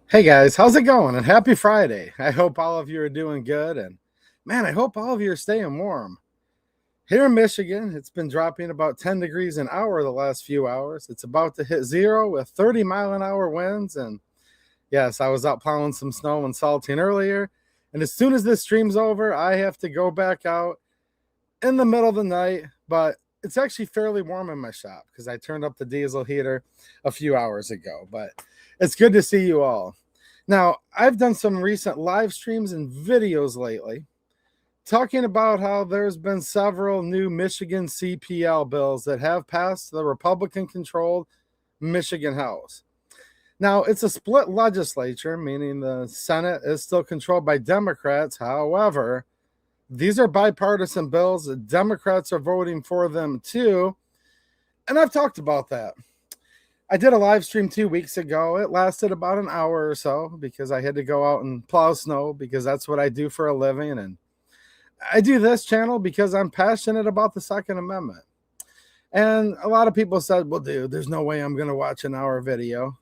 Hey guys, how's it going? And happy Friday. I hope all of you are doing good. And man, I hope all of you are staying warm. Here in Michigan, it's been dropping about 10 degrees an hour the last few hours. It's about to hit zero with 30-mile-an-hour winds. And yes, I was out plowing some snow and salting earlier. And as soon as this stream's over, I have to go back out in the middle of the night. But it's actually fairly warm in my shop because I turned up the diesel heater a few hours ago. But it's good to see you all. Now, I've done some recent live streams and videos lately talking about how there's been several new Michigan CPL bills that have passed the Republican controlled Michigan House. Now, it's a split legislature, meaning the Senate is still controlled by Democrats. However, these are bipartisan bills. The Democrats are voting for them too. And I've talked about that. I did a live stream 2 weeks ago. It lasted about an hour or so because I had to go out and plow snow because that's what I do for a living. And I do this channel because I'm passionate about the Second Amendment. And a lot of people said, well, dude, there's no way I'm going to watch an hour video.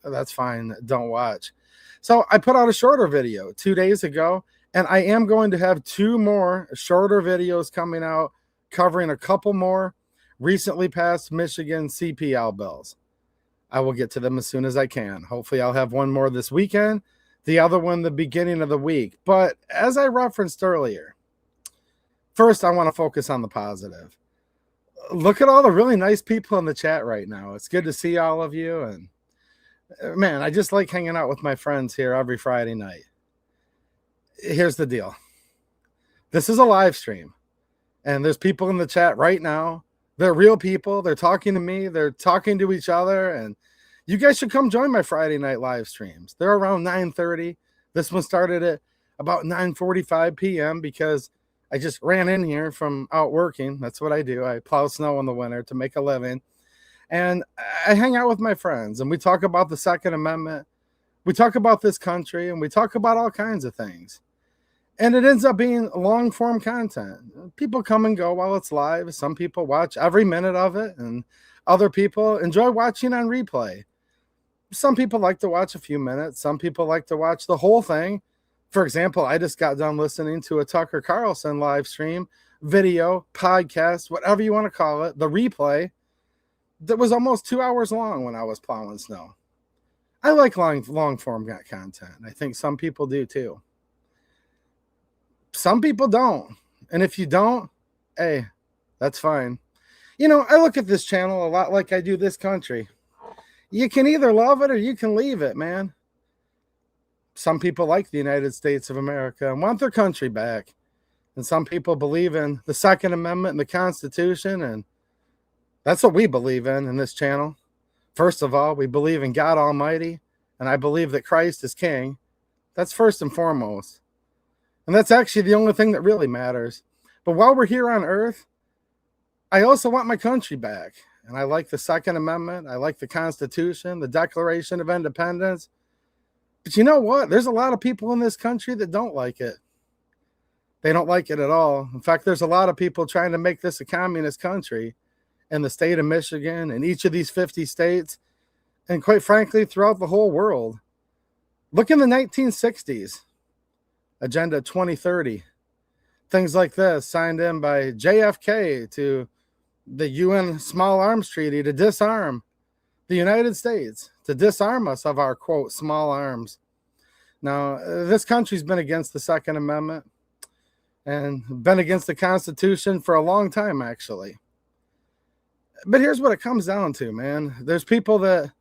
That's fine. Don't watch. So I put out a shorter video 2 days ago, and I am going to have two more shorter videos coming out covering a couple more recently passed Michigan CPL bills. I will get to them as soon as I can. Hopefully, I'll have one more this weekend, the other one the beginning of the week. But as I referenced earlier, first, I want to focus on the positive. Look at all the really nice people in the chat right now. It's good to see all of you. And man, I just like hanging out with my friends here every Friday night. Here's the deal. This is a live stream, and there's people in the chat right now. They're real people. They're talking to me. They're talking to each other. And you guys should come join my Friday night live streams. They're around 9:30. This one started at about 9:45 p.m. because I just ran in here from out working. That's what I do. I plow snow in the winter to make a living. And I hang out with my friends, and we talk about the Second Amendment. We talk about this country, and we talk about all kinds of things. And it ends up being long form content. People come and go while it's live. Some people watch every minute of it, and other people enjoy watching on replay. Some people like to watch a few minutes. Some people like to watch the whole thing. For example, I just got done listening to a Tucker Carlson live stream, video, podcast, whatever you want to call it, the replay that was almost 2 hours long when I was plowing snow. I like long form content. I think some people do too. Some people don't. And if you don't, hey, that's fine. You know, I look at this channel a lot like I do this country. You can either love it or you can leave it, man. Some people like the United States of America and want their country back. And some people believe in the Second Amendment and the Constitution, and that's what we believe in this channel. First of all, we believe in God Almighty, and I believe that Christ is King. That's first and foremost. And that's actually the only thing that really matters. But while we're here on earth, I also want my country back. And I like the Second Amendment. I like the Constitution, the Declaration of Independence. But you know what? There's a lot of people in this country that don't like it. They don't like it at all. In fact, there's a lot of people trying to make this a communist country in the state of Michigan and each of these 50 states, and quite frankly, throughout the whole world. Look in the 1960s, Agenda 2030, things like this signed in by JFK to the UN Small Arms Treaty to disarm the United States, to disarm us of our, quote, small arms. Now, this country's been against the Second Amendment and been against the Constitution for a long time, actually. But here's what it comes down to, man. There's people that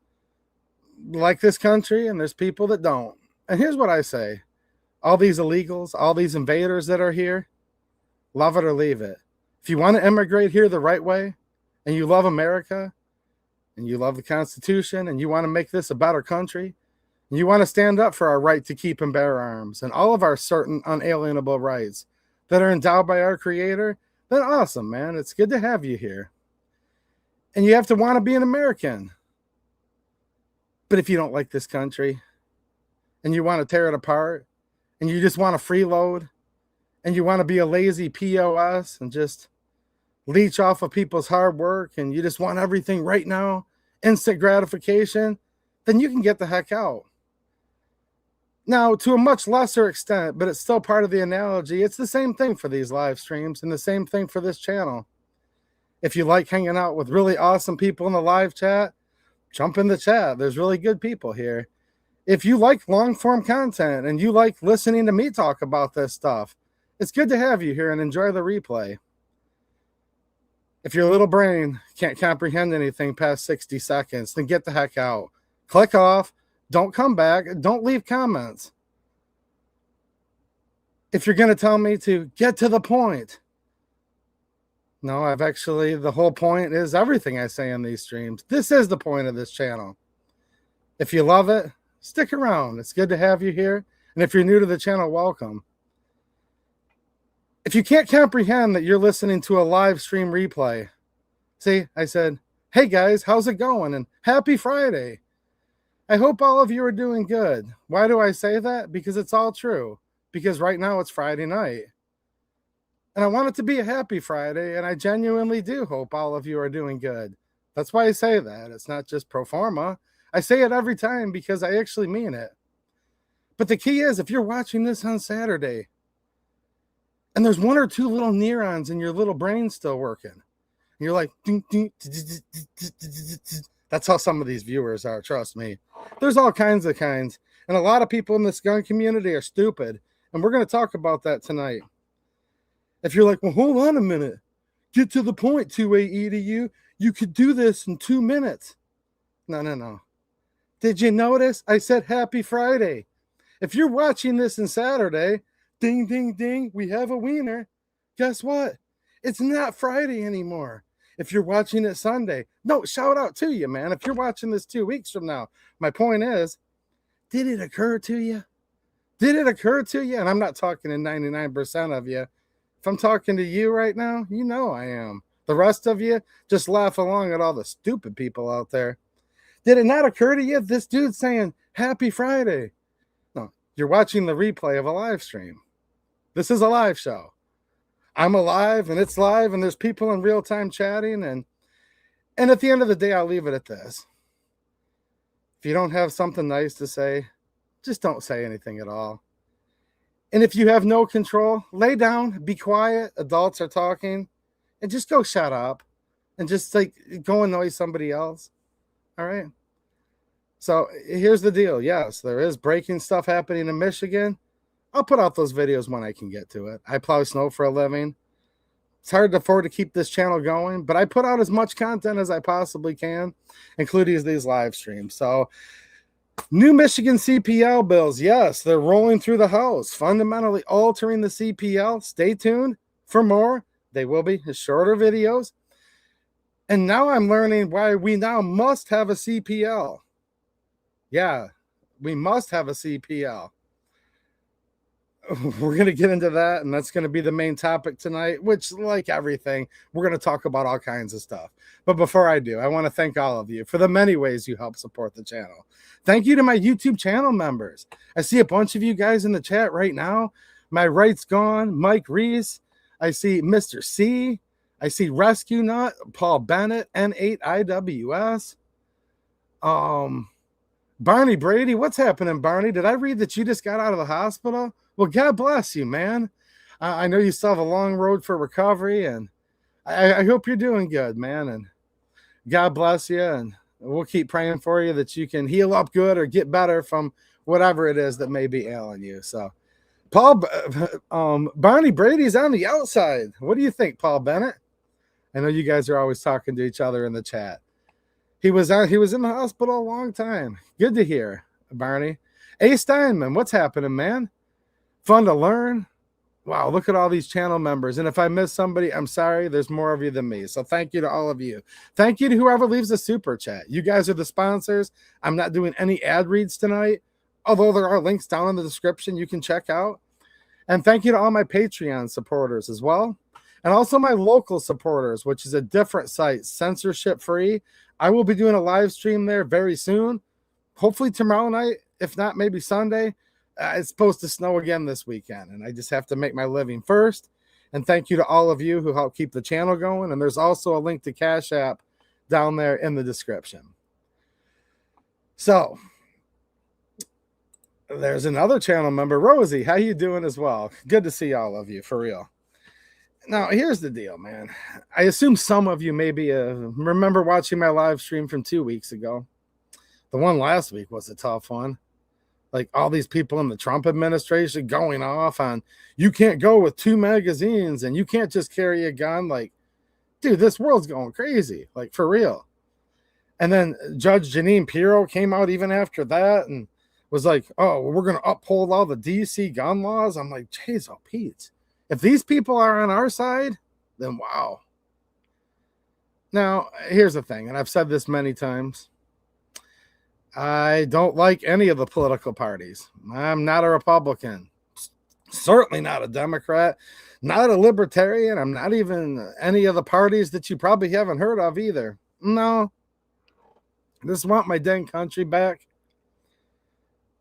like this country, and there's people that don't. And here's what I say. All these illegals, all these invaders that are here, love it or leave it. If you want to immigrate here the right way, and you love America, and you love the Constitution, and you want to make this a better country, and you want to stand up for our right to keep and bear arms, and all of our certain unalienable rights that are endowed by our Creator, then awesome, man. It's good to have you here. And you have to want to be an American. But if you don't like this country, and you want to tear it apart, and you just want to freeload, and you want to be a lazy POS and just leech off of people's hard work, and you just want everything right now, instant gratification, then you can get the heck out. Now, to a much lesser extent, but it's still part of the analogy, it's the same thing for these live streams and the same thing for this channel. If you like hanging out with really awesome people in the live chat, jump in the chat. There's really good people here. If you like long form content and you like listening to me talk about this stuff, it's good to have you here and enjoy the replay. If your little brain can't comprehend anything past 60 seconds, then get the heck out. Click off. Don't come back. Don't leave comments. If you're going to tell me to get to the point, no, the whole point is everything I say in these streams. This is the point of this channel. If you love it, stick around. It's good to have you here. And if you're new to the channel, welcome. If you can't comprehend that you're listening to a live stream replay, see, I said, hey guys, how's it going? And happy Friday. I hope all of you are doing good. Why do I say that? Because it's all true. Because right now it's Friday night. And I want it to be a happy Friday, and I genuinely do hope all of you are doing good. That's why I say that. It's not just pro forma. I say it every time because I actually mean it. But the key is, if you're watching this on Saturday, and there's one or two little neurons in your little brain still working, and you're like, that's how some of these viewers are, trust me. There's all kinds. And a lot of people in this gun community are stupid, and we're going to talk about that tonight. If you're like, well, hold on a minute. Get to the point, 2A Edu. You could do this in 2 minutes. No. Did you notice? I said happy Friday. If you're watching this on Saturday, ding, ding, ding, we have a wiener. Guess what? It's not Friday anymore. If you're watching it Sunday, no, shout out to you, man. If you're watching this 2 weeks from now, my point is, did it occur to you? Did it occur to you? And I'm not talking to 99% of you. If I'm talking to you right now, you know I am. The rest of you just laugh along at all the stupid people out there. Did it not occur to you this dude's saying happy Friday? No, you're watching the replay of a live stream. This is a live show. I'm alive and it's live and there's people in real time chatting. And at the end of the day, I'll leave it at this. If you don't have something nice to say, just don't say anything at all. And if you have no control, lay down, be quiet. Adults are talking, and just go shut up and just like go annoy somebody else. All right. So here's the deal. Yes, there is breaking stuff happening in Michigan. I'll put out those videos when I can get to it. I plow snow for a living. It's hard to afford to keep this channel going, but I put out as much content as I possibly can, including these live streams. So new Michigan CPL bills, yes, they're rolling through the House, fundamentally altering the CPL. Stay tuned for more. They will be shorter videos. And now I'm learning why we now must have a CPL. Yeah, we must have a CPL. We're going to get into that, and that's going to be the main topic tonight, which, like everything, we're going to talk about all kinds of stuff. But before I do, I want to thank all of you for the many ways you help support the channel. Thank you to my YouTube channel members. I see a bunch of you guys in the chat right now. My Right's Gone, Mike Reese. I see Mr. C. I see Rescue Nut, Paul Bennett, N8IWS. Barney Brady, what's happening, Barney? Did I read that you just got out of the hospital? Well, God bless you, man. I know you still have a long road for recovery, and I hope you're doing good, man. And God bless you, and we'll keep praying for you that you can heal up good or get better from whatever it is that may be ailing you. So, Barney Brady's on the outside. What do you think, Paul Bennett? I know you guys are always talking to each other in the chat. He was in the hospital a long time. Good to hear, Barney. A. Steinman, what's happening, man? Fun to learn. Wow, look at all these channel members. And if I miss somebody, I'm sorry. There's more of you than me. So thank you to all of you. Thank you to whoever leaves a super chat. You guys are the sponsors. I'm not doing any ad reads tonight, although there are links down in the description you can check out. And thank you to all my Patreon supporters as well. And also my local supporters, which is a different site, censorship free. I will be doing a live stream there very soon. Hopefully tomorrow night, if not maybe Sunday. It's supposed to snow again this weekend, and I just have to make my living first. And thank you to all of you who help keep the channel going. And there's also a link to Cash App down there in the description. So There's another channel member, Rosie. How you doing as well? Good to see all of you, for real. Now, here's the deal, man. I assume some of you maybe remember watching my live stream from 2 weeks ago. The one last week was a tough one. Like all these people in the Trump administration going off on, you can't go with 2 magazines and you can't just carry a gun. Like, dude, this world's going crazy. Like, for real. And then Judge Jeanine Pirro came out even after that and was like, oh, we're going to uphold all the DC gun laws. I'm like, jeez, oh, Pete. If these people are on our side, then wow. Now, here's the thing, and I've said this many times. I don't like any of the political parties. I'm not a Republican, certainly not a Democrat, not a Libertarian. I'm not even any of the parties that you probably haven't heard of either. No. I just want my dang country back.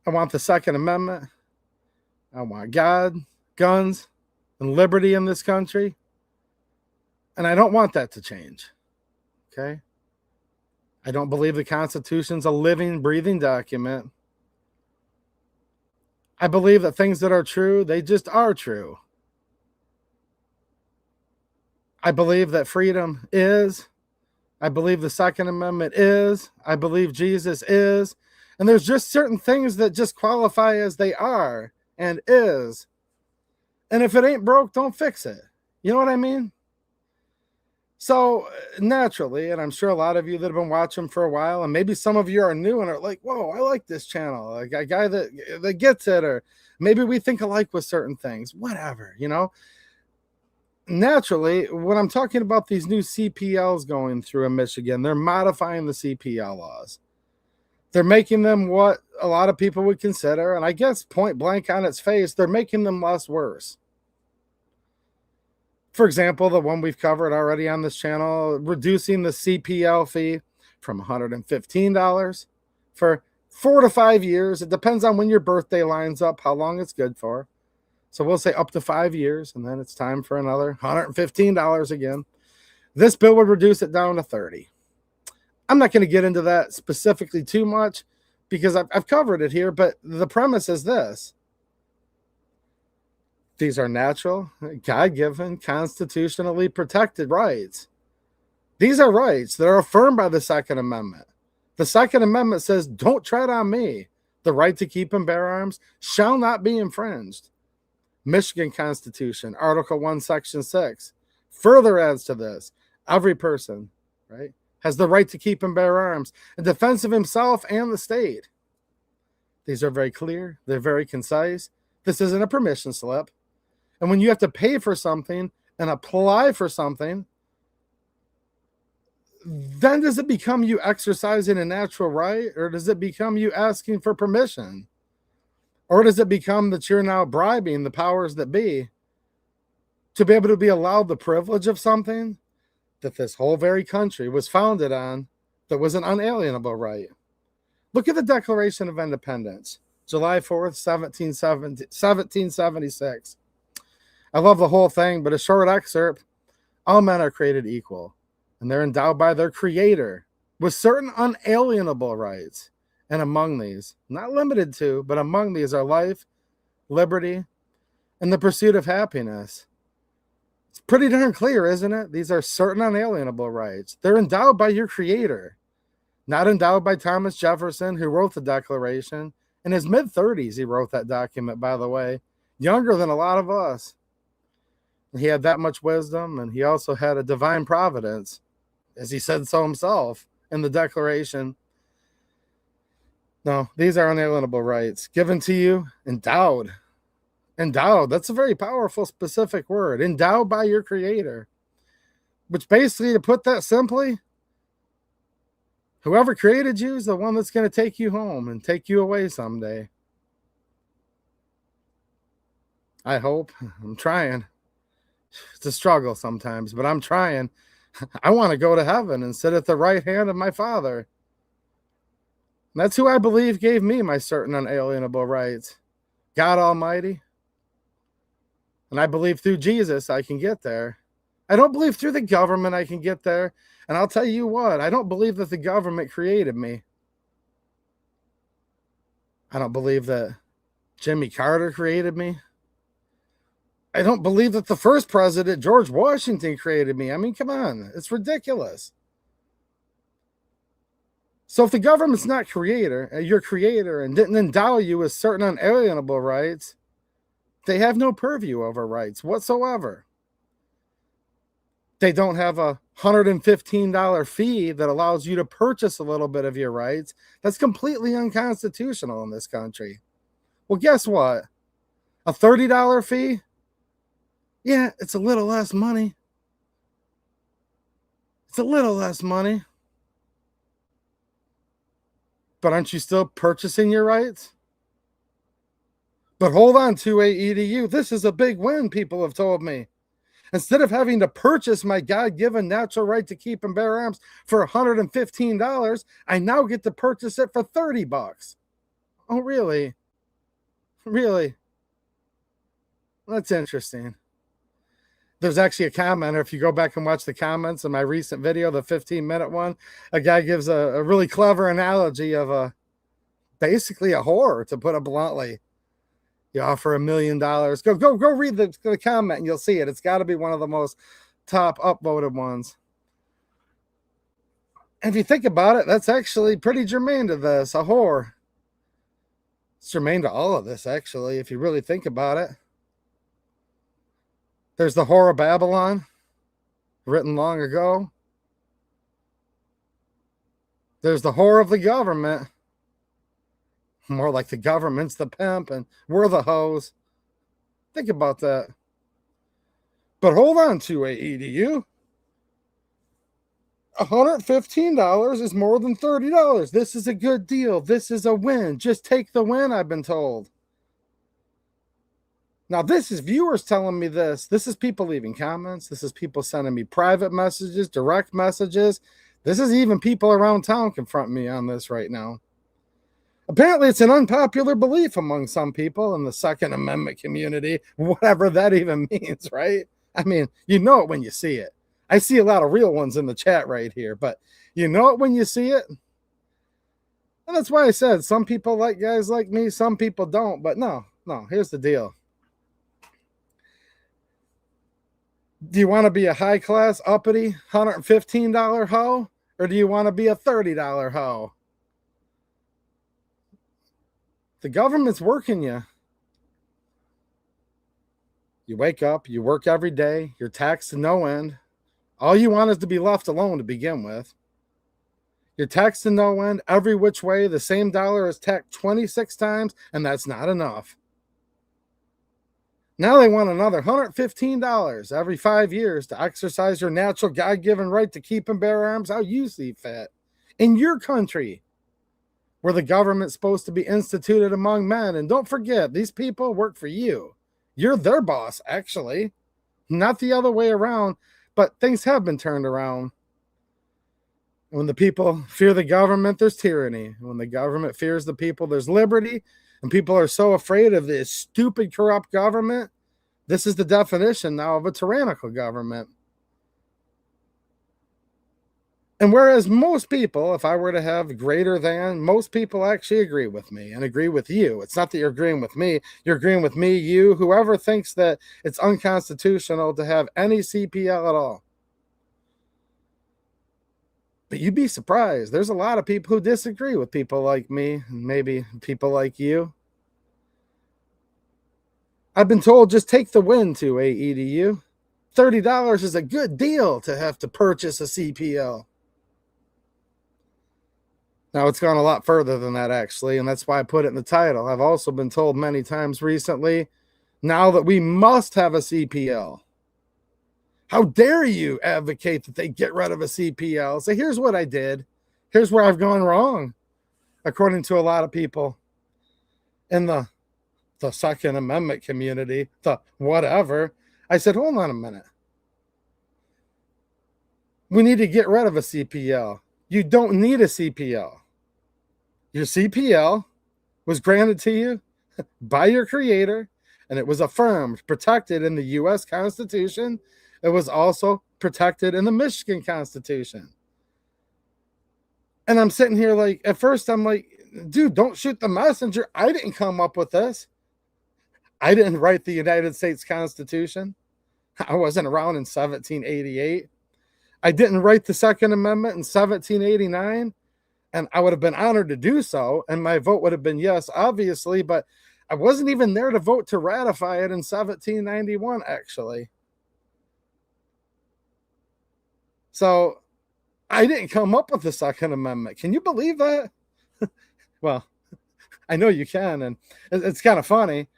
I want the Second Amendment. I want God, guns, and liberty in this country. And I don't want that to change. Okay? I don't believe the Constitution's a living, breathing document. I believe that things that are true, they just are true. I believe that freedom is. I believe the Second Amendment is. I believe Jesus is. And there's just certain things that just qualify as they are and is. And if it ain't broke, don't fix it. You know what I mean? So naturally, and I'm sure a lot of you that have been watching for a while, and maybe some of you are new and are like, whoa, I like this channel. Like a guy that gets it, or maybe we think alike with certain things, whatever, you know. Naturally, when I'm talking about these new CPLs going through in Michigan, they're modifying the CPL laws. They're making them what a lot of people would consider, and I guess point blank on its face, they're making them less worse. For example, the one we've covered already on this channel, reducing the CPL fee from $115 for 4 to 5 years. It depends on when your birthday lines up, how long it's good for. So we'll say up to 5 years, and then it's time for another $115 again. This bill would reduce it down to $30. I'm not going to get into that specifically too much because I've covered it here, but the premise is this. These are natural, God-given, constitutionally protected rights. These are rights that are affirmed by the Second Amendment. The Second Amendment says, don't tread on me. The right to keep and bear arms shall not be infringed. Michigan Constitution, Article 1, Section 6, further adds to this. Every person, right, has the right to keep and bear arms in defense of himself and the state. These are very clear. They're very concise. This isn't a permission slip. And when you have to pay for something and apply for something, then does it become you exercising a natural right, or does it become you asking for permission? Or does it become that you're now bribing the powers that be to be able to be allowed the privilege of something that this whole very country was founded on, that was an unalienable right? Look at the Declaration of Independence, July 4th, 1776. I love the whole thing, but a short excerpt. All men are created equal, and they're endowed by their Creator with certain unalienable rights. And among these, not limited to, but among these are life, liberty, and the pursuit of happiness. It's pretty darn clear, isn't it? These are certain unalienable rights. They're endowed by your Creator, not endowed by Thomas Jefferson, who wrote the Declaration. In his mid-30s, he wrote that document, by the way, younger than a lot of us. He had that much wisdom, and he also had a divine providence, as he said so himself in the Declaration. No, these are unalienable rights given to you, endowed. Endowed, that's a very powerful, specific word. Endowed by your Creator. Which basically, to put that simply, whoever created you is the one that's going to take you home and take you away someday. I hope. I'm trying. It's a struggle sometimes, but I'm trying. I want to go to heaven and sit at the right hand of my Father. And that's who I believe gave me my certain unalienable rights. God Almighty. And I believe through Jesus I can get there. I don't believe through the government I can get there. And I'll tell you what, I don't believe that the government created me. I don't believe that Jimmy Carter created me. I don't believe that the first president, George Washington, created me. I mean, come on. It's ridiculous. So if the government's not your creator, and didn't endow you with certain unalienable rights, they have no purview over rights whatsoever. They don't have a $115 fee that allows you to purchase a little bit of your rights. That's completely unconstitutional in this country. Well, guess what? A $30 fee? Yeah, it's a little less money. It's a little less money. But aren't you still purchasing your rights? But hold on to EDU. This is a big win, people have told me. Instead of having to purchase my God-given natural right to keep and bear arms for $115, I now get to purchase it for $30. Oh, really? Really? That's interesting. There's actually a commenter. If you go back and watch the comments in my recent video, the 15-minute one, a guy gives a really clever analogy of basically a whore, to put it bluntly. You offer $1 million. Go read the comment and you'll see it. It's got to be one of the most top upvoted ones. And if you think about it, that's actually pretty germane to this, a whore. It's germane to all of this, actually, if you really think about it. There's the Whore of Babylon, written long ago. There's the whore of the government. More like the government's the pimp and we're the hoes. Think about that. But hold on to EDU. $115 is more than $30. This is a good deal. This is a win. Just take the win, I've been told. Now, this is viewers telling me this. This is people leaving comments. This is people sending me private messages, direct messages. This is even people around town confronting me on this right now. Apparently, it's an unpopular belief among some people in the Second Amendment community, whatever that even means, right? I mean, you know it when you see it. I see a lot of real ones in the chat right here, but you know it when you see it. And that's why I said some people like guys like me, some people don't. But no, here's the deal. Do you want to be a high-class, uppity, $115 hoe? Or do you want to be a $30 hoe? The government's working you. You wake up, you work every day, you're taxed to no end. All you want is to be left alone to begin with. You're taxed to no end, every which way. The same dollar is taxed 26 times, and that's not enough. Now they want another $115 every 5 years to exercise your natural God-given right to keep and bear arms how you see fit. In your country, where the government's supposed to be instituted among men. And don't forget, these people work for you. You're their boss, actually. Not the other way around, but things have been turned around. When the people fear the government, there's tyranny. When the government fears the people, there's liberty. And people are so afraid of this stupid, corrupt government. This is the definition now of a tyrannical government. And whereas most people, if I were to have greater than, most people actually agree with me and agree with you. It's not that you're agreeing with me. You're agreeing with me, you, whoever thinks that it's unconstitutional to have any CPL at all. But you'd be surprised. There's a lot of people who disagree with people like me, and maybe people like you. I've been told just take the win to EDU. $30 is a good deal to have to purchase a CPL. Now, it's gone a lot further than that, actually, and that's why I put it in the title. I've also been told many times recently, now that we must have a CPL. How dare you advocate that they get rid of a CPL? So here's what I did. Here's where I've gone wrong, according to a lot of people in the Second Amendment community, the whatever. I said, hold on a minute. We need to get rid of a CPL. You don't need a CPL. Your CPL was granted to you by your creator, and it was affirmed, protected in the U.S. Constitution. It was also protected in the Michigan Constitution. And I'm sitting here like, at first I'm like, dude, don't shoot the messenger. I didn't come up with this. I didn't write the United States Constitution. I wasn't around in 1788. I didn't write the Second Amendment in 1789, and I would have been honored to do so, and my vote would have been yes, obviously, but I wasn't even there to vote to ratify it in 1791, actually. So I didn't come up with the Second Amendment. Can you believe that? Well, I know you can, and it's kind of funny.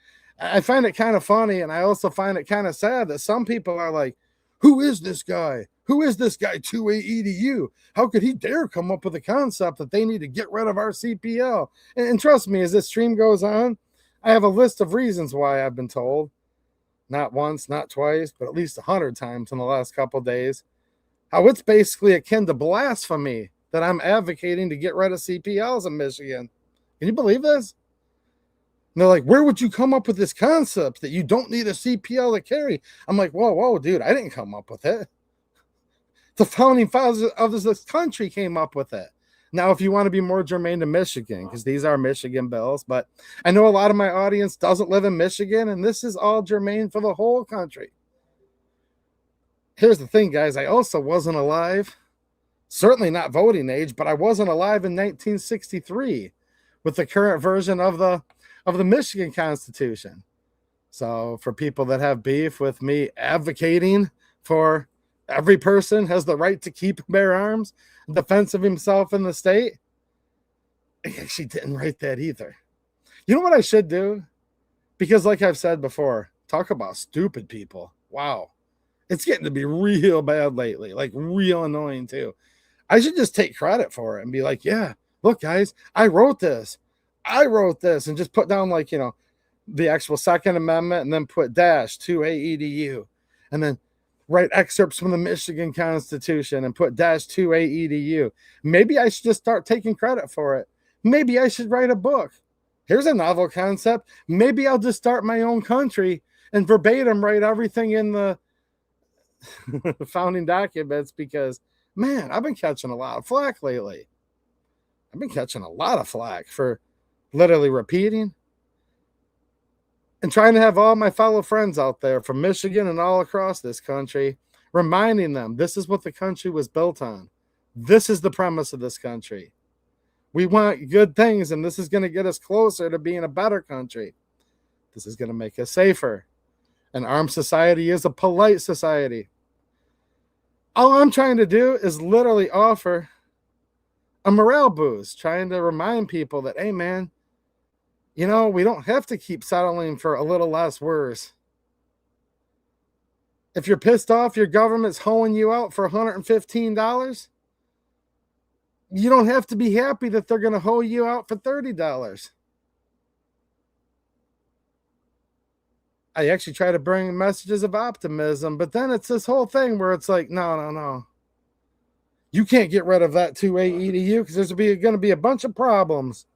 I find it kind of funny, and I also find it kind of sad that some people are like, who is this guy? Who is this guy, 2A Edu? How could he dare come up with a concept that they need to get rid of our CPL? And trust me, as this stream goes on, I have a list of reasons why I've been told. Not once, not twice, but at least 100 times in the last couple of days. How it's basically akin to blasphemy that I'm advocating to get rid of CPLs in Michigan. Can you believe this? And they're like, where would you come up with this concept that you don't need a CPL to carry? I'm like, whoa, dude, I didn't come up with it. The founding fathers of this country came up with it. Now, if you want to be more germane to Michigan, because these are Michigan bills, but I know a lot of my audience doesn't live in Michigan, and this is all germane for the whole country. Here's the thing, guys. I also wasn't alive, certainly not voting age, but I wasn't alive in 1963 with the current version of the Michigan Constitution. So for people that have beef with me advocating for every person has the right to keep and bear arms in defense of himself in the state, I actually didn't write that either. You know what I should do? Because like I've said before, talk about stupid people. Wow. It's getting to be real bad lately, like real annoying too. I should just take credit for it and be like, yeah, look, guys, I wrote this, and just put down like, the actual Second Amendment and then put -2A EDU and then write excerpts from the Michigan Constitution and put -2A EDU. Maybe I should just start taking credit for it. Maybe I should write a book. Here's a novel concept. Maybe I'll just start my own country and verbatim write everything in the founding documents because, man, I've been catching a lot of flack lately. I've been catching a lot of flack for literally repeating and trying to have all my fellow friends out there from Michigan and all across this country, reminding them this is what the country was built on. This is the premise of this country. We want good things, and this is going to get us closer to being a better country. This is going to make us safer. An armed society is a polite society. All I'm trying to do is literally offer a morale boost, trying to remind people that, hey, man, we don't have to keep settling for a little less worse. If you're pissed off your government's hoeing you out for $115, you don't have to be happy that they're going to hoe you out for $30. I actually try to bring messages of optimism, but then it's this whole thing where it's like, no. You can't get rid of that 2A EDU because there's going to be a bunch of problems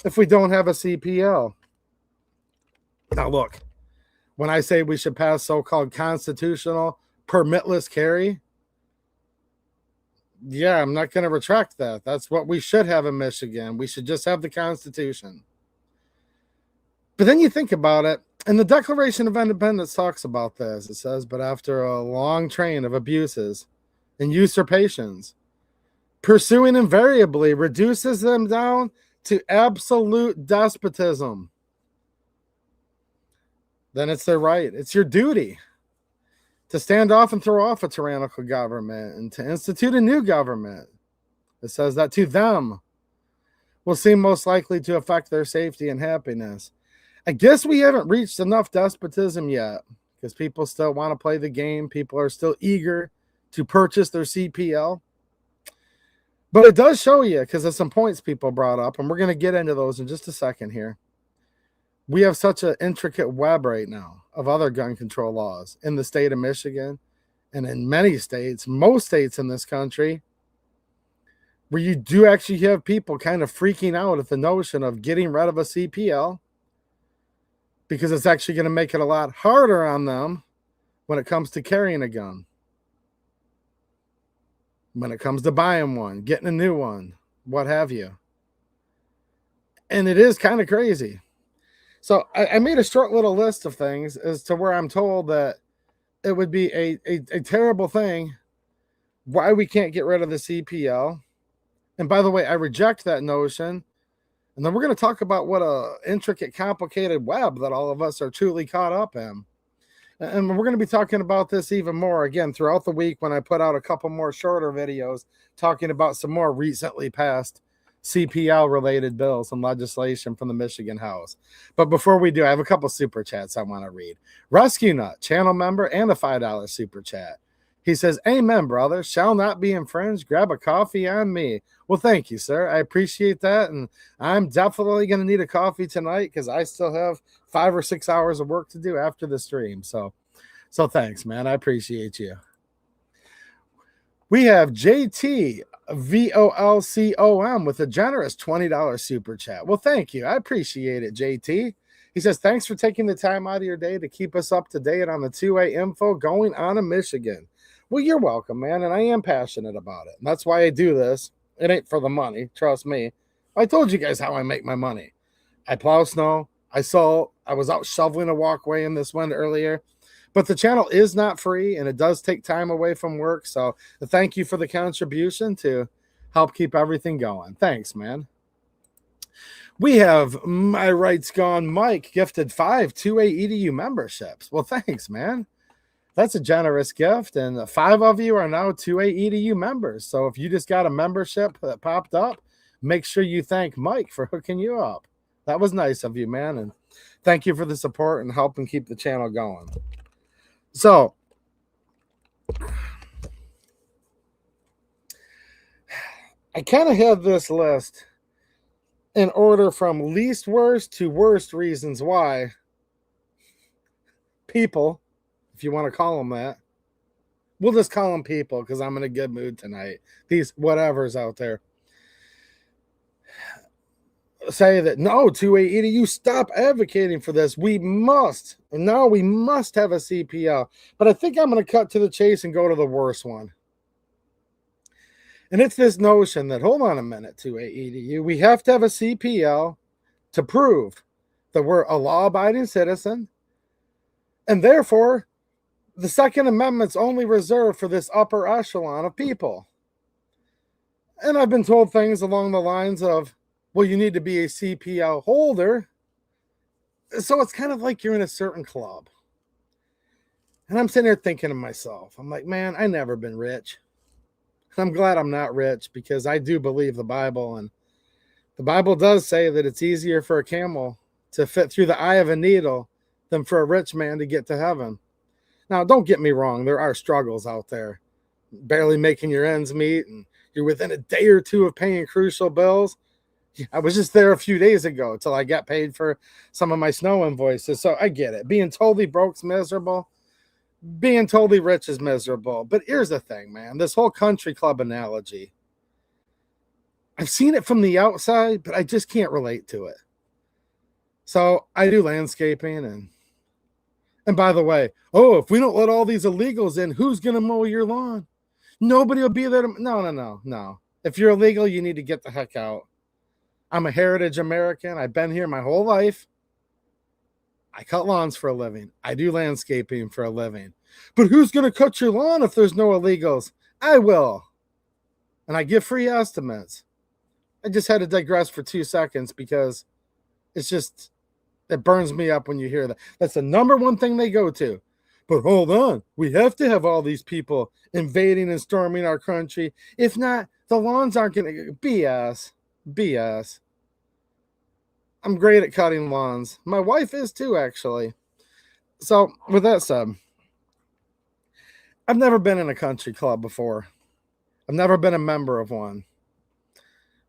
if we don't have a CPL. Now, look, when I say we should pass so-called constitutional permitless carry, yeah, I'm not going to retract that. That's what we should have in Michigan. We should just have the Constitution. But then you think about it, and the Declaration of Independence talks about this. It says, but after a long train of abuses and usurpations, pursuing invariably reduces them down to absolute despotism. Then it's their right. It's your duty to stand off and throw off a tyrannical government and to institute a new government. It says that to them will seem most likely to affect their safety and happiness. I guess we haven't reached enough despotism yet because people still want to play the game. People are still eager to purchase their CPL. But it does show you, because of some points people brought up, and we're going to get into those in just a second here. We have such an intricate web right now of other gun control laws in the state of Michigan and in many states, most states in this country, where you do actually have people kind of freaking out at the notion of getting rid of a CPL because it's actually going to make it a lot harder on them when it comes to carrying a gun. When it comes to buying one, getting a new one, what have you. And it is kind of crazy. So I made a short little list of things as to where I'm told that it would be a terrible thing why we can't get rid of the CPL. And by the way, I reject that notion. And then we're going to talk about what a intricate, complicated web that all of us are truly caught up in. And we're going to be talking about this even more again throughout the week when I put out a couple more shorter videos talking about some more recently passed CPL related bills and legislation from the Michigan House. But before we do, I have a couple super chats I want to read. Rescue Nut, channel member, and a $5 super chat. He says, "Amen, brother. Shall not be infringed. Grab a coffee on me." Well, thank you, sir. I appreciate that. And I'm definitely going to need a coffee tonight because I still have 5 or 6 hours of work to do after the stream. So thanks, man. I appreciate you. We have JT VOLCOM with a generous $20 super chat. Well, thank you. I appreciate it, JT. He says, "Thanks for taking the time out of your day to keep us up to date on the 2A info going on in Michigan." Well, you're welcome, man. And I am passionate about it. And that's why I do this. It ain't for the money. Trust me. I told you guys how I make my money. I plow snow. I salt. I was out shoveling a walkway in this wind earlier. But the channel is not free, and it does take time away from work. So thank you for the contribution to help keep everything going. Thanks, man. We have My Rights Gone Mike gifted 5 2A EDU memberships. Well, thanks, man. That's a generous gift, and 5 of you are now 2A EDU members. So if you just got a membership that popped up, make sure you thank Mike for hooking you up. That was nice of you, man, and thank you for the support and helping keep the channel going. So I kind of have this list in order from least worst to worst reasons why people, if you want to call them that, we'll just call them people because I'm in a good mood tonight. These whatevers out there say that, no, 2A EDU, stop advocating for this. We must have a CPL. But I think I'm going to cut to the chase and go to the worst one. And it's this notion that, hold on a minute, 2A EDU, we have to have a CPL to prove that we're a law-abiding citizen. And therefore, the Second Amendment's only reserved for this upper echelon of people. And I've been told things along the lines of, well, you need to be a CPL holder. So it's kind of like you're in a certain club. And I'm sitting there thinking to myself, I'm like, man, I've never been rich. I'm glad I'm not rich because I do believe the Bible. And the Bible does say that it's easier for a camel to fit through the eye of a needle than for a rich man to get to heaven. Now, don't get me wrong. There are struggles out there. Barely making your ends meet, and you're within a day or two of paying crucial bills. I was just there a few days ago till I got paid for some of my snow invoices. So I get it. Being totally broke's miserable. Being totally rich is miserable. But here's the thing, man. This whole country club analogy, I've seen it from the outside, but I just can't relate to it. So I do landscaping, and by the way, if we don't let all these illegals in, who's going to mow your lawn? Nobody will be there. No. If you're illegal, you need to get the heck out. I'm a heritage American. I've been here my whole life. I cut lawns for a living. I do landscaping for a living. But who's going to cut your lawn if there's no illegals? I will. And I give free estimates. I just had to digress for 2 seconds because it burns me up when you hear that. That's the number one thing they go to. But hold on, we have to have all these people invading and storming our country. If not, the lawns aren't going to... BS. I'm great at cutting lawns. My wife is too, actually. So, with that said, I've never been in a country club before. I've never been a member of one.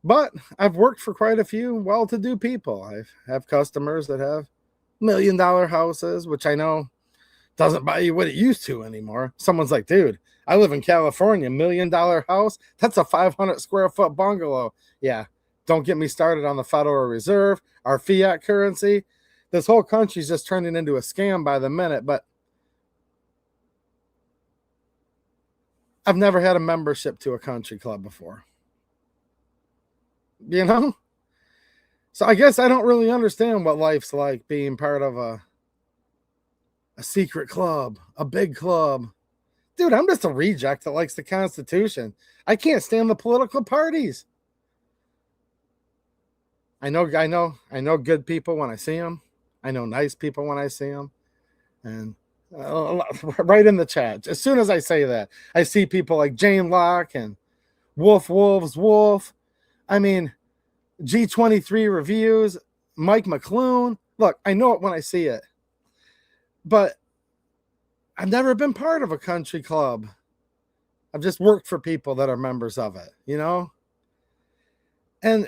But I've worked for quite a few well-to-do people. I have customers that have $1 million houses, which I know doesn't buy you what it used to anymore. Someone's like, dude, I live in California, $1 million house. That's a 500 square foot bungalow. Yeah, don't get me started on the Federal Reserve, our fiat currency. This whole country's just turning into a scam by the minute, but I've never had a membership to a country club before. You know? So I guess I don't really understand what life's like being part of a secret club, a big club. Dude, I'm just a reject that likes the Constitution. I can't stand the political parties. I know good people when I see them. I know nice people when I see them. And right in the chat, as soon as I say that, I see people like Jane Locke and Wolf. I mean, G23 reviews, Mike McClune. Look, I know it when I see it. But I've never been part of a country club. I've just worked for people that are members of it, you know? And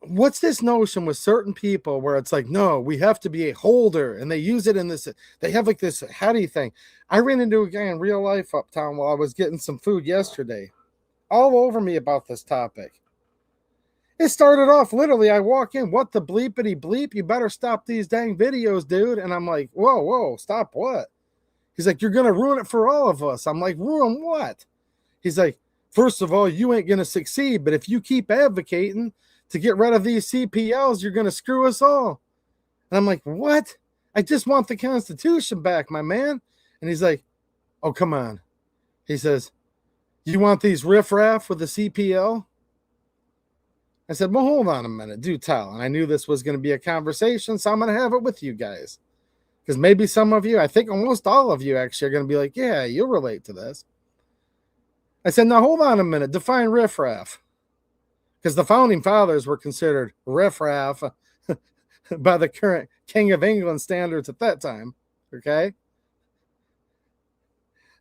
what's this notion with certain people where it's like, no, we have to be a holder, and they use it in this, they have like this heady thing. I ran into a guy in real life uptown while I was getting some food yesterday, all over me about this topic. It started off literally, I walk in, what the bleepity bleep, you better stop these dang videos, dude. And I'm like, whoa, stop what? He's like, you're going to ruin it for all of us. I'm like, ruin what? He's like, first of all, you ain't going to succeed, but if you keep advocating to get rid of these CPLs, you're going to screw us all. And I'm like, what? I just want the Constitution back, my man. And he's like, oh, come on. He says, you want these riffraff with the CPL? I said, well, hold on a minute. Do tell. And I knew this was going to be a conversation, so I'm going to have it with you guys. Because maybe some of you, I think almost all of you actually are going to be like, yeah, you'll relate to this. I said, now hold on a minute. Define riffraff. Because the founding fathers were considered riffraff by the current King of England standards at that time. Okay?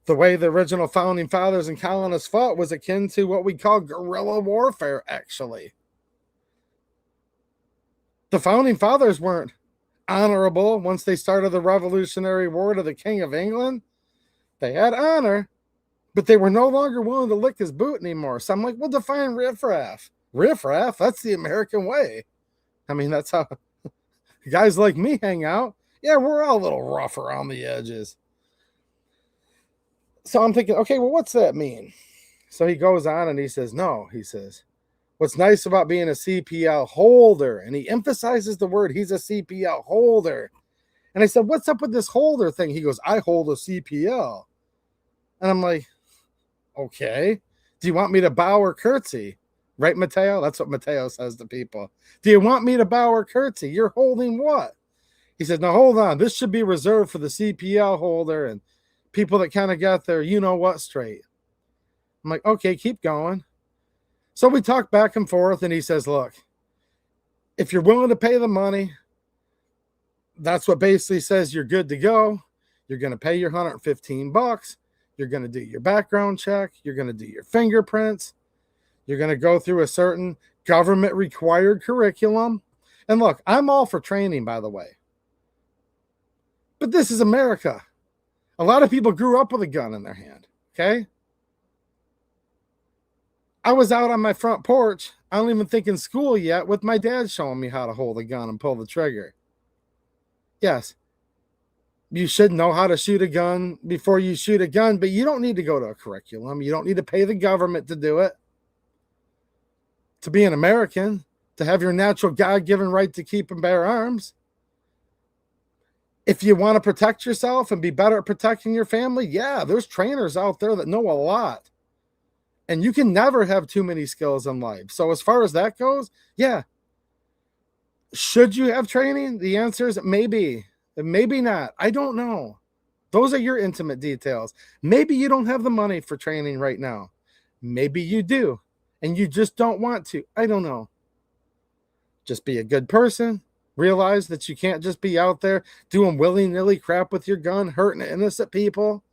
The way the original founding fathers and colonists fought was akin to what we call guerrilla warfare, actually. The founding fathers weren't honorable once they started the Revolutionary War to the King of England. They had honor, but they were no longer willing to lick his boot anymore. So I'm like, well, define riffraff. Riffraff, that's the American way. I mean, that's how guys like me hang out. Yeah, we're all a little rough around the edges. So I'm thinking, okay, well, what's that mean? So he goes on and he says, what's nice about being a CPL holder, and he emphasizes the word, he's a CPL holder. And I said, what's up with this holder thing? He goes, I hold a CPL. And I'm like, okay. Do you want me to bow or curtsy? Right, Mateo? That's what Mateo says to people. Do you want me to bow or curtsy? You're holding what? He said, now hold on. This should be reserved for the CPL holder and people that kind of got their you-know-what straight. I'm like, okay, keep going. So we talk back and forth, and he says, look, if you're willing to pay the money, that's what basically says you're good to go. You're going to pay your $115. You're going to do your background check. You're going to do your fingerprints. You're going to go through a certain government-required curriculum. And look, I'm all for training, by the way. But this is America. A lot of people grew up with a gun in their hand, okay? I was out on my front porch, I don't even think in school yet, with my dad showing me how to hold a gun and pull the trigger. Yes, you should know how to shoot a gun before you shoot a gun, but you don't need to go to a curriculum. You don't need to pay the government to do it. To be an American, to have your natural God-given right to keep and bear arms. If you want to protect yourself and be better at protecting your family, yeah, there's trainers out there that know a lot. And you can never have too many skills in life. So as far as that goes, yeah. Should you have training? The answer is maybe. Maybe not. I don't know. Those are your intimate details. Maybe you don't have the money for training right now. Maybe you do. And you just don't want to. I don't know. Just be a good person. Realize that you can't just be out there doing willy-nilly crap with your gun, hurting innocent people.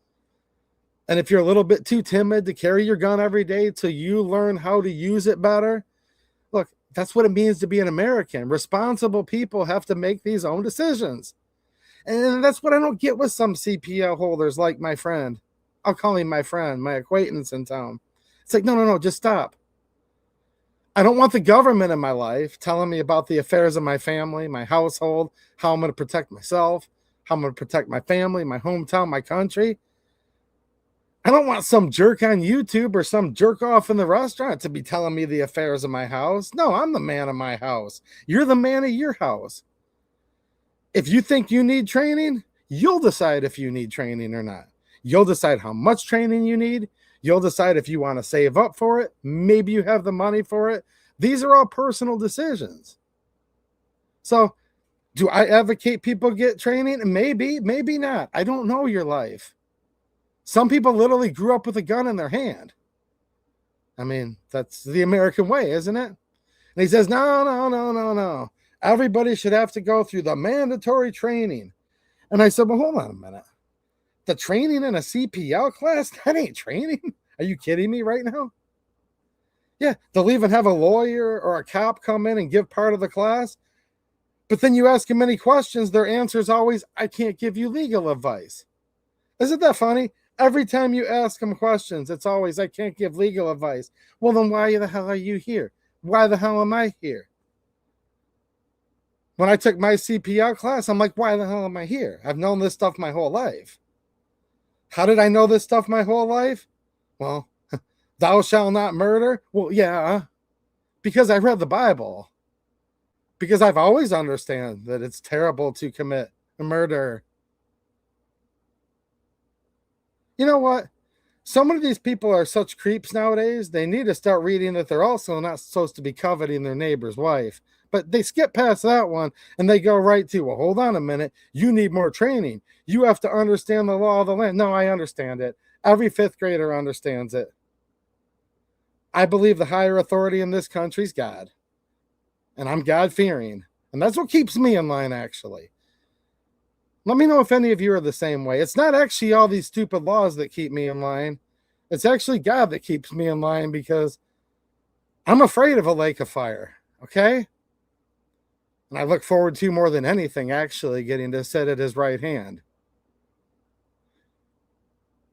And if you're a little bit too timid to carry your gun every day till you learn how to use it better, look, that's what it means to be an American. Responsible people have to make these own decisions. And that's what I don't get with some CPL holders like my friend. I'll call him my friend, my acquaintance in town. It's like, no, just stop. I don't want the government in my life telling me about the affairs of my family, my household, how I'm going to protect myself, how I'm going to protect my family, my hometown, my country. I don't want some jerk on YouTube or some jerk off in the restaurant to be telling me the affairs of my house. No, I'm the man of my house. You're the man of your house. If you think you need training, you'll decide if you need training or not. You'll decide how much training you need. You'll decide if you want to save up for it. Maybe you have the money for it. These are all personal decisions. So, do I advocate people get training? Maybe, maybe not. I don't know your life. Some people literally grew up with a gun in their hand. I mean, that's the American way, isn't it? And he says, no. Everybody should have to go through the mandatory training. And I said, well, hold on a minute. The training in a CPL class? That ain't training. Are you kidding me right now? Yeah, they'll even have a lawyer or a cop come in and give part of the class. But then you ask them any questions, their answer is always, I can't give you legal advice. Isn't that funny? Every time you ask them questions, it's always, I can't give legal advice. Well, then why the hell are you here? Why the hell am I here? When I took my CPL class, I'm like, why the hell am I here? I've known this stuff my whole life. How did I know this stuff my whole life? Well, thou shalt not murder. Well, yeah, because I read the Bible. Because I've always understood that it's terrible to commit murder. You know what? Some of these people are such creeps nowadays, they need to start reading that they're also not supposed to be coveting their neighbor's wife. But they skip past that one and they go right to, well, hold on a minute. You need more training. You have to understand the law of the land. No, I understand it. Every fifth grader understands it. I believe the higher authority in this country is God. And I'm God-fearing. And that's what keeps me in line, actually. Let me know if any of you are the same way. It's not actually all these stupid laws that keep me in line. It's actually God that keeps me in line because I'm afraid of a lake of fire, okay? And I look forward to more than anything, actually, getting to sit at his right hand.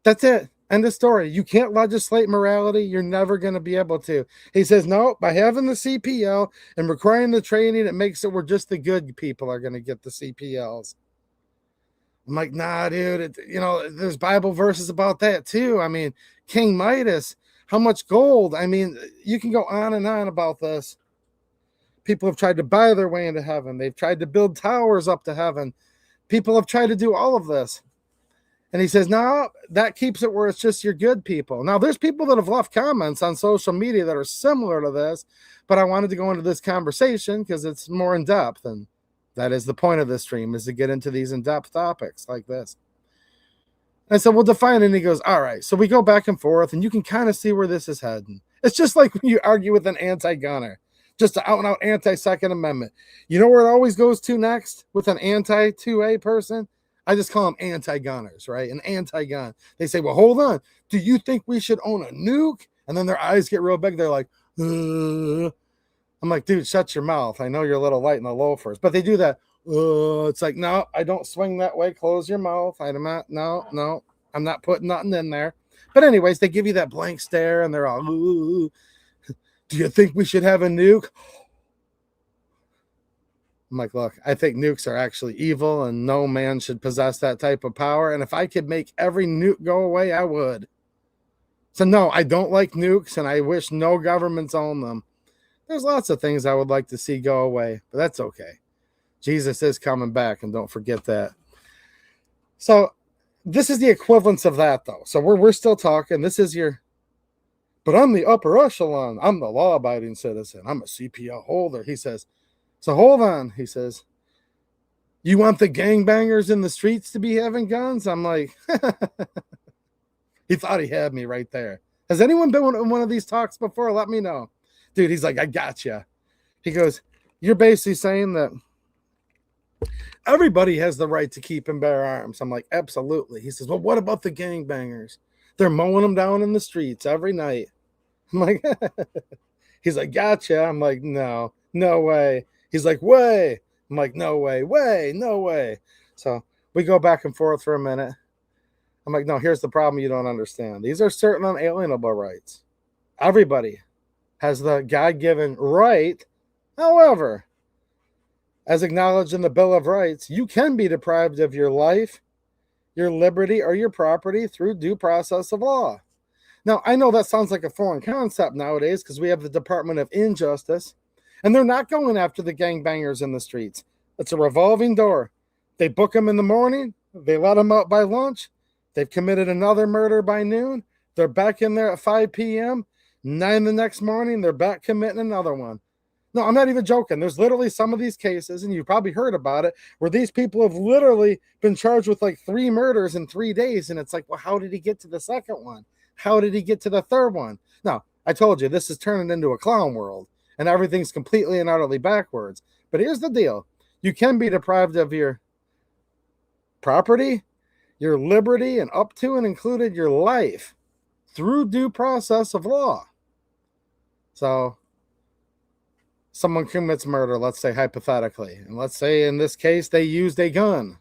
That's it. End of story. You can't legislate morality. You're never going to be able to. He says, no, by having the CPL and requiring the training, it makes it where just the good people are going to get the CPLs. I'm like, nah, dude, there's Bible verses about that too. I mean, King Midas, how much gold? I mean, you can go on and on about this. People have tried to buy their way into heaven. They've tried to build towers up to heaven. People have tried to do all of this. And he says, no, that keeps it where it's just your good people. Now, there's people that have left comments on social media that are similar to this, but I wanted to go into this conversation because it's more in depth. And that is the point of this stream, is to get into these in-depth topics like this. And so we'll define it. And he goes, all right. So we go back and forth, and you can kind of see where this is heading. It's just like when you argue with an anti-gunner, just an out-and-out anti-Second Amendment. You know where it always goes to next with an anti-2A person? I just call them anti-gunners, right? An anti-gun. They say, well, hold on. Do you think we should own a nuke? And then their eyes get real big. They're like, I'm like, dude, shut your mouth. I know you're a little light in the loafers. But they do that. It's like, no, I don't swing that way. Close your mouth. I'm not putting nothing in there. But anyways, they give you that blank stare, and they're all, do you think we should have a nuke? I'm like, look, I think nukes are actually evil and no man should possess that type of power. And if I could make every nuke go away, I would. So no, I don't like nukes and I wish no governments own them. There's lots of things I would like to see go away, but that's okay. Jesus is coming back, and don't forget that. So this is the equivalence of that, though. So we're still talking. This is but I'm the upper echelon. I'm the law-abiding citizen. I'm a CPL holder. He says, so hold on, he says, you want the gangbangers in the streets to be having guns? I'm like, he thought he had me right there. Has anyone been in one of these talks before? Let me know. Dude, he's like, I got you. He goes, you're basically saying that everybody has the right to keep and bear arms. I'm like, absolutely. He says, well, what about the gangbangers? They're mowing them down in the streets every night. I'm like, he's like, gotcha. I'm like, no way. He's like, way. I'm like, no way. So we go back and forth for a minute. I'm like, no, here's the problem you don't understand. These are certain unalienable rights. Everybody has the God-given right. However, as acknowledged in the Bill of Rights, you can be deprived of your life, your liberty, or your property through due process of law. Now, I know that sounds like a foreign concept nowadays because we have the Department of Injustice, and they're not going after the gangbangers in the streets. It's a revolving door. They book them in the morning, they let them out by lunch, they've committed another murder by noon, they're back in there at 5 p.m., 9 the next morning, they're back committing another one. No, I'm not even joking. There's literally some of these cases, and you've probably heard about it, where these people have literally been charged with like 3 murders in 3 days, and it's like, well, how did he get to the second one? How did he get to the third one? Now, I told you, this is turning into a clown world, and everything's completely and utterly backwards. But here's the deal. You can be deprived of your property, your liberty, and up to and included your life through due process of law. So, someone commits murder, let's say hypothetically, and let's say in this case they used a gun.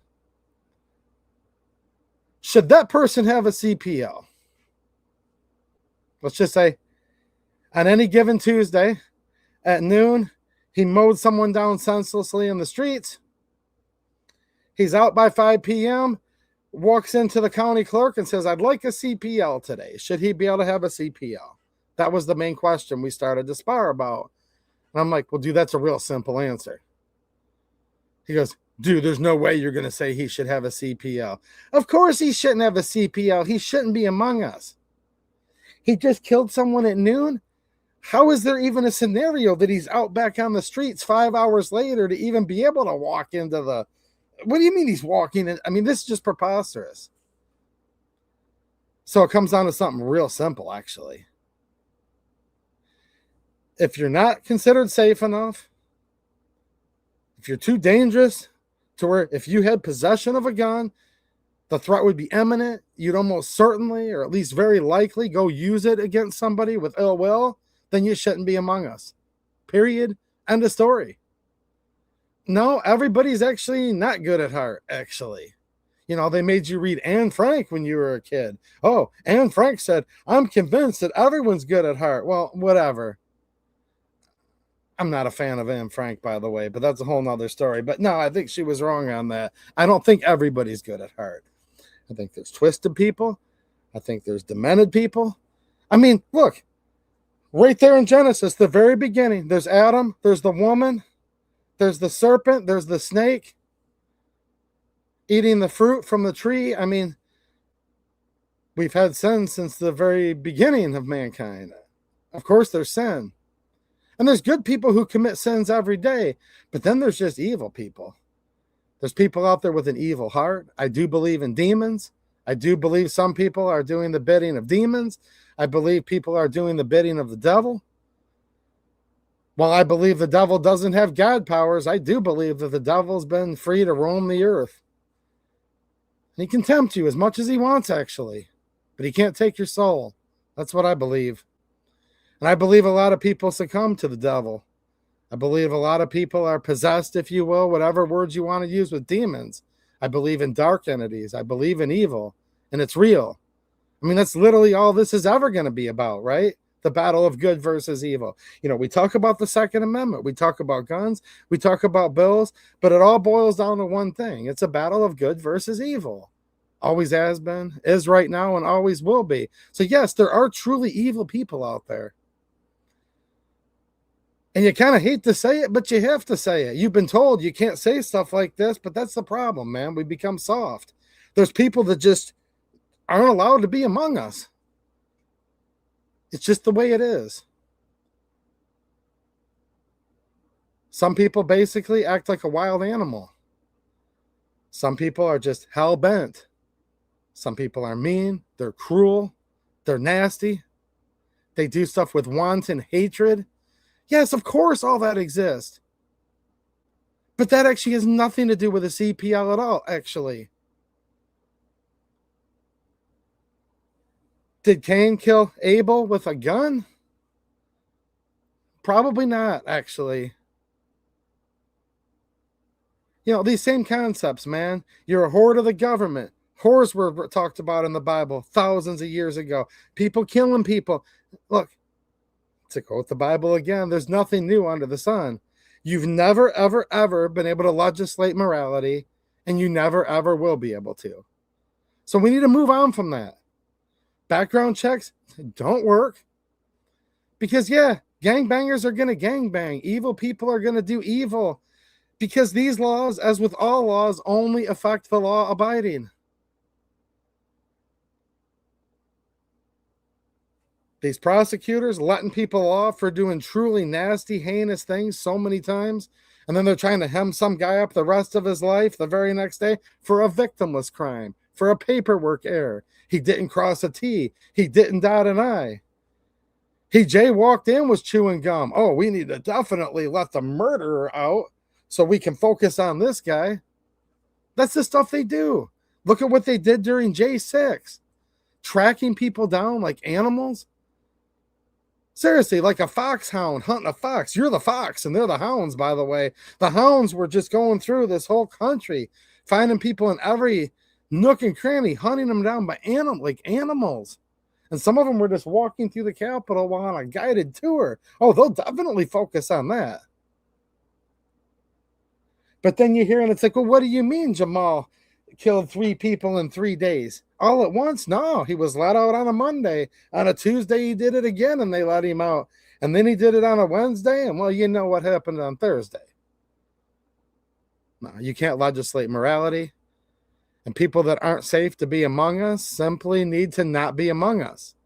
Should that person have a CPL? Let's just say on any given Tuesday at noon, he mowed someone down senselessly in the streets. He's out by 5 p.m., walks into the county clerk and says, I'd like a CPL today. Should he be able to have a CPL? That was the main question we started to spar about. And I'm like, well, dude, that's a real simple answer. He goes, dude, there's no way you're going to say he should have a CPL. Of course he shouldn't have a CPL. He shouldn't be among us. He just killed someone at noon. How is there even a scenario that he's out back on the streets 5 hours later to even be able to walk into the... What do you mean he's walking in? I mean, this is just preposterous. So it comes down to something real simple, actually. If you're not considered safe enough, if you're too dangerous to where if you had possession of a gun, the threat would be imminent, you'd almost certainly, or at least very likely, go use it against somebody with ill will, then you shouldn't be among us. Period. End of story. No, everybody's actually not good at heart, actually. You know, they made you read Anne Frank when you were a kid. Oh, Anne Frank said, I'm convinced that everyone's good at heart. Well, whatever. I'm not a fan of Anne Frank, by the way, but that's a whole nother story. But no, I think she was wrong on that. I don't think everybody's good at heart. I think there's twisted people. I think there's demented people. I mean, look, right there in Genesis, the very beginning, there's Adam, there's the woman, there's the serpent, there's the snake eating the fruit from the tree. I mean, we've had sin since the very beginning of mankind. Of course, there's sin. And there's good people who commit sins every day, but then there's just evil people. There's people out there with an evil heart. I do believe in demons. I do believe some people are doing the bidding of demons. I believe people are doing the bidding of the devil. While I believe the devil doesn't have God powers, I do believe that the devil's been free to roam the earth. He can tempt you as much as he wants, actually, but he can't take your soul. That's what I believe. And I believe a lot of people succumb to the devil. I believe a lot of people are possessed, if you will, whatever words you want to use, with demons. I believe in dark entities. I believe in evil, and it's real. I mean, that's literally all this is ever going to be about, right? The battle of good versus evil. You know, we talk about the Second Amendment. We talk about guns. We talk about bills, but it all boils down to one thing. It's a battle of good versus evil. Always has been, is right now, and always will be. So yes, there are truly evil people out there. And you kind of hate to say it, but you have to say it. You've been told you can't say stuff like this, but that's the problem, man. We become soft. There's people that just aren't allowed to be among us. It's just the way it is. Some people basically act like a wild animal. Some people are just hell-bent. Some people are mean. They're cruel. They're nasty. They do stuff with wanton hatred. Yes, of course, all that exists. But that actually has nothing to do with the CPL at all, actually. Did Cain kill Abel with a gun? Probably not, actually. You know, these same concepts, man. You're a whore to the government. Whores were talked about in the Bible thousands of years ago. People killing people. Look, to quote the Bible again, there's nothing new under the sun. You've never, ever, ever been able to legislate morality, and you never, ever will be able to. So we need to move on from that. Background checks don't work. Because, yeah, gangbangers are going to gangbang. Evil people are going to do evil. Because these laws, as with all laws, only affect the law abiding. These prosecutors letting people off for doing truly nasty, heinous things so many times, and then they're trying to hem some guy up the rest of his life the very next day for a victimless crime, for a paperwork error. He didn't cross a T. He didn't dot an I. He jaywalked in, was chewing gum. Oh, we need to definitely let the murderer out so we can focus on this guy. That's the stuff they do. Look at what they did during J6. Tracking people down like animals. Seriously, like a foxhound hunting a fox. You're the fox and they're the hounds, by the way. The hounds were just going through this whole country, finding people in every nook and cranny, hunting them down by like animals. And some of them were just walking through the Capitol while on a guided tour. Oh, they'll definitely focus on that. But then you hear, and it's like, well, what do you mean Jamal killed 3 people in 3 days? All at once? No, he was let out on a Monday. On a Tuesday, he did it again, and they let him out. And then he did it on a Wednesday, and, well, you know what happened on Thursday. No, you can't legislate morality. And people that aren't safe to be among us simply need to not be among us.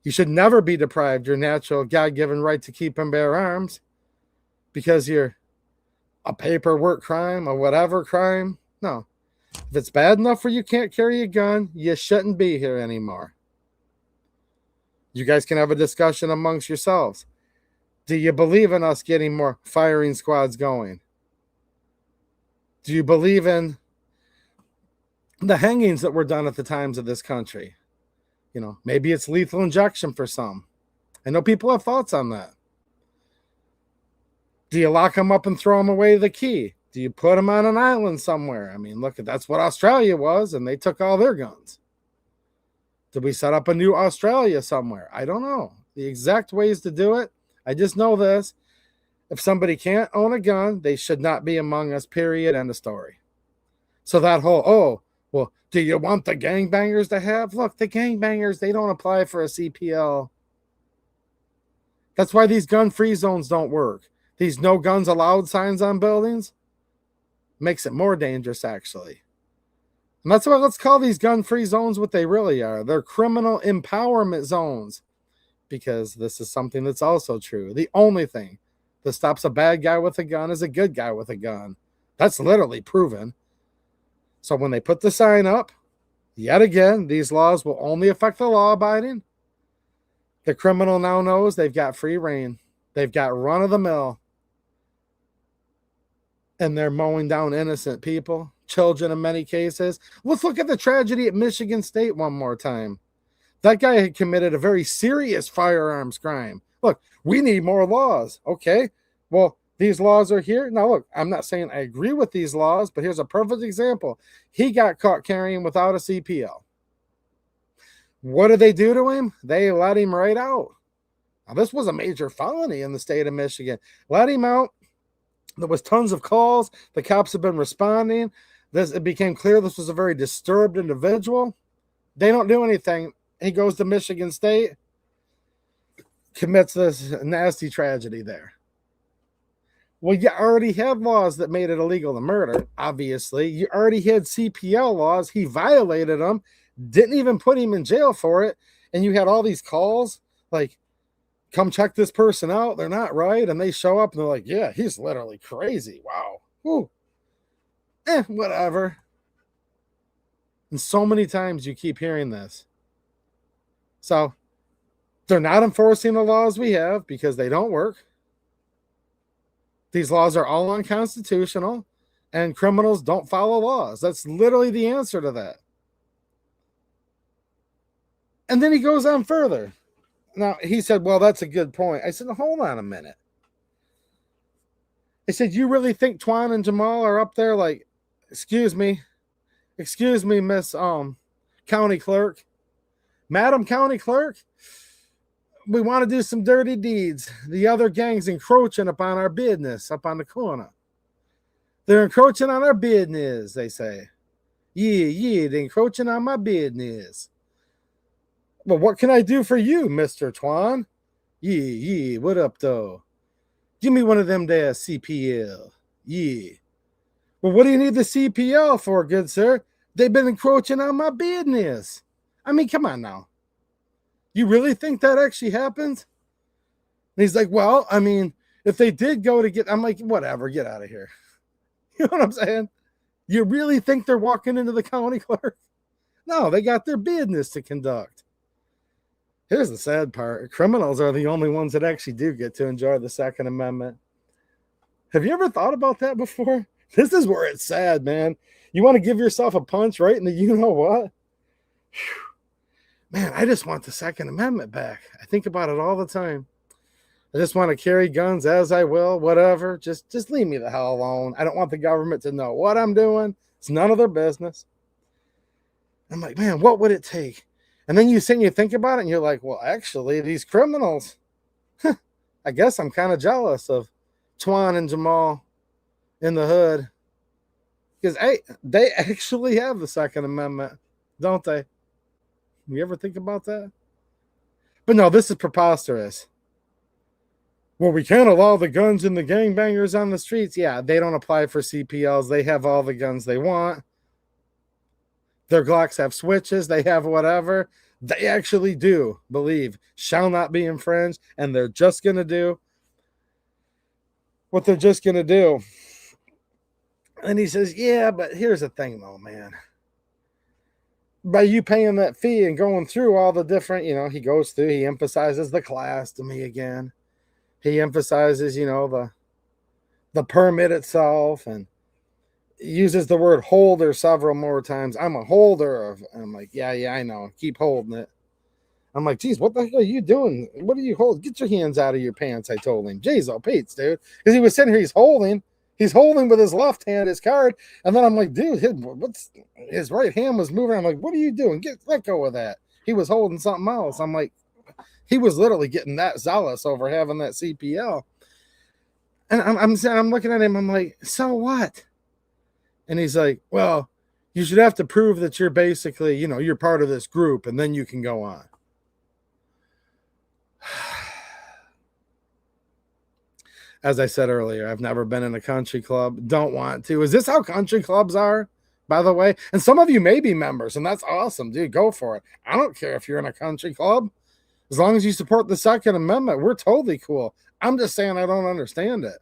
You should never be deprived your natural God-given right to keep and bear arms because you're a paperwork crime or whatever crime. No. If it's bad enough where you can't carry a gun, you shouldn't be here anymore. You guys can have a discussion amongst yourselves. Do you believe in us getting more firing squads going? Do you believe in the hangings that were done at the times of this country? You know, maybe it's lethal injection for some. I know people have thoughts on that. Do you lock them up and throw them away the key? Do you put them on an island somewhere? I mean, look, that's what Australia was, and they took all their guns. Did we set up a new Australia somewhere? I don't know the exact ways to do it. I just know this. If somebody can't own a gun, they should not be among us, period, end of story. So that whole, oh, well, do you want the gangbangers to have? Look, the gangbangers, they don't apply for a CPL. That's why these gun-free zones don't work. These no guns allowed signs on buildings makes it more dangerous, actually. And that's why let's call these gun-free zones what they really are. They're criminal empowerment zones, because this is something that's also true. The only thing that stops a bad guy with a gun is a good guy with a gun. That's literally proven. So when they put the sign up, yet again, these laws will only affect the law-abiding. The criminal now knows they've got free reign. They've got run-of-the-mill. And they're mowing down innocent people, children in many cases. Let's look at the tragedy at Michigan State one more time. That guy had committed a very serious firearms crime. Look, we need more laws. Okay, well, these laws are here. Now, look, I'm not saying I agree with these laws, but here's a perfect example. He got caught carrying without a CPL. What did they do to him? They let him right out. Now, this was a major felony in the state of Michigan. Let him out. There was tons of calls. The cops have been responding. It became clear this was a very disturbed individual. They don't do anything. He goes to Michigan State, commits this nasty tragedy there. Well, you already had laws that made it illegal to murder, obviously. You already had CPL laws. He violated them, didn't even put him in jail for it. And you had all these calls like, come check this person out. They're not right. And they show up and they're like, yeah, he's literally crazy. Wow. Whew. Whatever. And so many times you keep hearing this. So they're not enforcing the laws we have because they don't work. These laws are all unconstitutional and criminals don't follow laws. That's literally the answer to that. And then he goes on further. Now, he said, well, that's a good point. I said, hold on a minute. I said, you really think Twan and Jamal are up there like, excuse me, Miss County Clerk, Madam County Clerk, we want to do some dirty deeds. The other gang's encroaching upon our business up on the corner. They're encroaching on our business, they say. Yeah, they're encroaching on my business. Well, what can I do for you, Mr. Twan? Yeah, what up, though? Give me one of them there CPL. Yeah. Well, what do you need the CPL for, good sir? They've been encroaching on my business. I mean, come on now. You really think that actually happens? And he's like, well, I mean, if they did go to get, I'm like, whatever, get out of here. You know what I'm saying? You really think they're walking into the county clerk? No, they got their business to conduct. Here's the sad part. Criminals are the only ones that actually do get to enjoy the Second Amendment. Have you ever thought about that before? This is where it's sad, man. You want to give yourself a punch right in the you know what? Whew. Man, I just want the Second Amendment back. I think about it all the time. I just want to carry guns as I will, whatever. Just leave me the hell alone. I don't want the government to know what I'm doing. It's none of their business. I'm like, man, what would it take? And then you sit and you think about it and you're like, well, actually, these criminals, I guess I'm kind of jealous of Twan and Jamal in the hood. Because, hey, they actually have the Second Amendment, don't they? You ever think about that? But no, this is preposterous. Well, we can't allow the guns and the gangbangers on the streets. Yeah, they don't apply for CPLs. They have all the guns they want. Their Glocks have switches. They have whatever. They actually do believe shall not be infringed, and they're just going to do what they're just going to do. And he says, yeah, but here's the thing, though, man. By you paying that fee and going through all the different, he goes through, he emphasizes the class to me again. He emphasizes, the permit itself and uses the word holder several more times. I'm a holder of, and I'm like, yeah, I know. Keep holding it. I'm like, geez, what the heck are you doing? What are you holding? Get your hands out of your pants, I told him. Jeez, oh, Pete's, dude. Because he was sitting here, he's holding with his left hand his card. And then I'm like, dude, his right hand was moving. I'm like, what are you doing? Let go of that. He was holding something else. I'm like, he was literally getting that zealous over having that CPL. And I'm looking at him. I'm like, so what? And he's like, well, you should have to prove that you're basically, you're part of this group, and then you can go on. As I said earlier, I've never been in a country club. Don't want to. Is this how country clubs are, by the way? And some of you may be members, and that's awesome, dude. Go for it. I don't care if you're in a country club. As long as you support the Second Amendment, we're totally cool. I'm just saying I don't understand it.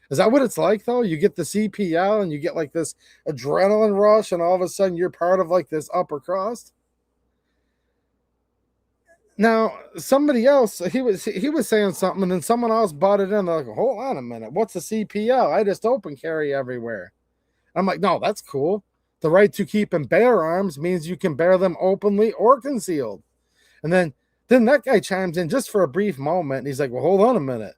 Is that what it's like, though? You get the CPL and you get like this adrenaline rush, and all of a sudden you're part of like this upper crust? Now, somebody else, he was saying something, and then someone else bought it in. They're like, hold on a minute. What's a CPL? I just open carry everywhere. I'm like, no, that's cool. The right to keep and bear arms means you can bear them openly or concealed. And then that guy chimes in just for a brief moment, and he's like, well, hold on a minute.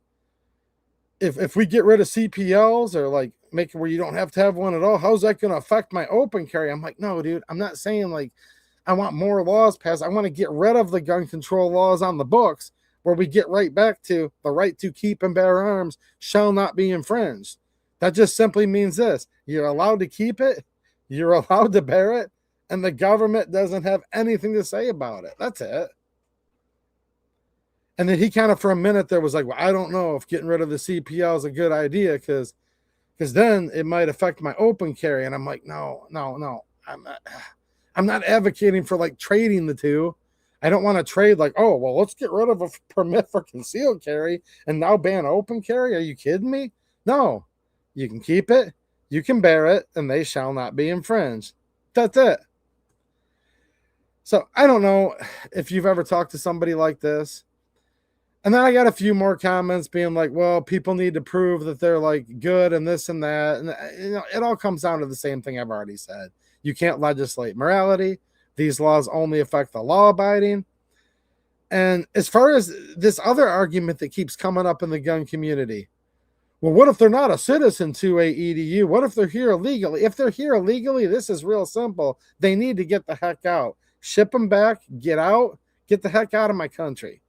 If we get rid of CPLs or like make it where you don't have to have one at all, how's that going to affect my open carry? I'm like, no, dude, I'm not saying like I want more laws passed. I want to get rid of the gun control laws on the books where we get right back to the right to keep and bear arms shall not be infringed. That just simply means this. You're allowed to keep it. You're allowed to bear it. And the government doesn't have anything to say about it. That's it. And then he kind of, for a minute there, was like, well, I don't know if getting rid of the CPL is a good idea because then it might affect my open carry. And I'm like, no. I'm not advocating for like trading the two. I don't want to trade like, oh, well, let's get rid of a permit for concealed carry and now ban open carry. Are you kidding me? No, you can keep it, you can bear it, and they shall not be infringed. That's it. So I don't know if you've ever talked to somebody like this. And then I got a few more comments being like, well, people need to prove that they're like good and this and that. And it all comes down to the same thing I've already said. You can't legislate morality. These laws only affect the law abiding. And as far as this other argument that keeps coming up in the gun community, well, what if they're not a citizen to a EDU? What if they're here illegally? If they're here illegally, this is real simple. They need to get the heck out. Ship them back, get out, get the heck out of my country.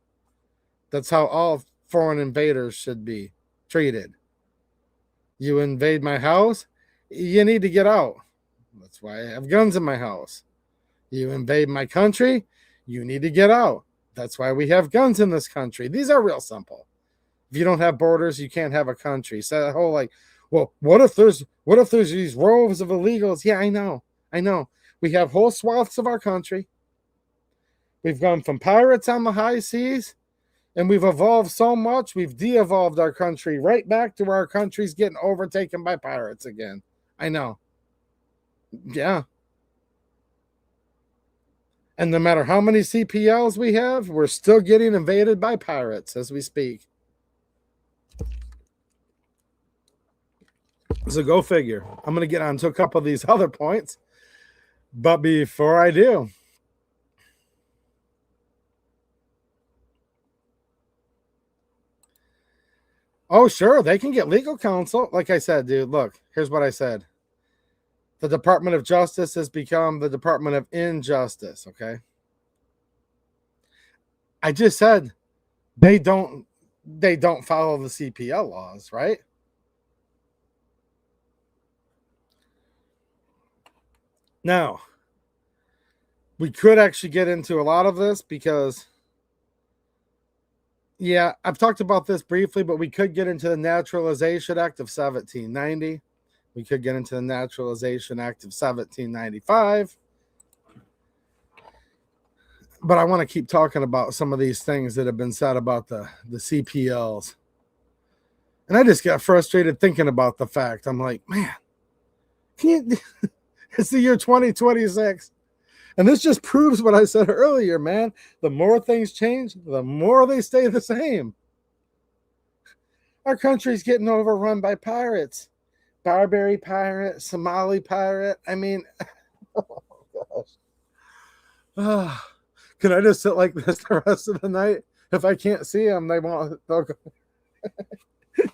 That's how all foreign invaders should be treated. You invade my house, you need to get out. That's why I have guns in my house. You invade my country, you need to get out. That's why we have guns in this country. These are real simple. If you don't have borders, you can't have a country. So that whole like, well, what if there's these rows of illegals? Yeah, I know. We have whole swaths of our country. We've gone from pirates on the high seas, and we've evolved so much, we've de-evolved our country right back to where our country's getting overtaken by pirates again. I know. Yeah. And no matter how many CPLs we have, we're still getting invaded by pirates as we speak. So go figure. I'm going to get on to a couple of these other points. But before I do, oh, sure, they can get legal counsel. Like I said, dude, look, here's what I said. The Department of Justice has become the Department of Injustice, okay? I just said they don't follow the CPL laws, right? Now, we could actually get into a lot of this because, yeah, I've talked about this briefly, but we could get into the Naturalization Act of 1790. We could get into the Naturalization Act of 1795. But I want to keep talking about some of these things that have been said about the CPLs. And I just got frustrated thinking about the fact. I'm like, man, it's the year 2026. And this just proves what I said earlier, man. The more things change, the more they stay the same. Our country's getting overrun by pirates. Barbary pirate, Somali pirate. I mean, oh gosh. Can I just sit like this the rest of the night? If I can't see them, they'll go.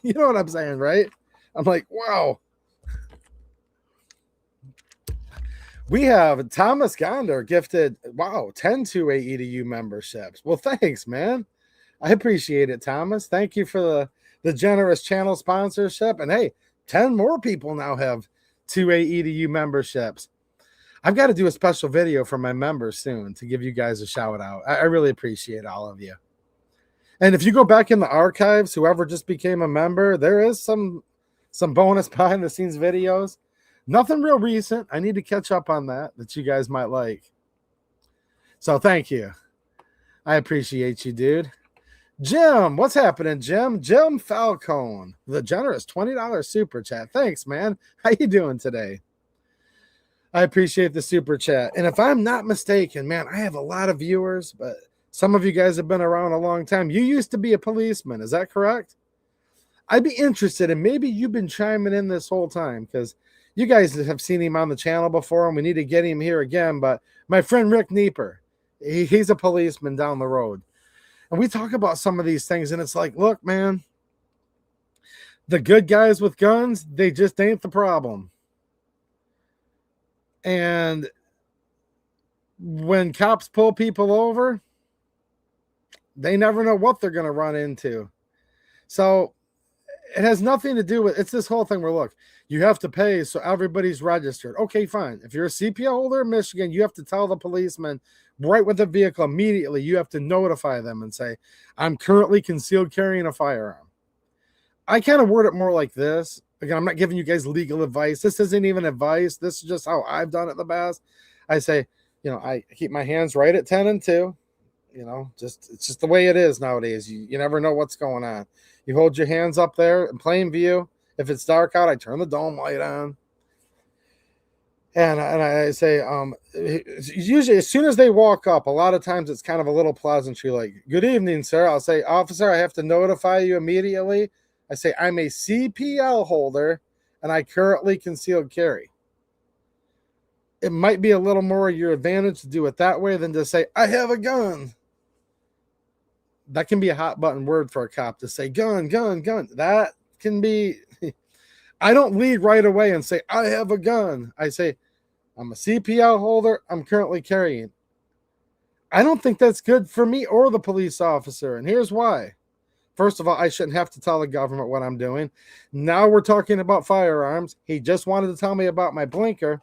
You know what I'm saying, right? I'm like, wow. We have Thomas Gonder gifted, 10 2A EDU memberships. Well, thanks, man. I appreciate it, Thomas. Thank you for the generous channel sponsorship. And hey, 10 more people now have 2A EDU memberships. I've got to do a special video for my members soon to give you guys a shout out. I really appreciate all of you. And if you go back in the archives, whoever just became a member, there is some bonus behind the scenes videos. Nothing real recent. I need to catch up on that you guys might like. So thank you. I appreciate you, dude. Jim, what's happening, Jim? Jim Falcone, the generous $20 super chat. Thanks, man. How you doing today? I appreciate the super chat. And if I'm not mistaken, man, I have a lot of viewers, but some of you guys have been around a long time. You used to be a policeman. Is that correct? I'd be interested, and maybe you've been chiming in this whole time because you guys have seen him on the channel before, and we need to get him here again. But my friend Rick Nieper, he's a policeman down the road. And we talk about some of these things, and it's like, look, man, the good guys with guns, they just ain't the problem. And when cops pull people over, they never know what they're going to run into. So it has nothing to do with, it's this whole thing where, look, you have to pay so everybody's registered. Okay, fine. If you're a CPL holder in Michigan, you have to tell the policeman right with the vehicle immediately. You have to notify them and say, I'm currently concealed carrying a firearm. I kind of word it more like this. Again, I'm not giving you guys legal advice. This isn't even advice. This is just how I've done it in the past. I say, I keep my hands right at 10 and 2. It's just the way it is nowadays. You never know what's going on. You hold your hands up there in plain view. If it's dark out, I turn the dome light on. And I say, usually as soon as they walk up, a lot of times it's kind of a little pleasantry like, good evening, sir. I'll say, officer, I have to notify you immediately. I say, I'm a CPL holder, and I currently concealed carry. It might be a little more your advantage to do it that way than to say, I have a gun. That can be a hot button word for a cop to say, gun, gun, gun. That can be, I don't lead right away and say, I have a gun. I say, I'm a CPL holder. I'm currently carrying. I don't think that's good for me or the police officer. And here's why. First of all, I shouldn't have to tell the government what I'm doing. Now we're talking about firearms. He just wanted to tell me about my blinker.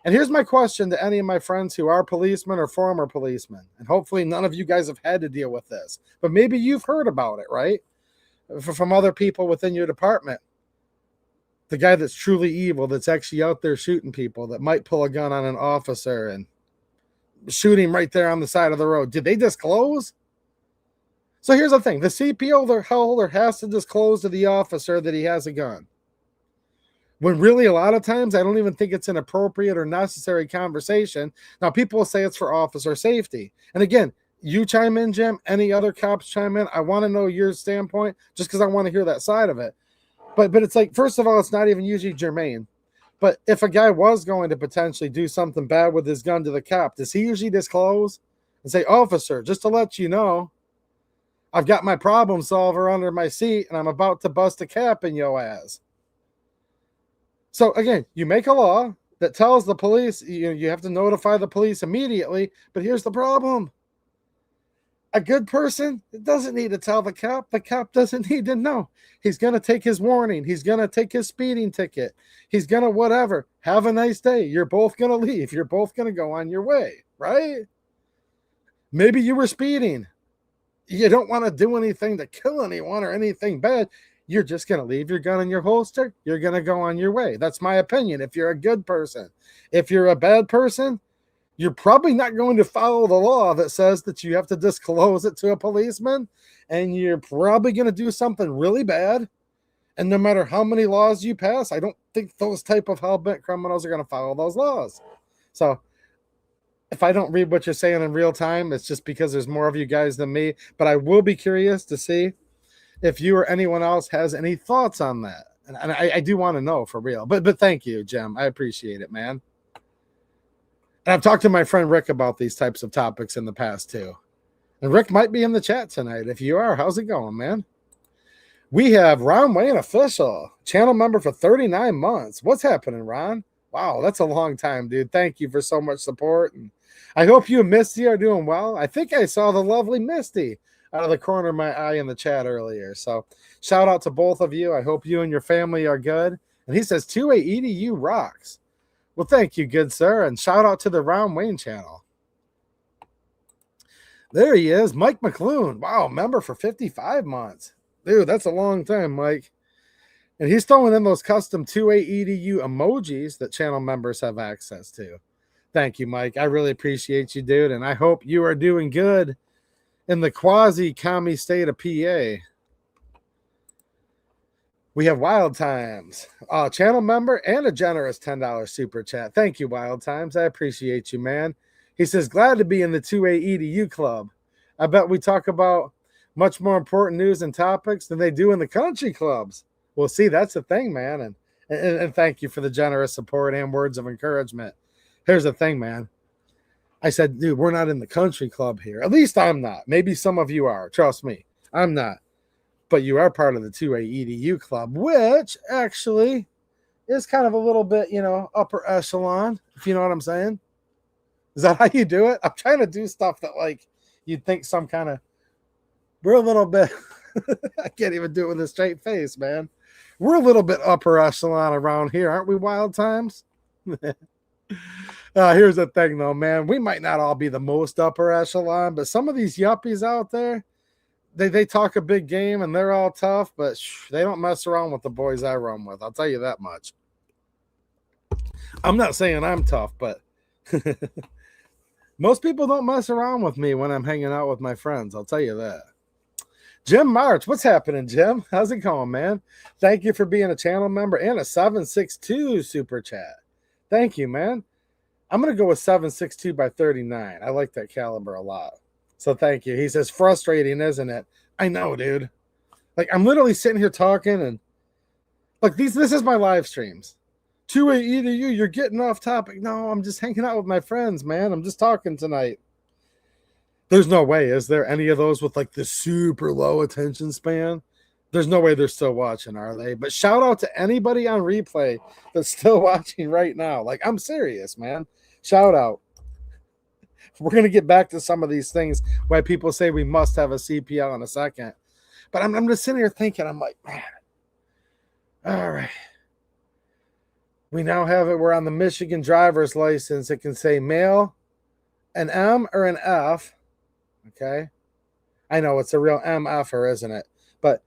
And here's my question to any of my friends who are policemen or former policemen. And hopefully none of you guys have had to deal with this, but maybe you've heard about it, right? From other people within your department. The guy that's truly evil, that's actually out there shooting people, that might pull a gun on an officer and shoot him right there on the side of the road. Did they disclose? So here's the thing. The CPL holder has to disclose to the officer that he has a gun. When really a lot of times I don't even think it's an appropriate or necessary conversation. Now, people will say it's for officer safety. And again, you chime in, Jim. Any other cops chime in. I want to know your standpoint just because I want to hear that side of it. But it's like, first of all, it's not even usually germane. But if a guy was going to potentially do something bad with his gun to the cop, does he usually disclose and say, officer, just to let you know, I've got my problem solver under my seat and I'm about to bust a cap in your ass? So again, you make a law that tells the police, you have to notify the police immediately. But here's the problem. A good person doesn't need to tell the cop. The cop doesn't need to know. He's going to take his warning. He's going to take his speeding ticket. He's going to whatever. Have a nice day. You're both going to leave. You're both going to go on your way, right? Maybe you were speeding. You don't want to do anything to kill anyone or anything bad. You're just going to leave your gun in your holster. You're going to go on your way. That's my opinion. If you're a good person. If you're a bad person, you're probably not going to follow the law that says that you have to disclose it to a policeman, and you're probably going to do something really bad. And no matter how many laws you pass, I don't think those type of hell-bent criminals are going to follow those laws. So if I don't read what you're saying in real time, it's just because there's more of you guys than me. But I will be curious to see if you or anyone else has any thoughts on that. And I do want to know for real. But thank you, Jim. I appreciate it, man. And I've talked to my friend Rick about these types of topics in the past too. And Rick might be in the chat tonight. If you are, how's it going, man? We have Ron Wayne official, channel member for 39 months. What's happening, Ron? Wow, that's a long time, dude. Thank you for so much support. And I hope you and Misty are doing well. I think I saw the lovely Misty out of the corner of my eye in the chat earlier. So shout out to both of you. I hope you and your family are good. And he says 2A EDU rocks. Well, thank you, good sir, and shout out to the Ron Wayne channel. There he is, Mike McClune. Wow, member for 55 months. Dude, that's a long time, Mike. And he's throwing in those custom 2A EDU emojis that channel members have access to. Thank you, Mike. I really appreciate you, dude, and I hope you are doing good in the quasi-commie state of PA. We have Wild Times, channel member and a generous $10 super chat. Thank you, Wild Times. I appreciate you, man. He says, glad to be in the 2A EDU club. I bet we talk about much more important news and topics than they do in the country clubs. Well, see, that's the thing, man. And thank you for the generous support and words of encouragement. Here's the thing, man. I said, dude, we're not in the country club here. At least I'm not. Maybe some of you are. Trust me, I'm not. But you are part of the 2A EDU club, which actually is kind of a little bit, upper echelon, if you know what I'm saying. Is that how you do it? I'm trying to do stuff that, like, you'd think some kind of, we're a little bit, I can't even do it with a straight face, man. We're a little bit upper echelon around here, aren't we, Wild Times? Here's the thing, though, man. We might not all be the most upper echelon, but some of these yuppies out there, they talk a big game and they're all tough, but they don't mess around with the boys I run with. I'll tell you that much. I'm not saying I'm tough, but most people don't mess around with me when I'm hanging out with my friends. I'll tell you that. Jim March, what's happening, Jim? How's it going, man? Thank you for being a channel member and a 762 super chat. Thank you, man. I'm going to go with 762 by 39. I like that caliber a lot. So thank you. He says, frustrating, isn't it? I know, dude. Like, I'm literally sitting here talking and look, this is my live streams. 2A EDU, you're getting off topic. No, I'm just hanging out with my friends, man. I'm just talking tonight. There's no way. Is there any of those with like the super low attention span? There's no way they're still watching, are they? But shout out to anybody on replay that's still watching right now. Like, I'm serious, man. Shout out. We're going to get back to some of these things why people say we must have a CPL in a second. But I'm just sitting here thinking, I'm like, man, all right. We now have it where on the Michigan driver's license, it can say male, an M or an F. Okay. I know it's a real MFer, isn't it? But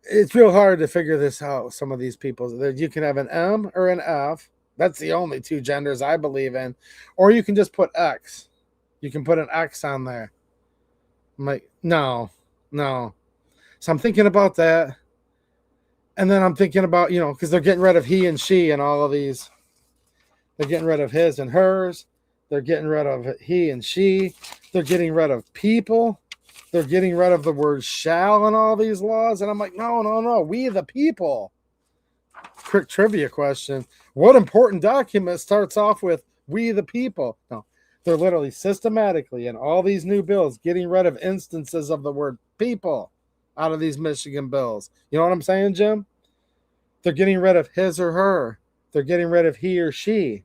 it's real hard to figure this out. Some of these people, you can have an M or an F. That's the only two genders I believe in. Or you can just put X. You can put an X on there. I'm like, no. So I'm thinking about that. And then I'm thinking about, because they're getting rid of he and she and all of these. They're getting rid of his and hers. They're getting rid of he and she. They're getting rid of people. They're getting rid of the word shall in all these laws. And I'm like, no. We the people. Quick trivia question. What important document starts off with we the people? No, they're literally systematically in all these new bills getting rid of instances of the word people out of these Michigan bills. You know what I'm saying, Jim? They're getting rid of his or her. They're getting rid of he or she.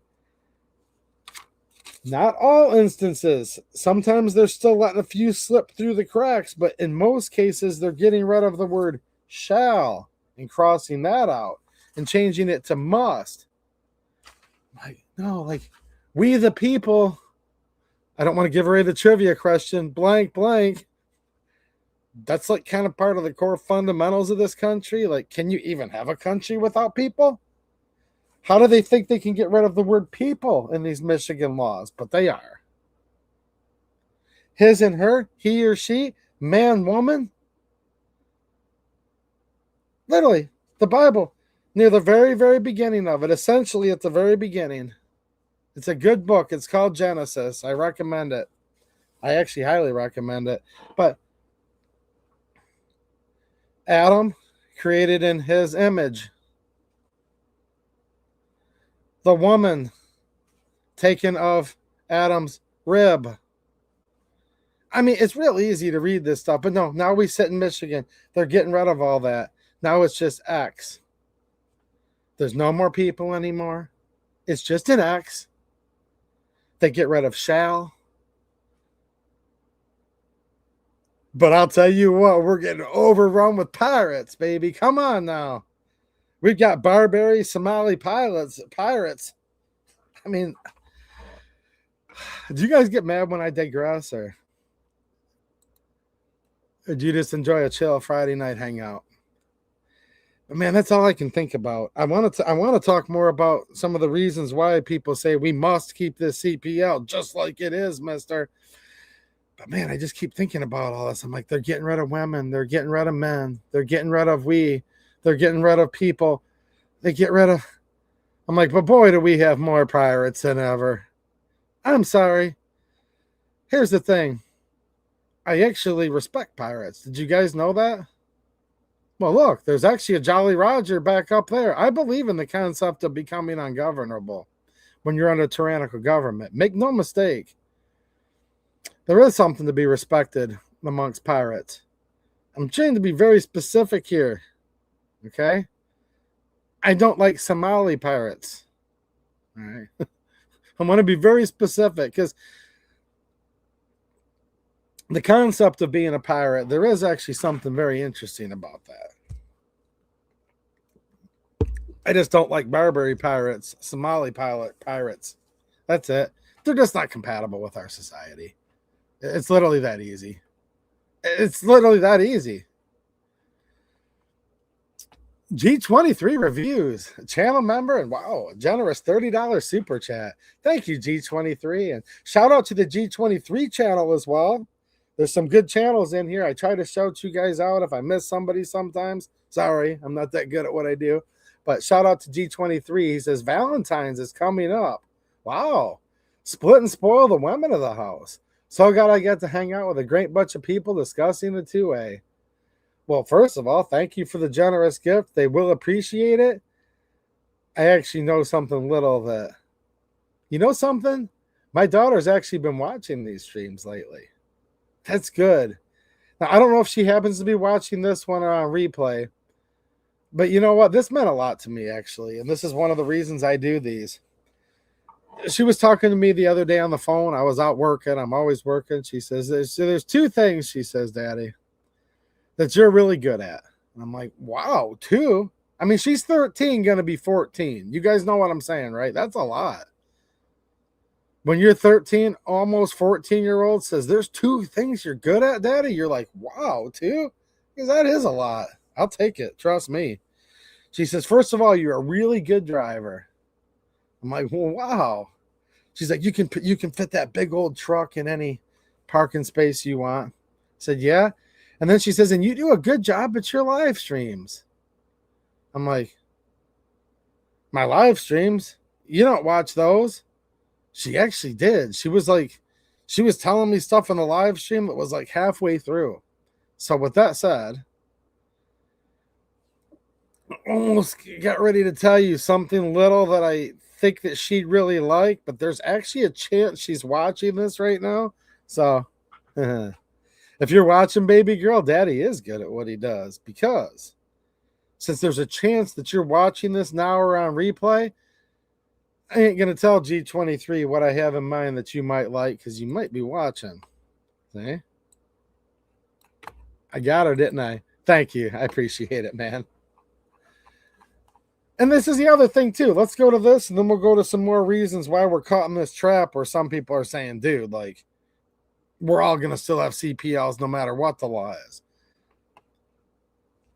Not all instances. Sometimes they're still letting a few slip through the cracks, but in most cases, they're getting rid of the word shall and crossing that out and changing it to must. Like we the people. I don't want to give away the trivia question. Blank. That's like kind of part of the core fundamentals of this country. Like, can you even have a country without people? How do they think they can get rid of the word people in these Michigan laws? But they are. His and her, he or she, man, woman. Literally, the Bible, near the very, very beginning of it, essentially at the very beginning. It's a good book. It's called Genesis. I recommend it. I actually highly recommend it. But Adam, created in his image. The woman, taken of Adam's rib. I mean, it's real easy to read this stuff, but no, now we sit in Michigan. They're getting rid of all that. Now it's just X. There's no more people anymore. It's just an X. They get rid of shall. But I'll tell you what, we're getting overrun with pirates, baby. Come on now. We've got Barbary Somali pirates. I mean, do you guys get mad when I digress, or do you just enjoy a chill Friday night hangout? But man, that's all I can think about. I want to talk more about some of the reasons why people say we must keep this CPL just like it is, mister. But man, I just keep thinking about all this. I'm like, they're getting rid of women. They're getting rid of men. They're getting rid of we. They're getting rid of people. They get rid of... I'm like, but boy, do we have more pirates than ever. I'm sorry. Here's the thing. I actually respect pirates. Did you guys know that? Well, look, there's actually a Jolly Roger back up there. I believe in the concept of becoming ungovernable when you're under tyrannical government. Make no mistake. There is something to be respected amongst pirates. I'm trying to be very specific here. Okay? I don't like Somali pirates. All right? I want to be very specific because the concept of being a pirate, there is actually something very interesting about that. I just don't like Barbary pirates, Somali pirates. That's it. They're just not compatible with our society. It's literally that easy. It's literally that easy. G23 reviews, channel member, and wow, a generous $30 super chat. Thank you, G23. And shout out to the G23 channel as well. There's some good channels in here. I try to shout you guys out. If I miss somebody sometimes, sorry, I'm not that good at what I do. But shout out to G23. He says, Valentine's is coming up. Wow. Split and spoil the women of the house. So glad I get to hang out with a great bunch of people discussing the 2A. Well, first of all, thank you for the generous gift. They will appreciate it. I actually know something little that... You know something? My daughter's actually been watching these streams lately. That's good. Now, I don't know if she happens to be watching this one on replay. But you know what? This meant a lot to me, actually. And this is one of the reasons I do these. She was talking to me the other day on the phone. I was out working. I'm always working. She says, there's two things, she says, Daddy, that you're really good at. And I'm like, wow, two? I mean, she's 13, going to be 14. You guys know what I'm saying, right? That's a lot. When you're 13, almost 14-year-old says, there's 2 things you're good at, Daddy. You're like, wow, 2? Because that is a lot. I'll take it. Trust me. She says, first of all, you're a really good driver. I'm like, well, wow. She's like, you can fit that big old truck in any parking space you want. I said, yeah. And then she says, and you do a good job at your live streams. I'm like, my live streams? You don't watch those? She actually did. She was telling me stuff in the live stream that was like halfway through. So with that said, I almost got ready to tell you something little that I think that she'd really like, but there's actually a chance she's watching this right now. So if you're watching, baby girl, Daddy is good at what he does, because since there's a chance that you're watching this now or on replay, I ain't going to tell G23 what I have in mind that you might like, because you might be watching. See? I got her, didn't I? Thank you. I appreciate it, man. And this is the other thing, too. Let's go to this, and then we'll go to some more reasons why we're caught in this trap where some people are saying, dude, like, we're all going to still have CPLs no matter what the law is.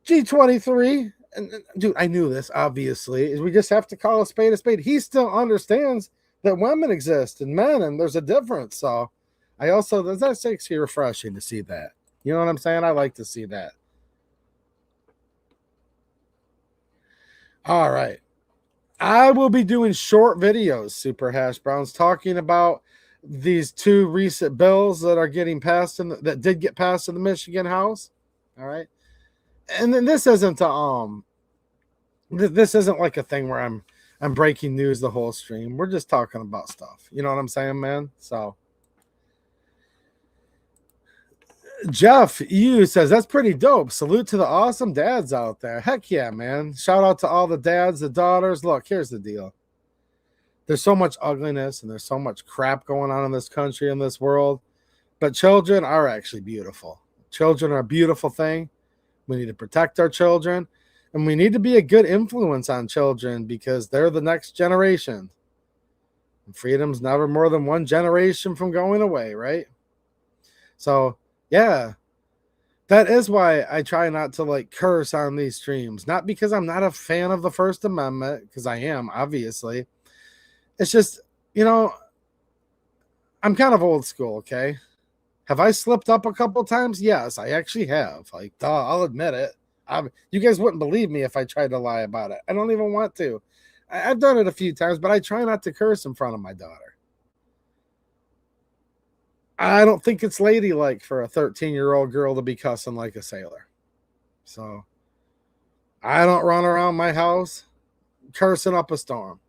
G23, and dude, I knew this, obviously, is we just have to call a spade a spade. He still understands that women exist and men, and there's a difference. So that's actually refreshing to see that. You know what I'm saying? I like to see that. All right. I will be doing short videos, Super Hash Browns, talking about these 2 recent bills that are getting passed that did get passed in the Michigan House. All right. And then this isn't like a thing where I'm breaking news the whole stream. We're just talking about stuff. You know what I'm saying, man? So Jeff EU says, that's pretty dope. Salute to the awesome dads out there. Heck yeah, man. Shout out to all the dads, the daughters. Look, here's the deal. There's so much ugliness and there's so much crap going on in this country, in this world. But children are actually beautiful. Children are a beautiful thing. We need to protect our children. And we need to be a good influence on children, because they're the next generation. And freedom's never more than one generation from going away, right? So, yeah, that is why I try not to like curse on these streams. Not because I'm not a fan of the First Amendment, because I am, obviously. It's just, you know, I'm kind of old school, okay? Have I slipped up a couple times? Yes, I actually have. Like, duh, I'll admit it. You guys wouldn't believe me if I tried to lie about it. I don't even want to. I've done it a few times, but I try not to curse in front of my daughter. I don't think it's ladylike for a 13-year-old girl to be cussing like a sailor. So I don't run around my house cursing up a storm.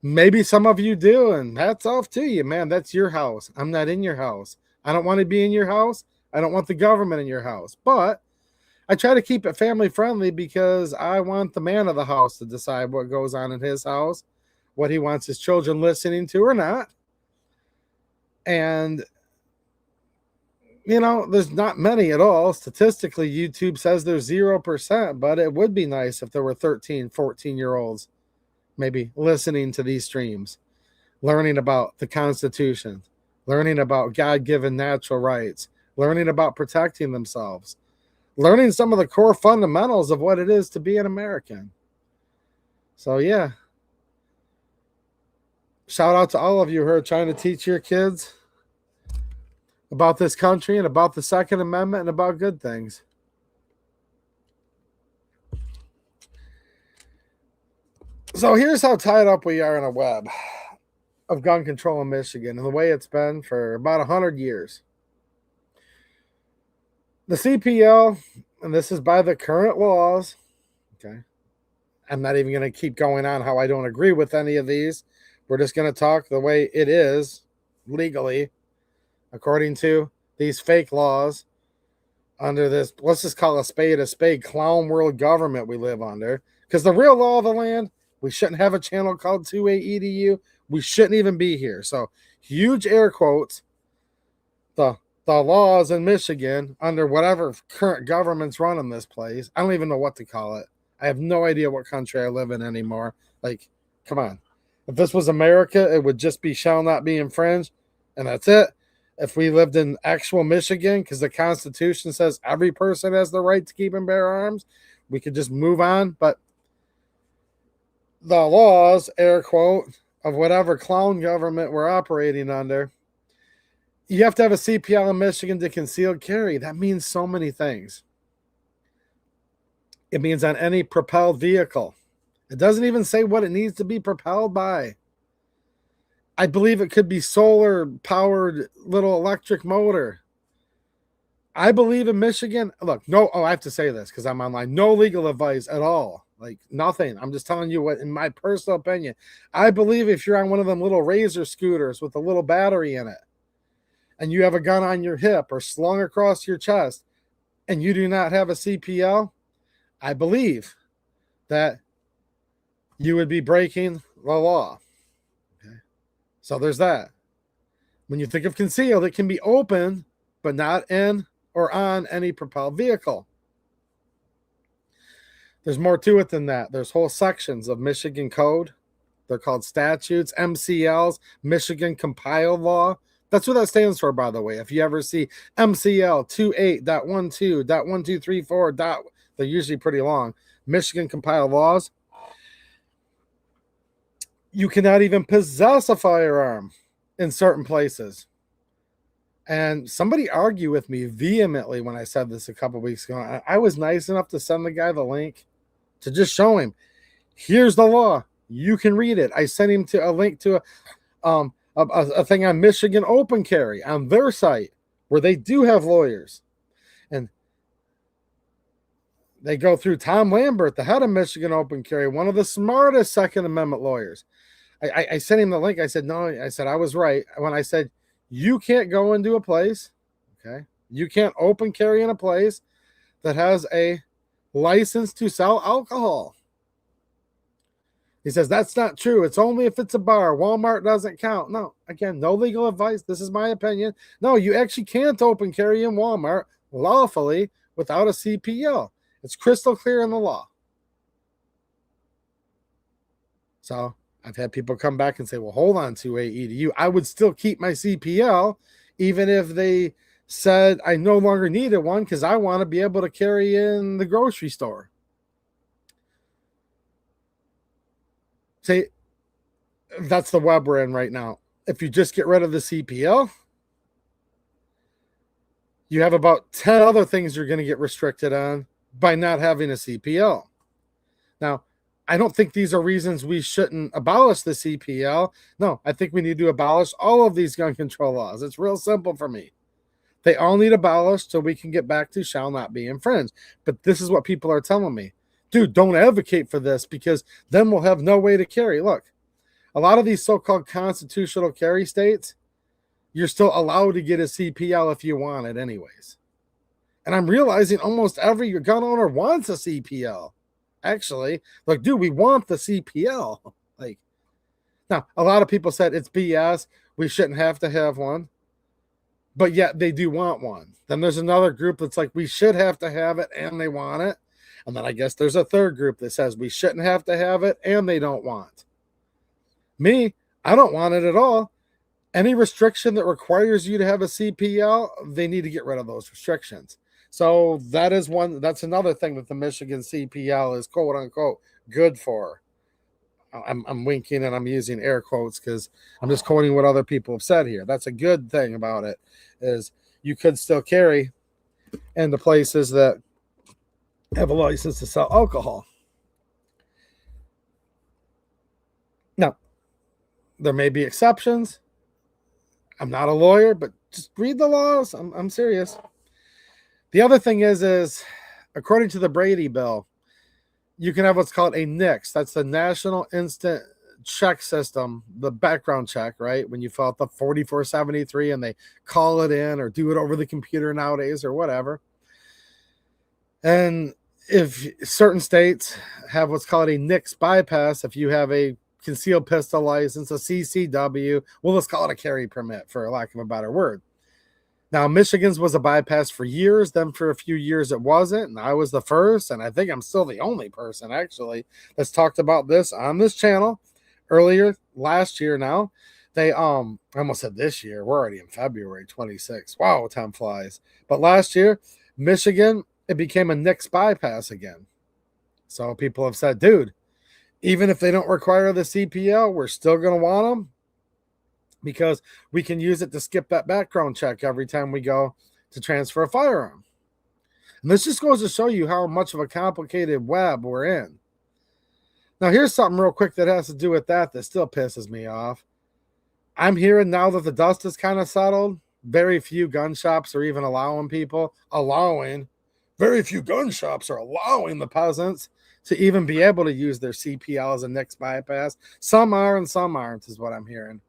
Maybe some of you do, and hats off to you, man. That's your house. I'm not in your house. I don't want to be in your house. I don't want the government in your house. But I try to keep it family friendly, because I want the man of the house to decide what goes on in his house, what he wants his children listening to or not. And, you know, there's not many at all. Statistically, YouTube says there's 0%, but it would be nice if there were 13, 14-year-olds maybe listening to these streams, learning about the Constitution, learning about God-given natural rights, learning about protecting themselves, learning some of the core fundamentals of what it is to be an American. So, yeah. Shout out to all of you who are trying to teach your kids about this country and about the Second Amendment and about good things. So here's how tied up we are in a web of gun control in Michigan, and the way it's been for about 100 years. The CPL, and this is by the current laws, okay? I'm not even going to keep going on how I don't agree with any of these. We're just going to talk the way it is legally, according to these fake laws under this, let's just call a spade clown world government we live under. Because the real law of the land, we shouldn't have a channel called 2A EDU. We shouldn't even be here. So huge air quotes. The laws in Michigan under whatever current government's running this place. I don't even know what to call it. I have no idea what country I live in anymore. Like, come on. If this was America, it would just be shall not be infringed, and that's it. If we lived in actual Michigan, because the Constitution says every person has the right to keep and bear arms, we could just move on. But the laws, air quote, of whatever clown government we're operating under, you have to have a CPL in Michigan to concealed carry. That means so many things. It means on any propelled vehicle. It doesn't even say what it needs to be propelled by. I believe it could be solar-powered little electric motor. I believe in Michigan. Look, I have to say this because I'm online. No legal advice at all. Like, nothing. I'm just telling you what, in my personal opinion, I believe if you're on one of them little razor scooters with a little battery in it, and you have a gun on your hip or slung across your chest, and you do not have a CPL, I believe that you would be breaking the law. Okay. So there's that. When you think of concealed, it can be open, but not in or on any propelled vehicle. There's more to it than that. There's whole sections of Michigan code. They're called statutes, MCLs, Michigan Compiled Law. That's what that stands for, by the way. If you ever see MCL 28.12.1234. They're usually pretty long. Michigan Compiled Laws. You cannot even possess a firearm in certain places. And somebody argued with me vehemently when I said this a couple weeks ago. I was nice enough to send the guy the link to just show him, here's the law. You can read it. I sent him to a link to a thing on Michigan Open Carry on their site where they do have lawyers. And they go through Tom Lambert, the head of Michigan Open Carry, one of the smartest Second Amendment lawyers. I sent him the link. I said, no, I was right when I said, you can't go into a place, okay? You can't open carry in a place that has a license to sell alcohol. He says, that's not true. It's only if it's a bar. Walmart doesn't count. No, again, no legal advice. This is my opinion. No, you actually can't open carry in Walmart lawfully without a CPL. It's crystal clear in the law. So I've had people come back and say, well, hold on to AEDU. I would still keep my CPL even if they said I no longer needed one because I want to be able to carry in the grocery store. Say, that's the web we're in right now. If you just get rid of the CPL, you have about 10 other things you're going to get restricted on by not having a CPL. Now, I don't think these are reasons we shouldn't abolish the CPL. No, I think we need to abolish all of these gun control laws. It's real simple for me. They all need abolished so we can get back to shall not be infringed. But this is what people are telling me. Dude, don't advocate for this because then we'll have no way to carry. Look, a lot of these so-called constitutional carry states, you're still allowed to get a CPL if you want it anyways. And I'm realizing almost every gun owner wants a CPL. Actually, like, dude, we want the CPL. Like, now, a lot of people said it's BS. We shouldn't have to have one. But yet they do want one. Then there's another group that's like, we should have to have it and they want it. And then I guess there's a third group that says we shouldn't have to have it and they don't want. Me, I don't want it at all. Any restriction that requires you to have a CPL, they need to get rid of those restrictions. So that's another thing that the Michigan CPL is quote unquote good for. I'm winking and I'm using air quotes because I'm just quoting what other people have said here. That's a good thing about it is you could still carry into places that have a license to sell alcohol. Now, there may be exceptions. I'm not a lawyer, but just read the laws. I'm serious. The other thing is according to the Brady bill, you can have what's called a NICS. That's the National Instant Check System, the background check, right? When you fill out the 4473 and they call it in or do it over the computer nowadays or whatever. And if certain states have what's called a NICS bypass, if you have a concealed pistol license, a CCW, well, let's call it a carry permit for lack of a better word. Now, Michigan's was a bypass for years. Then for a few years it wasn't. And I was the first. And I think I'm still the only person, actually, that's talked about this on this channel earlier last year now. They I almost said this year. We're already in February 26th. Wow, time flies. But last year, Michigan, it became a Nix bypass again. So people have said, dude, even if they don't require the CPL, we're still going to want them because we can use it to skip that background check every time we go to transfer a firearm. And this just goes to show you how much of a complicated web we're in. Now, here's something real quick that has to do with that still pisses me off. I'm hearing now that the dust is kind of settled. Very few gun shops are even very few gun shops are allowing the peasants to even be able to use their CPL as a Nix bypass. Some are and some aren't, is what I'm hearing.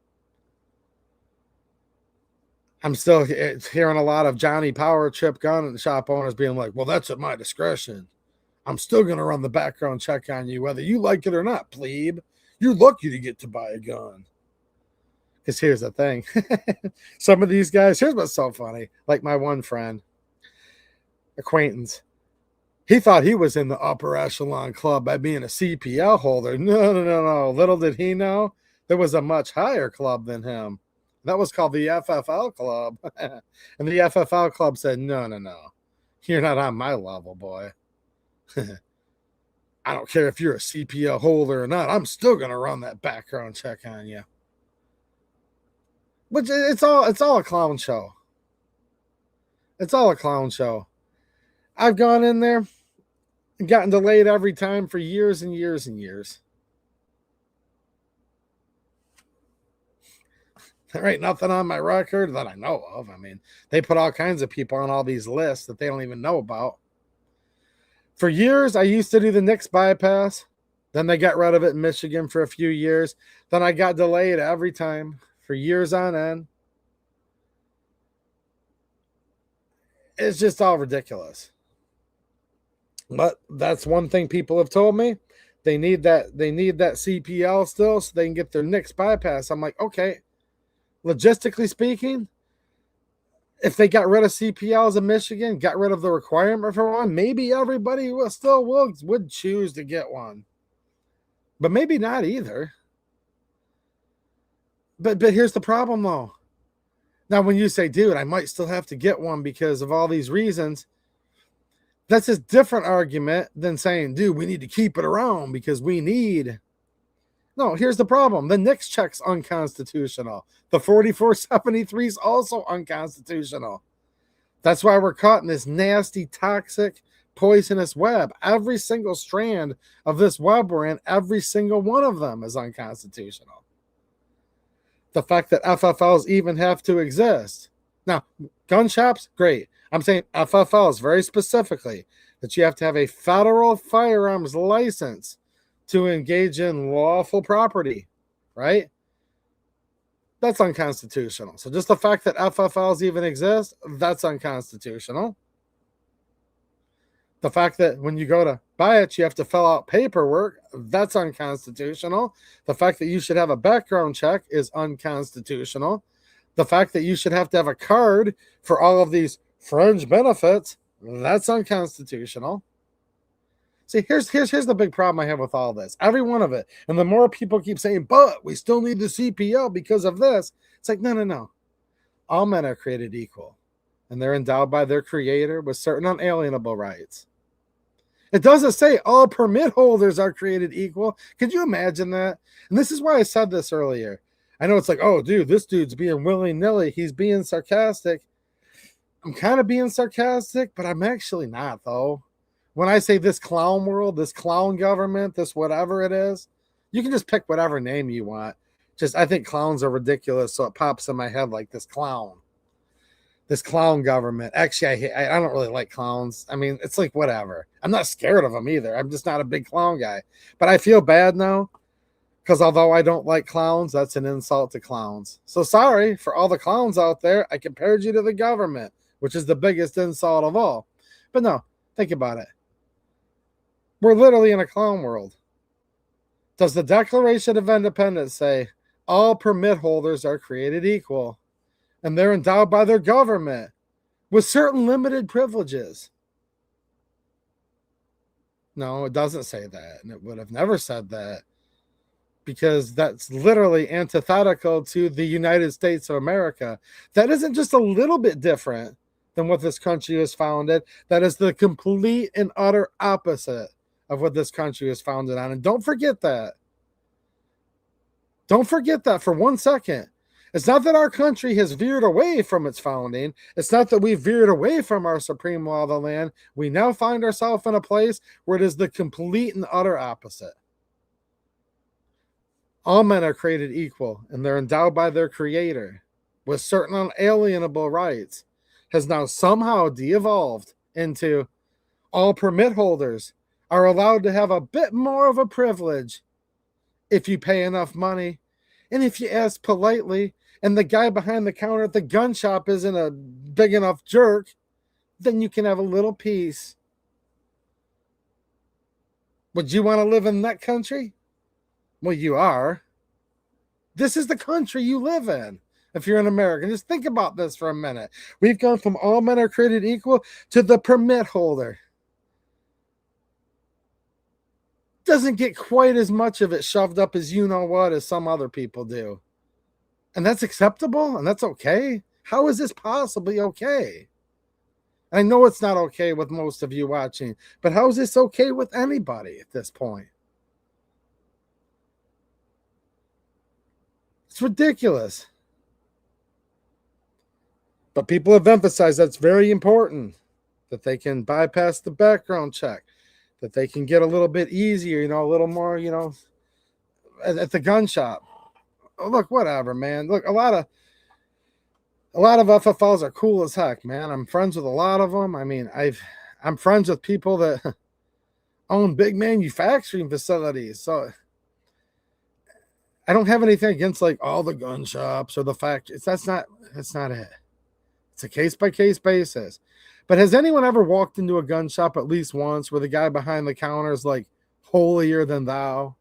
I'm still hearing a lot of Johnny Power Chip gun shop owners being like, well, that's at my discretion. I'm still going to run the background check on you, whether you like it or not, plebe. You're lucky to get to buy a gun. Because here's the thing. Some of these guys, here's what's so funny. Like my one friend, acquaintance, he thought he was in the upper echelon club by being a CPL holder. No. Little did he know there was a much higher club than him. That was called the FFL club. And the FFL club said, no. You're not on my level, boy. I don't care if you're a CPL holder or not. I'm still going to run that background check on you. But it's all a clown show. It's all a clown show. I've gone in there and gotten delayed every time for years and years and years. There ain't nothing on my record that I know of. I mean, they put all kinds of people on all these lists that they don't even know about. For years, I used to do the Nix bypass. Then they got rid of it in Michigan for a few years. Then I got delayed every time for years on end. It's just all ridiculous. But that's one thing people have told me. They need that CPL still so they can get their Nix bypass. I'm like, okay. Logistically speaking, if they got rid of CPLs in Michigan, got rid of the requirement for one, maybe everybody would choose to get one. But maybe not either. But here's the problem, though. Now, when you say, dude, I might still have to get one because of all these reasons, that's a different argument than saying, dude, we need to keep it around because we need. No, here's the problem. The Nix check's unconstitutional. The 4473 is also unconstitutional. That's why we're caught in this nasty, toxic, poisonous web. Every single strand of this web we're in, every single one of them is unconstitutional. The fact that FFLs even have to exist. Now, gun shops, great. I'm saying FFLs very specifically that you have to have a federal firearms license to engage in lawful property, right? That's unconstitutional. So just the fact that FFLs even exist, that's unconstitutional. The fact that when you go to buy it, you have to fill out paperwork, that's unconstitutional. The fact that you should have a background check is unconstitutional. The fact that you should have to have a card for all of these fringe benefits, that's unconstitutional. See, here's the big problem I have with all this. Every one of it. And the more people keep saying, but we still need the CPL because of this. It's like, no. All men are created equal. And they're endowed by their creator with certain unalienable rights. It doesn't say all permit holders are created equal. Could you imagine that? And this is why I said this earlier. I know it's like, oh, dude, this dude's being willy-nilly. He's being sarcastic. I'm kind of being sarcastic, but I'm actually not, though. When I say this clown world, this clown government, this whatever it is, you can just pick whatever name you want. I think clowns are ridiculous, so it pops in my head like this clown government. Actually, I don't really like clowns. I mean, it's like whatever. I'm not scared of them either. I'm just not a big clown guy. But I feel bad now because although I don't like clowns, that's an insult to clowns. So sorry for all the clowns out there. I compared you to the government, which is the biggest insult of all. But no, think about it. We're literally in a clown world. Does the Declaration of Independence say all permit holders are created equal? and they're endowed by their government with certain limited privileges. No, it doesn't say that, and it would have never said that, because that's literally antithetical to the United States of America. That isn't just a little bit different than what this country was founded. That is the complete and utter opposite of what this country was founded on. And don't forget that. Don't forget that for 1 second. It's not that our country has veered away from its founding. It's not that we've veered away from our supreme law of the land. We now find ourselves in a place where it is the complete and utter opposite. All men are created equal, and they're endowed by their creator with certain unalienable rights, has now somehow de-evolved into all permit holders are allowed to have a bit more of a privilege if you pay enough money, and if you ask politely, and the guy behind the counter at the gun shop isn't a big enough jerk, then you can have a little peace. Would you want to live in that country? Well, you are. This is the country you live in. If you're an American, just think about this for a minute. We've gone from all men are created equal to the permit holder. Doesn't get quite as much of it shoved up as you know what as some other people do. And that's acceptable and that's okay. How is this possibly okay? I know it's not okay with most of you watching, but how is this okay with anybody at this point? It's ridiculous. But people have emphasized that's very important, that they can bypass the background check, that they can get a little bit easier, a little more, at the gun shop. Oh, look, whatever, man. Look, a lot of FFLs are cool as heck, man. I'm friends with a lot of them. I mean, I'm friends with people that own big manufacturing facilities. So I don't have anything against like all the gun shops or the factories. That's not it. It's a case-by-case basis. But has anyone ever walked into a gun shop at least once where the guy behind the counter is like holier than thou?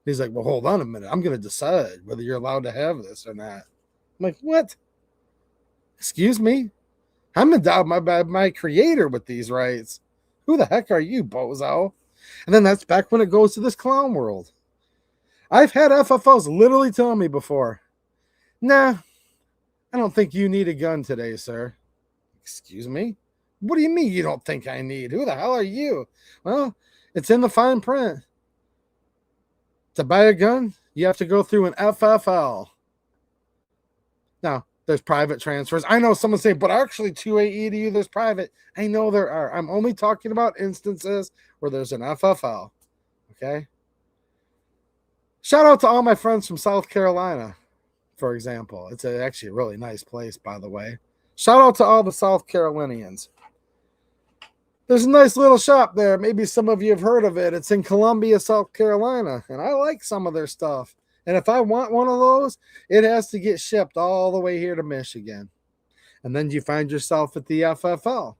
He's like, well, hold on a minute. I'm going to decide whether you're allowed to have this or not. I'm like, what? Excuse me? I'm endowed by my creator with these rights. Who the heck are you, bozo? And then that's back when it goes to this clown world. I've had FFOs literally tell me before, nah, I don't think you need a gun today, sir. Excuse me? What do you mean you don't think I need? Who the hell are you? Well, it's in the fine print. To buy a gun, you have to go through an FFL. Now, there's private transfers. I know someone say, but actually 2AE to you, there's private. I know there are. I'm only talking about instances where there's an FFL. Okay? Shout out to all my friends from South Carolina, for example. It's actually a really nice place, by the way. Shout out to all the South Carolinians. There's a nice little shop there. Maybe some of you have heard of it. It's in Columbia, South Carolina, and I like some of their stuff. And if I want one of those, it has to get shipped all the way here to Michigan. And then you find yourself at the FFL.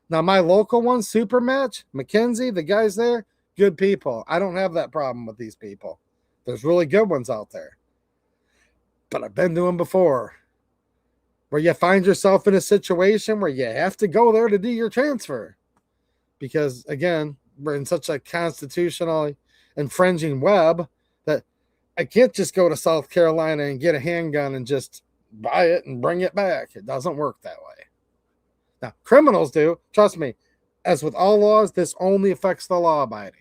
Now, my local one, Supermatch, McKenzie, the guys there, good people. I don't have that problem with these people. There's really good ones out there. But I've been to them before, where you find yourself in a situation where you have to go there to do your transfer. Because, again, we're in such a constitutionally infringing web that I can't just go to South Carolina and get a handgun and just buy it and bring it back. It doesn't work that way. Now, criminals do. Trust me, as with all laws, this only affects the law-abiding.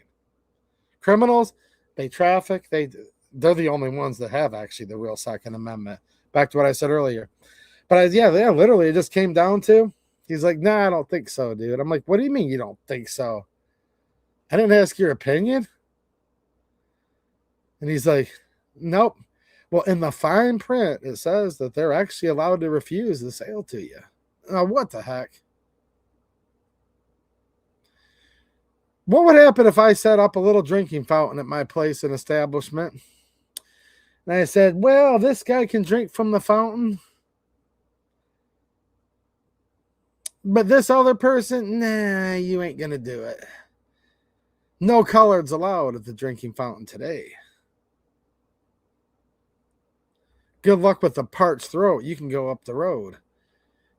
Criminals, they traffic. They're the only ones that have actually the real Second Amendment. Back to what I said earlier. But yeah, literally, it just came down to, he's like, nah, I don't think so, dude. I'm like, what do you mean you don't think so? I didn't ask your opinion. And he's like, nope. Well, in the fine print, it says that they're actually allowed to refuse the sale to you. Now, what the heck? What would happen if I set up a little drinking fountain at my place and establishment? And I said, well, this guy can drink from the fountain, but this other person, nah, you ain't going to do it. No coloreds allowed at the drinking fountain today. Good luck with the parched throat. You can go up the road.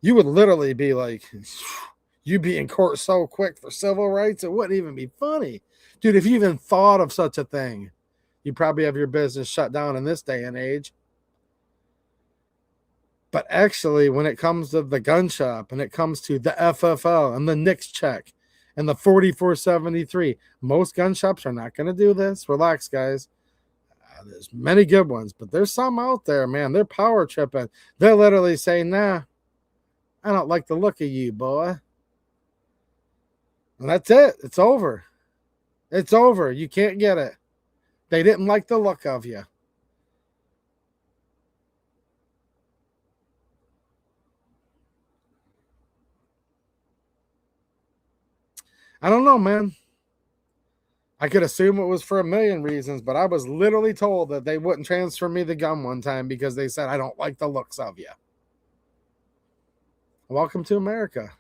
You would literally be like, you'd be in court so quick for civil rights, it wouldn't even be funny. Dude, if you even thought of such a thing, you probably have your business shut down in this day and age. But actually, when it comes to the gun shop and it comes to the FFL and the NICS check and the 4473, most gun shops are not going to do this. Relax, guys. There's many good ones, but there's some out there, man. They're power tripping. They're literally saying, nah, I don't like the look of you, boy. And that's it. It's over. It's over. You can't get it. They didn't like the look of you. I don't know, man. I could assume it was for a million reasons, but I was literally told that they wouldn't transfer me the gun one time because they said, I don't like the looks of you. Welcome to America.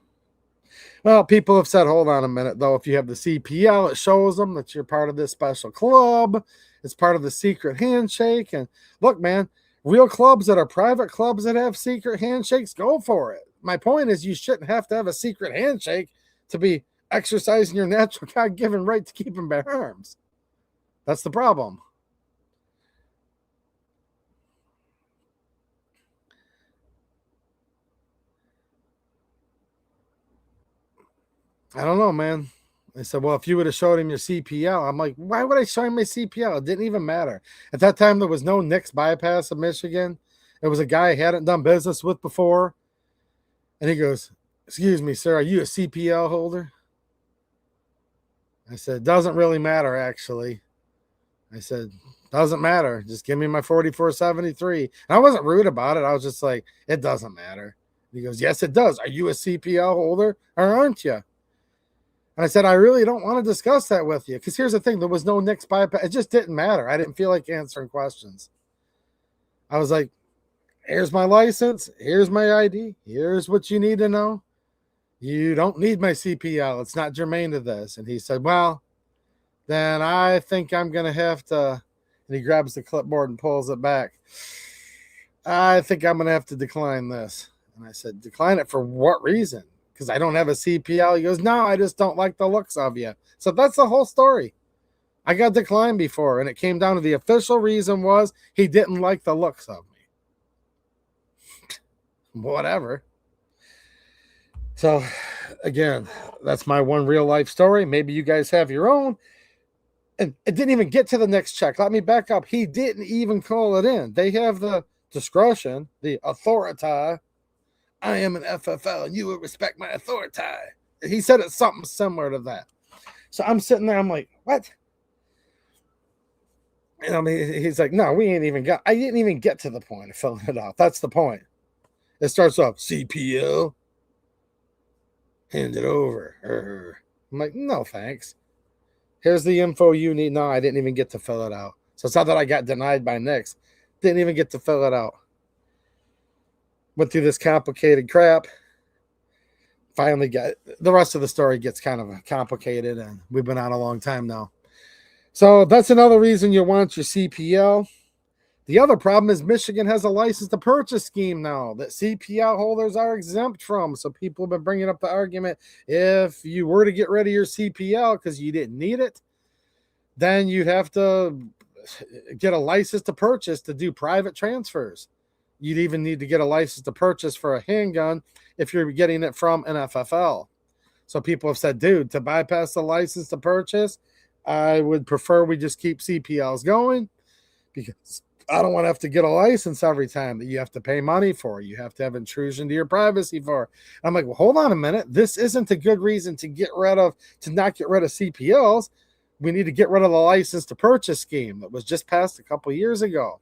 Well, people have said, hold on a minute, though. If you have the CPL, it shows them that you're part of this special club. It's part of the secret handshake. And look, man, real clubs that are private clubs that have secret handshakes, go for it. My point is you shouldn't have to have a secret handshake to be exercising your natural God-given right to keep and bear arms. That's the problem. I don't know, man. They said, well, if you would have showed him your CPL, I'm like, why would I show him my CPL? It didn't even matter. At that time, there was no NICS bypass of Michigan. It was a guy I hadn't done business with before. And he goes, excuse me, sir, are you a CPL holder? I said, doesn't really matter, actually. I said, doesn't matter. Just give me my 4473. And I wasn't rude about it. I was just like, it doesn't matter. And he goes, yes, it does. Are you a CPL holder or aren't you? And I said, I really don't want to discuss that with you. Because here's the thing. There was no NICS bypass. It just didn't matter. I didn't feel like answering questions. I was like, here's my license. Here's my ID. Here's what you need to know. You don't need my CPL. It's not germane to this. And he said, well, then I think I'm going to have to, and he grabs the clipboard and pulls it back. I think I'm going to have to decline this. And I said, decline it for what reason? Because I don't have a CPL. He goes, no, I just don't like the looks of you. So that's the whole story. I got declined before, and it came down to the official reason was he didn't like the looks of me. Whatever. So, again, that's my one real life story. Maybe you guys have your own. And it didn't even get to the next check. Let me back up. He didn't even call it in. They have the discretion, the authority. I am an FFL, and you will respect my authority. He said it's something similar to that. So I'm sitting there. I'm like, what? And I mean, he's like, no, we ain't even got. I didn't even get to the point of filling it out. That's the point. It starts off CPL. Hand it over. I'm like, no, thanks. Here's the info you need. No, I didn't even get to fill it out. So it's not that I got denied by NICS. Didn't even get to fill it out. Went through this complicated crap. Finally got the rest of the story gets kind of complicated, and we've been on a long time now. So that's another reason you want your CPL. The other problem is Michigan has a license to purchase scheme now that CPL holders are exempt from. So people have been bringing up the argument, if you were to get rid of your CPL because you didn't need it, then you'd have to get a license to purchase to do private transfers. You'd even need to get a license to purchase for a handgun if you're getting it from an FFL. So people have said, dude, to bypass the license to purchase, I would prefer we just keep CPLs going because I don't want to have to get a license every time that you have to pay money for. You have to have intrusion to your privacy for. I'm like, well, hold on a minute. This isn't a good reason to not get rid of CPLs. We need to get rid of the license to purchase scheme that was just passed a couple years ago.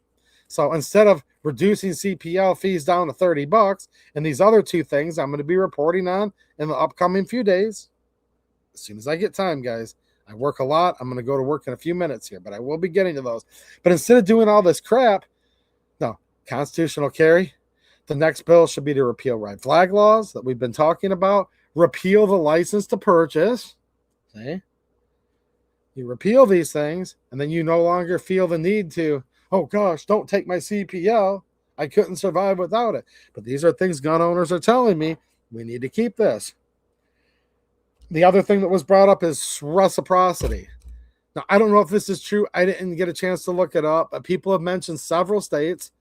So instead of reducing CPL fees down to $30 and these other two things I'm going to be reporting on in the upcoming few days, as soon as I get time, guys. I work a lot. I'm going to go to work in a few minutes here, but I will be getting to those. But instead of doing all this crap, no, constitutional carry. The next bill should be to repeal red flag laws that we've been talking about. Repeal the license to purchase. See? You repeal these things, and then you no longer feel the need to, oh gosh, don't take my CPL. I couldn't survive without it. But these are things gun owners are telling me. We need to keep this. The other thing that was brought up is reciprocity. Now, I don't know if this is true. I didn't get a chance to look it up, but people have mentioned several states.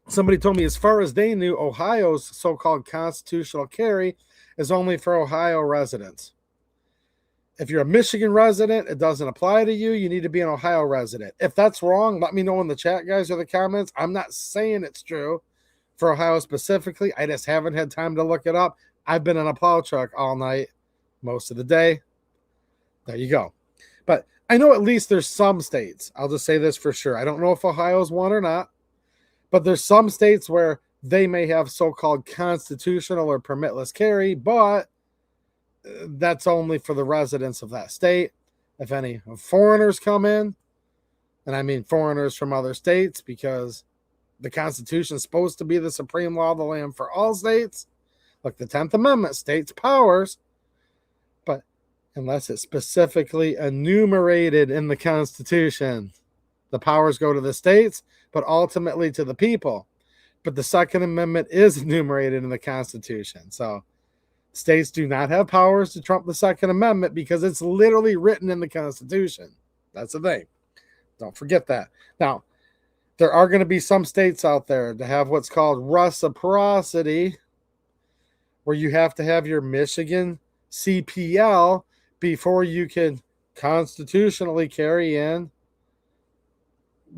Somebody told me as far as they knew, Ohio's so-called constitutional carry is only for Ohio residents. If you're a Michigan resident, it doesn't apply to you. You need to be an Ohio resident. If that's wrong, let me know in the chat, guys, or the comments. I'm not saying it's true for Ohio specifically. I just haven't had time to look it up. I've been in a plow truck all night, most of the day. There you go. But I know at least there's some states. I'll just say this for sure. I don't know if Ohio's one or not, but there's some states where they may have so-called constitutional or permitless carry, but that's only for the residents of that state. If any foreigners come in, and I mean foreigners from other states, because the Constitution is supposed to be the supreme law of the land for all states, like the 10th Amendment states powers, but unless it's specifically enumerated in the Constitution, the powers go to the states, but ultimately to the people. But the Second Amendment is enumerated in the Constitution. So states do not have powers to trump the Second Amendment because it's literally written in the Constitution. That's the thing. Don't forget that. Now, there are going to be some states out there that have what's called reciprocity, where you have to have your Michigan CPL before you can constitutionally carry in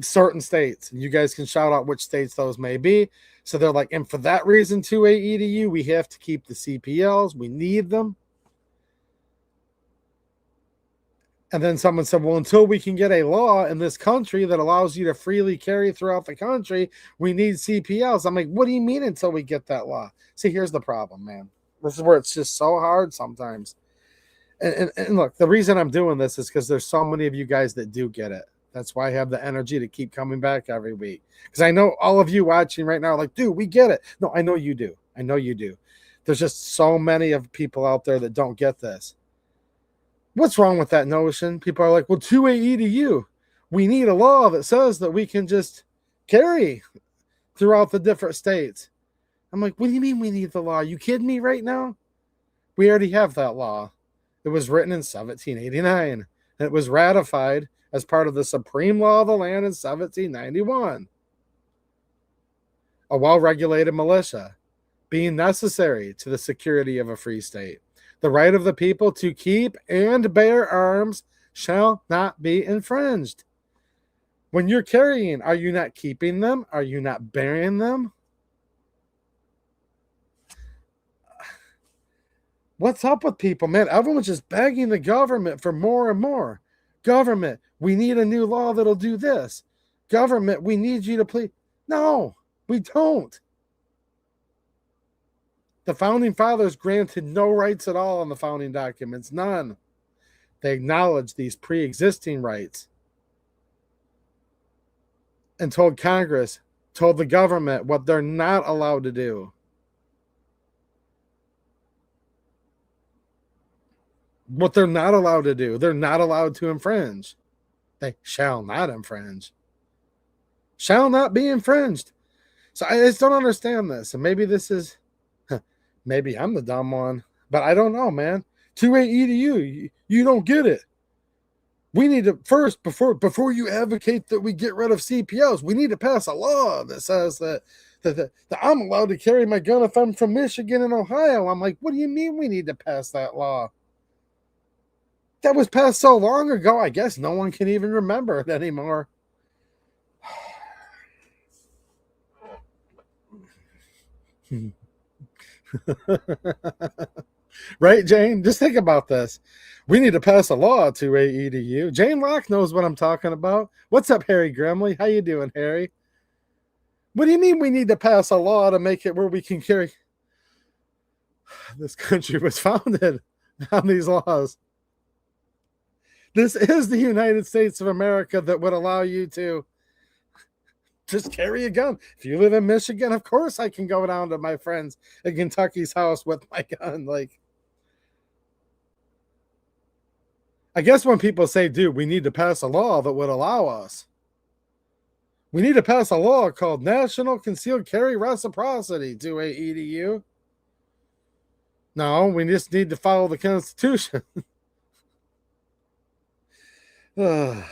certain states. And you guys can shout out which states those may be. So they're like, and for that reason, 2A EDU, we have to keep the CPLs. We need them. And then someone said, well, until we can get a law in this country that allows you to freely carry throughout the country, we need CPLs. I'm like, what do you mean until we get that law? See, here's the problem, man. This is where it's just so hard sometimes. And look, the reason I'm doing this is because there's so many of you guys that do get it. That's why I have the energy to keep coming back every week. Because I know all of you watching right now are like, dude, we get it. No, I know you do. I know you do. There's just so many of people out there that don't get this. What's wrong with that notion? People are like, well, 2A EDU. We need a law that says that we can just carry throughout the different states. I'm like, what do you mean we need the law? Are you kidding me right now? We already have that law. It was written in 1789, and it was ratified as part of the supreme law of the land in 1791. A well-regulated militia being necessary to the security of a free state. The right of the people to keep and bear arms shall not be infringed. When you're carrying, are you not keeping them? Are you not bearing them? What's up with people, man? Everyone's just begging the government for more and more. Government, we need a new law that'll do this. Government, we need you to please. No, we don't. The founding fathers granted no rights at all in the founding documents, none. They acknowledged these pre-existing rights and told Congress, told the government what they're not allowed to do. What they're not allowed to do. They're not allowed to infringe. They shall not infringe. Shall not be infringed. So I just don't understand this. And maybe this is, maybe I'm the dumb one, but I don't know, man. 2A EDU, you don't get it. We need to first, before you advocate that we get rid of CPLs, we need to pass a law that says that I'm allowed to carry my gun if I'm from Michigan and Ohio. I'm like, what do you mean we need to pass that law? That was passed so long ago, I guess no one can even remember it anymore. Right, Jane? Just think about this. We need to pass a law to AEDU. Jane Locke knows what I'm talking about. What's up, Harry Grimley? How you doing, Harry? What do you mean we need to pass a law to make it where we can carry? This country was founded on these laws. This is the United States of America that would allow you to just carry a gun. If you live in Michigan, of course I can go down to my friends in Kentucky's house with my gun. Like, I guess when people say, dude, we need to pass a law that would allow us, We need to pass a law called National Concealed Carry Reciprocity to EDU. No, we just need to follow the Constitution. You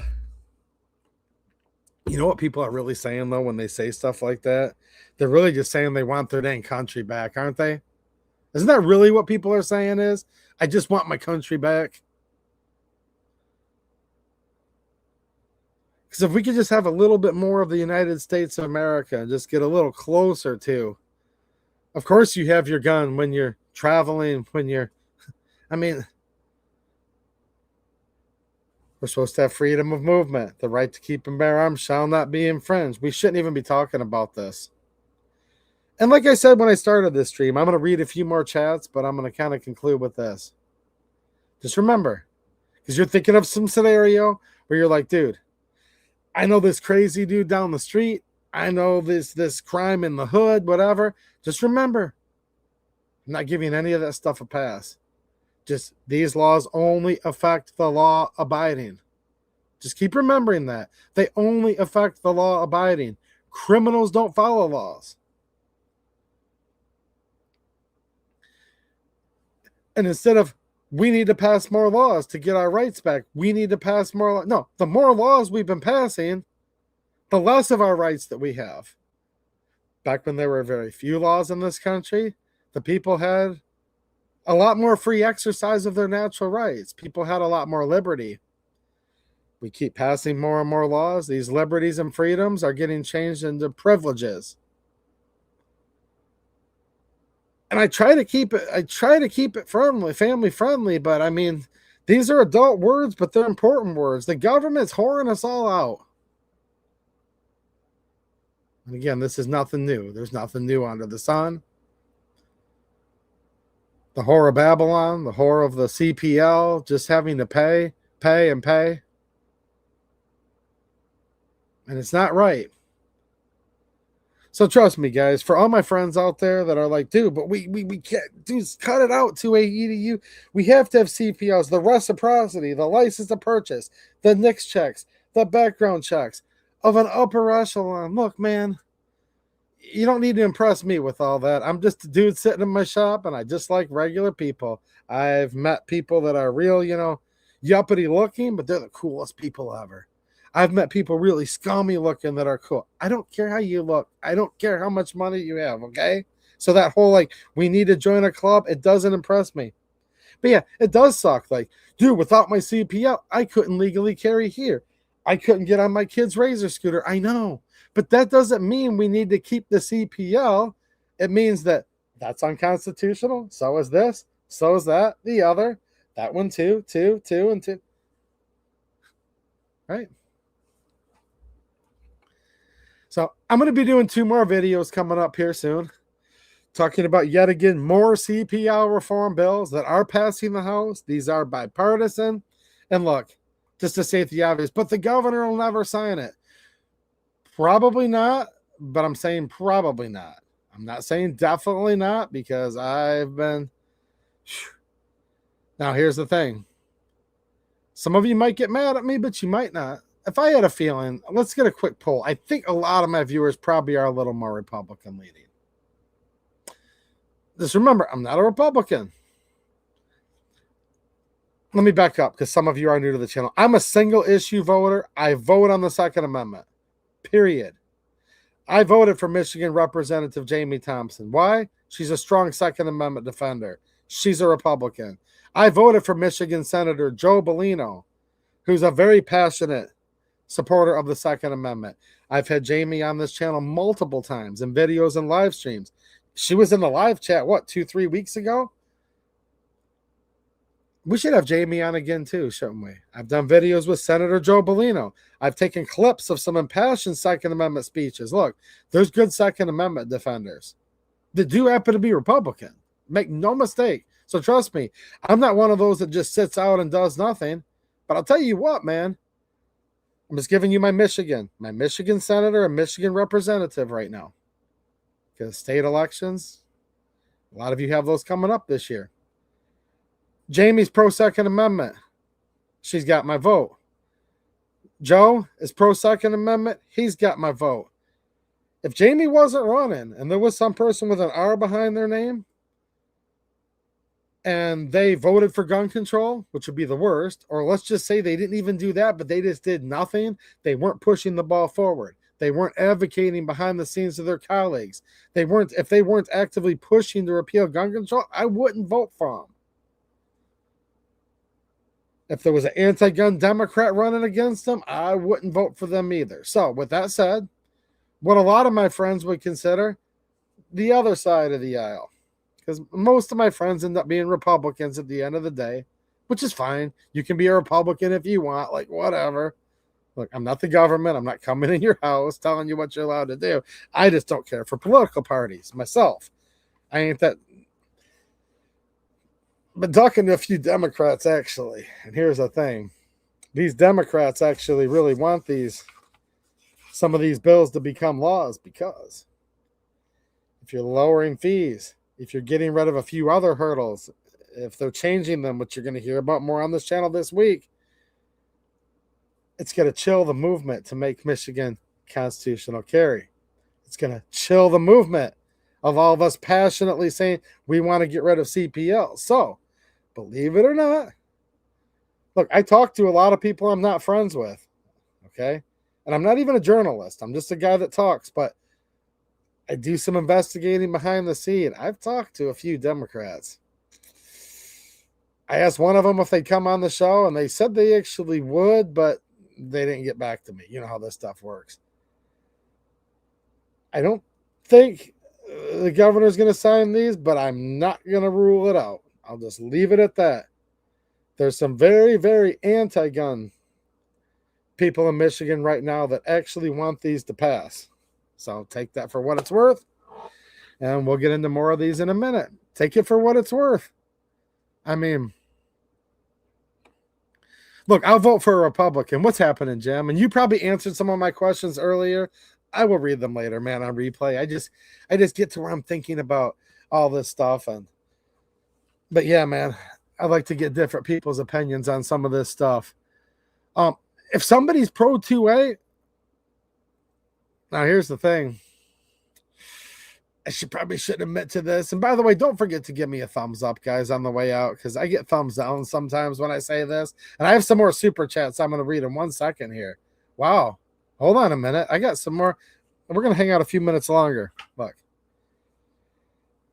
know what people are really saying, though, when they say stuff like that? They're really just saying they want their dang country back, aren't they? Isn't that really what people are saying is? I just want my country back. Because if we could just have a little bit more of the United States of America and just get a little closer to, of course you have your gun when you're traveling, I mean, we're supposed to have freedom of movement. The right to keep and bear arms shall not be infringed. We shouldn't even be talking about this. And like I said when I started this stream, I'm going to read a few more chats, but I'm going to kind of conclude with this. Just remember, because you're thinking of some scenario where you're like, dude, I know this crazy dude down the street. I know this crime in the hood, whatever. Just remember, I'm not giving any of that stuff a pass. Just these laws only affect the law abiding. Just keep remembering that. They only affect the law abiding. Criminals don't follow laws. And instead of we need to pass more laws to get our rights back, we need to pass more. No, the more laws we've been passing, the less of our rights that we have. Back when there were very few laws in this country, the people had a lot more free exercise of their natural rights. People had a lot more liberty. We keep passing more and more laws. These liberties and freedoms are getting changed into privileges. And I try to keep it family friendly, but I mean, these are adult words, but they're important words. The government's whoring us all out. And again, this is nothing new. There's nothing new under the sun. The whore of Babylon, the whore of the CPL, just having to pay. And it's not right. So trust me, guys, for all my friends out there that are like, dude, but we can't, dude, cut it out to EDU. We have to have CPLs, the reciprocity, the license to purchase, the NICS checks, the background checks of an upper echelon. Look, man, you don't need to impress me with all that. I'm just a dude sitting in my shop, and I just like regular people. I've met people that are real, yuppity looking, but they're the coolest people ever. I've met people really scummy looking that are cool. I don't care how you look. I don't care how much money you have, okay? So that whole, we need to join a club, it doesn't impress me. But yeah, it does suck. Dude, without my CPL, I couldn't legally carry here. I couldn't get on my kid's Razor scooter. I know. But that doesn't mean we need to keep the CPL. It means that that's unconstitutional. So is this. So is that. The other. That one too. Two, and two. Right? So I'm going to be doing 2 more videos coming up here soon, talking about yet again more CPL reform bills that are passing the House. These are bipartisan. And look, just to state the obvious, but the governor will never sign it. Probably not, but I'm saying probably not. I'm not saying definitely not, because I've been... Now, here's the thing. Some of you might get mad at me, but you might not. If I had a feeling, let's get a quick poll. I think a lot of my viewers probably are a little more Republican leaning. Just remember, I'm not a Republican. Let me back up, because some of you are new to the channel. I'm a single issue voter. I vote on the Second Amendment. Period. I voted for Michigan Representative Jamie Thompson. Why? She's a strong Second Amendment defender. She's a Republican. I voted for Michigan Senator Joe Bellino, who's a very passionate supporter of the Second Amendment. I've had Jamie on this channel multiple times in videos and live streams. She was in the live chat, 2-3 weeks ago? We should have Jamie on again too, shouldn't we? I've done videos with Senator Joe Bellino. I've taken clips of some impassioned Second Amendment speeches. Look, there's good Second Amendment defenders that do happen to be Republican. Make no mistake. So trust me, I'm not one of those that just sits out and does nothing. But I'll tell you what, man. I'm just giving you my Michigan senator and Michigan representative right now. Because state elections, a lot of you have those coming up this year. Jamie's pro Second Amendment. She's got my vote. Joe is pro Second Amendment. He's got my vote. If Jamie wasn't running and there was some person with an R behind their name and they voted for gun control, which would be the worst, or let's just say they didn't even do that, but they just did nothing, they weren't pushing the ball forward. They weren't advocating behind the scenes of their colleagues. If they weren't actively pushing to repeal gun control, I wouldn't vote for them. If there was an anti-gun Democrat running against them, I wouldn't vote for them either. So with that said, what a lot of my friends would consider the other side of the aisle, because most of my friends end up being Republicans at the end of the day, which is fine. You can be a Republican if you want, like whatever. Look, I'm not the government. I'm not coming in your house telling you what you're allowed to do. I just don't care for political parties myself. I ain't that. Been talking to a few Democrats actually, and here's the thing: these Democrats actually really want some of these bills to become laws, because if you're lowering fees, if you're getting rid of a few other hurdles, if they're changing them, which you're going to hear about more on this channel this week, it's going to chill the movement to make Michigan constitutional carry. It's going to chill the movement of all of us passionately saying we want to get rid of CPL. So, believe it or not, look, I talk to a lot of people I'm not friends with, okay? And I'm not even a journalist. I'm just a guy that talks, but I do some investigating behind the scene. I've talked to a few Democrats. I asked one of them if they'd come on the show, and they said they actually would, but they didn't get back to me. You know how this stuff works. I don't think the governor's going to sign these, but I'm not going to rule it out. I'll just leave it at that. There's some very, very anti-gun people in Michigan right now that actually want these to pass. So take that for what it's worth. And we'll get into more of these in a minute. Take it for what it's worth. I mean, look, I'll vote for a Republican. What's happening, Jim? And you probably answered some of my questions earlier. I will read them later, man, on replay. I just get to where I'm thinking about all this stuff. But yeah, man, I like to get different people's opinions on some of this stuff. If somebody's pro 2A, now here's the thing. I probably should admit to this. And by the way, don't forget to give me a thumbs up, guys, on the way out, because I get thumbs down sometimes when I say this. And I have some more super chats I'm going to read in 1 second here. Wow. Hold on a minute. I got some more. We're going to hang out a few minutes longer. Look.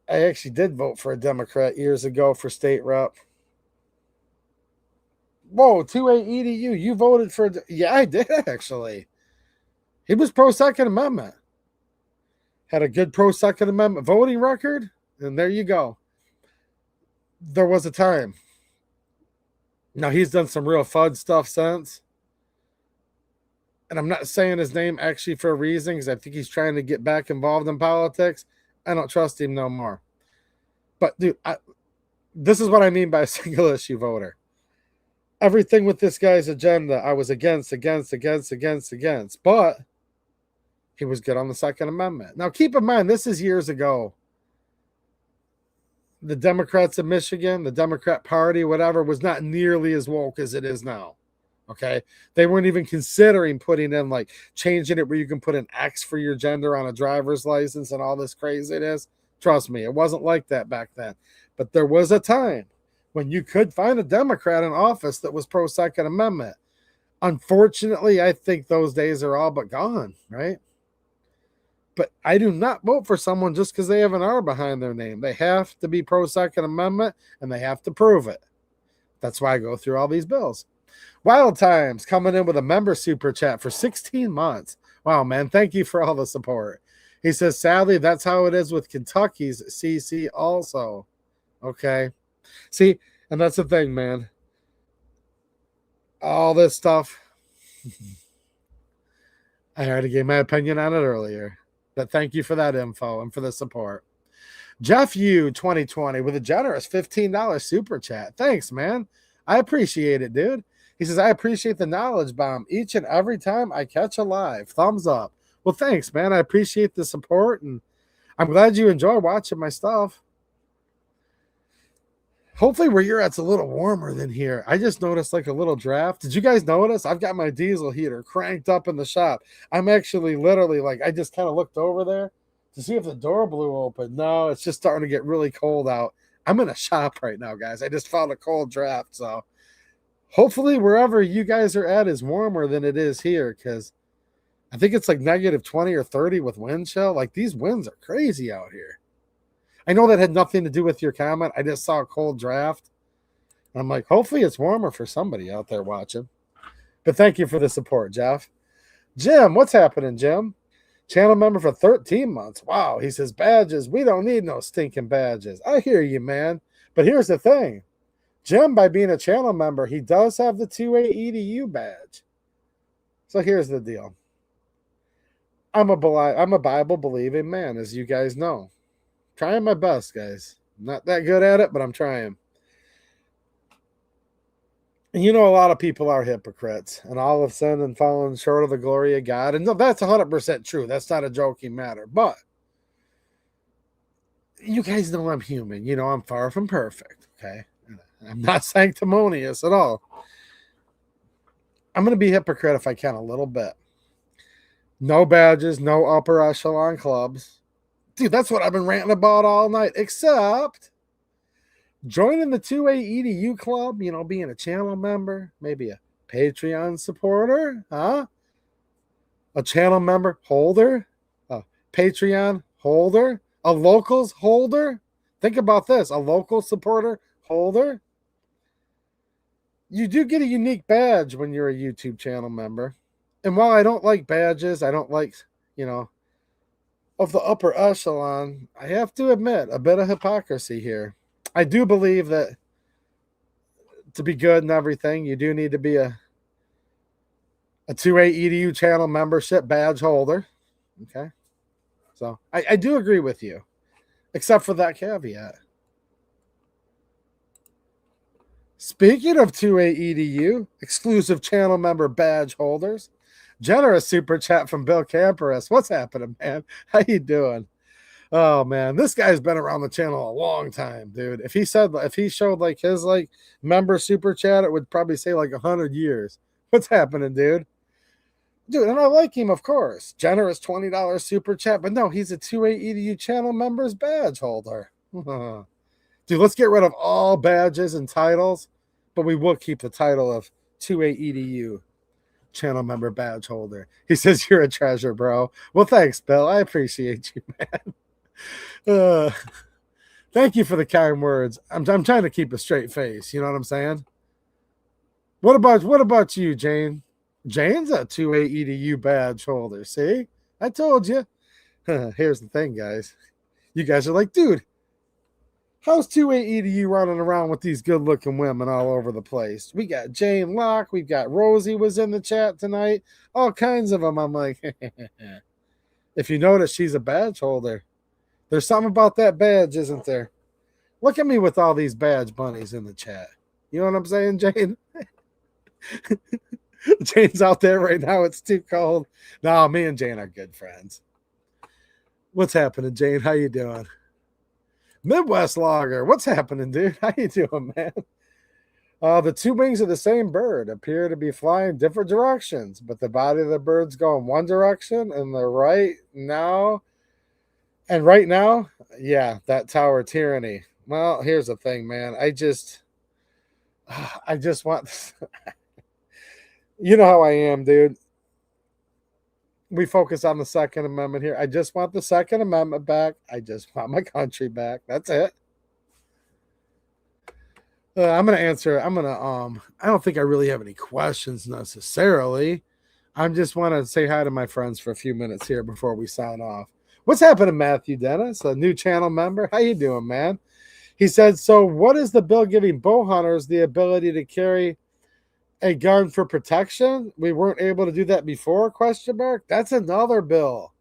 I actually did vote for a Democrat years ago for state rep. Whoa, 2A EDU. You voted for... Yeah, I did, actually. He was pro-Second Amendment. Had a good pro-Second Amendment voting record, and there you go. There was a time. Now, he's done some real FUD stuff since. And I'm not saying his name actually for a reason, because I think he's trying to get back involved in politics. I don't trust him no more. But, dude, this is what I mean by a single-issue voter. Everything with this guy's agenda, I was against. But he was good on the Second Amendment. Now, keep in mind, this is years ago. The Democrats in Michigan, the Democrat Party, whatever, was not nearly as woke as it is now. Okay? They weren't even considering putting in, like, changing it where you can put an X for your gender on a driver's license and all this craziness. Trust me, it wasn't like that back then. But there was a time when you could find a Democrat in office that was pro-Second Amendment. Unfortunately, I think those days are all but gone, right? But I do not vote for someone just because they have an R behind their name. They have to be pro-Second Amendment, and they have to prove it. That's why I go through all these bills. Wild Times coming in with a member super chat for 16 months. Wow, man, thank you for all the support. He says, sadly, that's how it is with Kentucky's CC also. Okay. See, and that's the thing, man. All this stuff. I already gave my opinion on it earlier. But thank you for that info and for the support. Jeff U 2020 with a generous $15 super chat. Thanks, man. I appreciate it, dude. He says, I appreciate the knowledge bomb each and every time I catch a live. Thumbs up. Well, thanks, man. I appreciate the support, and I'm glad you enjoy watching my stuff. Hopefully where you're at's a little warmer than here. I just noticed like a little draft. Did you guys notice? I've got my diesel heater cranked up in the shop. I'm actually literally like, I just kind of looked over there to see if the door blew open. No, it's just starting to get really cold out. I'm in a shop right now, guys. I just found a cold draft. So hopefully wherever you guys are at is warmer than it is here, because I think it's like negative 20 or 30 with wind chill. Like these winds are crazy out here. I know that had nothing to do with your comment. I just saw a cold draft. I'm like, hopefully it's warmer for somebody out there watching. But thank you for the support, Jeff. Jim, what's happening, Jim? Channel member for 13 months. Wow, he says, badges. We don't need no stinking badges. I hear you, man. But here's the thing. Jim, by being a channel member, he does have the 2A EDU badge. So here's the deal. I'm a Bible-believing man, as you guys know. Trying my best, guys. Not that good at it, but I'm trying. And you know, a lot of people are hypocrites, and all have sinned and fallen short of the glory of God. And no, that's 100% true. That's not a joking matter. But you guys know I'm human. You know, I'm far from perfect, okay? I'm not sanctimonious at all. I'm going to be a hypocrite if I can a little bit. No badges, no upper echelon clubs. Dude, that's what I've been ranting about all night, except joining the 2A EDU club, you know, being a channel member, maybe a Patreon supporter, huh? A channel member holder, a Patreon holder, a locals holder. Think about this, a local supporter holder. You do get a unique badge when you're a YouTube channel member. And while I don't like badges, I don't like, you know, of the upper echelon, I have to admit a bit of hypocrisy here. I do believe that to be good and everything, you do need to be a 2A EDU channel membership badge holder. Okay. So I do agree with you, except for that caveat. Speaking of 2A EDU, exclusive channel member badge holders, generous super chat from Bill Camperus. What's happening, man? How you doing? Oh man, this guy's been around the channel a long time, dude. If he showed like his like member super chat, it would probably say like 100 years. What's happening, dude? Dude, and I like him, of course. Generous $20 super chat, but no, he's a 2A EDU channel members badge holder. Dude, let's get rid of all badges and titles, but we will keep the title of 2A EDU channel member badge holder. He says you're a treasure, bro. Well, thanks, Bill. I appreciate you, man. Thank you for the kind words. I'm trying to keep a straight face. You know what I'm saying? What about you, Jane? Jane's a 2A EDU badge holder. See? I told you. Here's the thing, guys. You guys are like, dude, how's 2A EDU running around with these good-looking women all over the place? We got Jane Locke. We've got Rosie was in the chat tonight. All kinds of them. I'm like, if you notice, she's a badge holder. There's something about that badge, isn't there? Look at me with all these badge bunnies in the chat. You know what I'm saying, Jane? Jane's out there right now. It's too cold. No, me and Jane are good friends. What's happening, Jane? How you doing? Midwest Logger, what's happening, dude? How you doing, man? The two wings of the same bird appear to be flying different directions, but the body of the bird's going one direction, and right now, yeah, that tower tyranny. Well, here's the thing, man. I just want, you know how I am, dude. We focus on the Second Amendment here. I just want the Second Amendment back. I just want my country back. That's it. I'm going to answer. I don't think I really have any questions necessarily. I just want to say hi to my friends for a few minutes here before we sign off. What's happening, Matthew Dennis, a new channel member? How you doing, man? He said, so what is the bill giving bow hunters the ability to carry a gun for protection? We weren't able to do that before, ? That's another bill.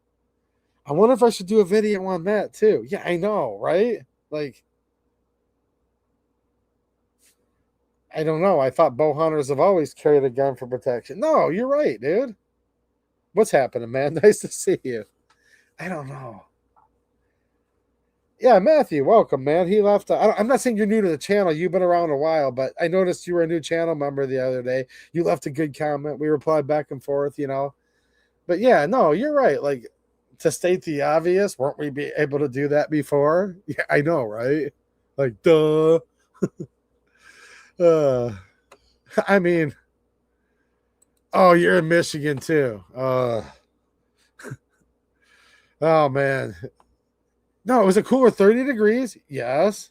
I wonder if I should do a video on that too. Yeah, I know, right? Like, I don't know. I thought bow hunters have always carried a gun for protection. No, you're right, dude. What's happening, man? Nice to see you. I don't know. Yeah, Matthew, welcome, man. He left. I'm not saying you're new to the channel. You've been around a while, but I noticed you were a new channel member the other day. You left a good comment. We replied back and forth, you know. But yeah, no, you're right. Like, to state the obvious, weren't we be able to do that before? Yeah, I know, right? Like, duh. Uh, I mean, oh, you're in Michigan too. Oh man, no, it was a cooler 30 degrees. Yes,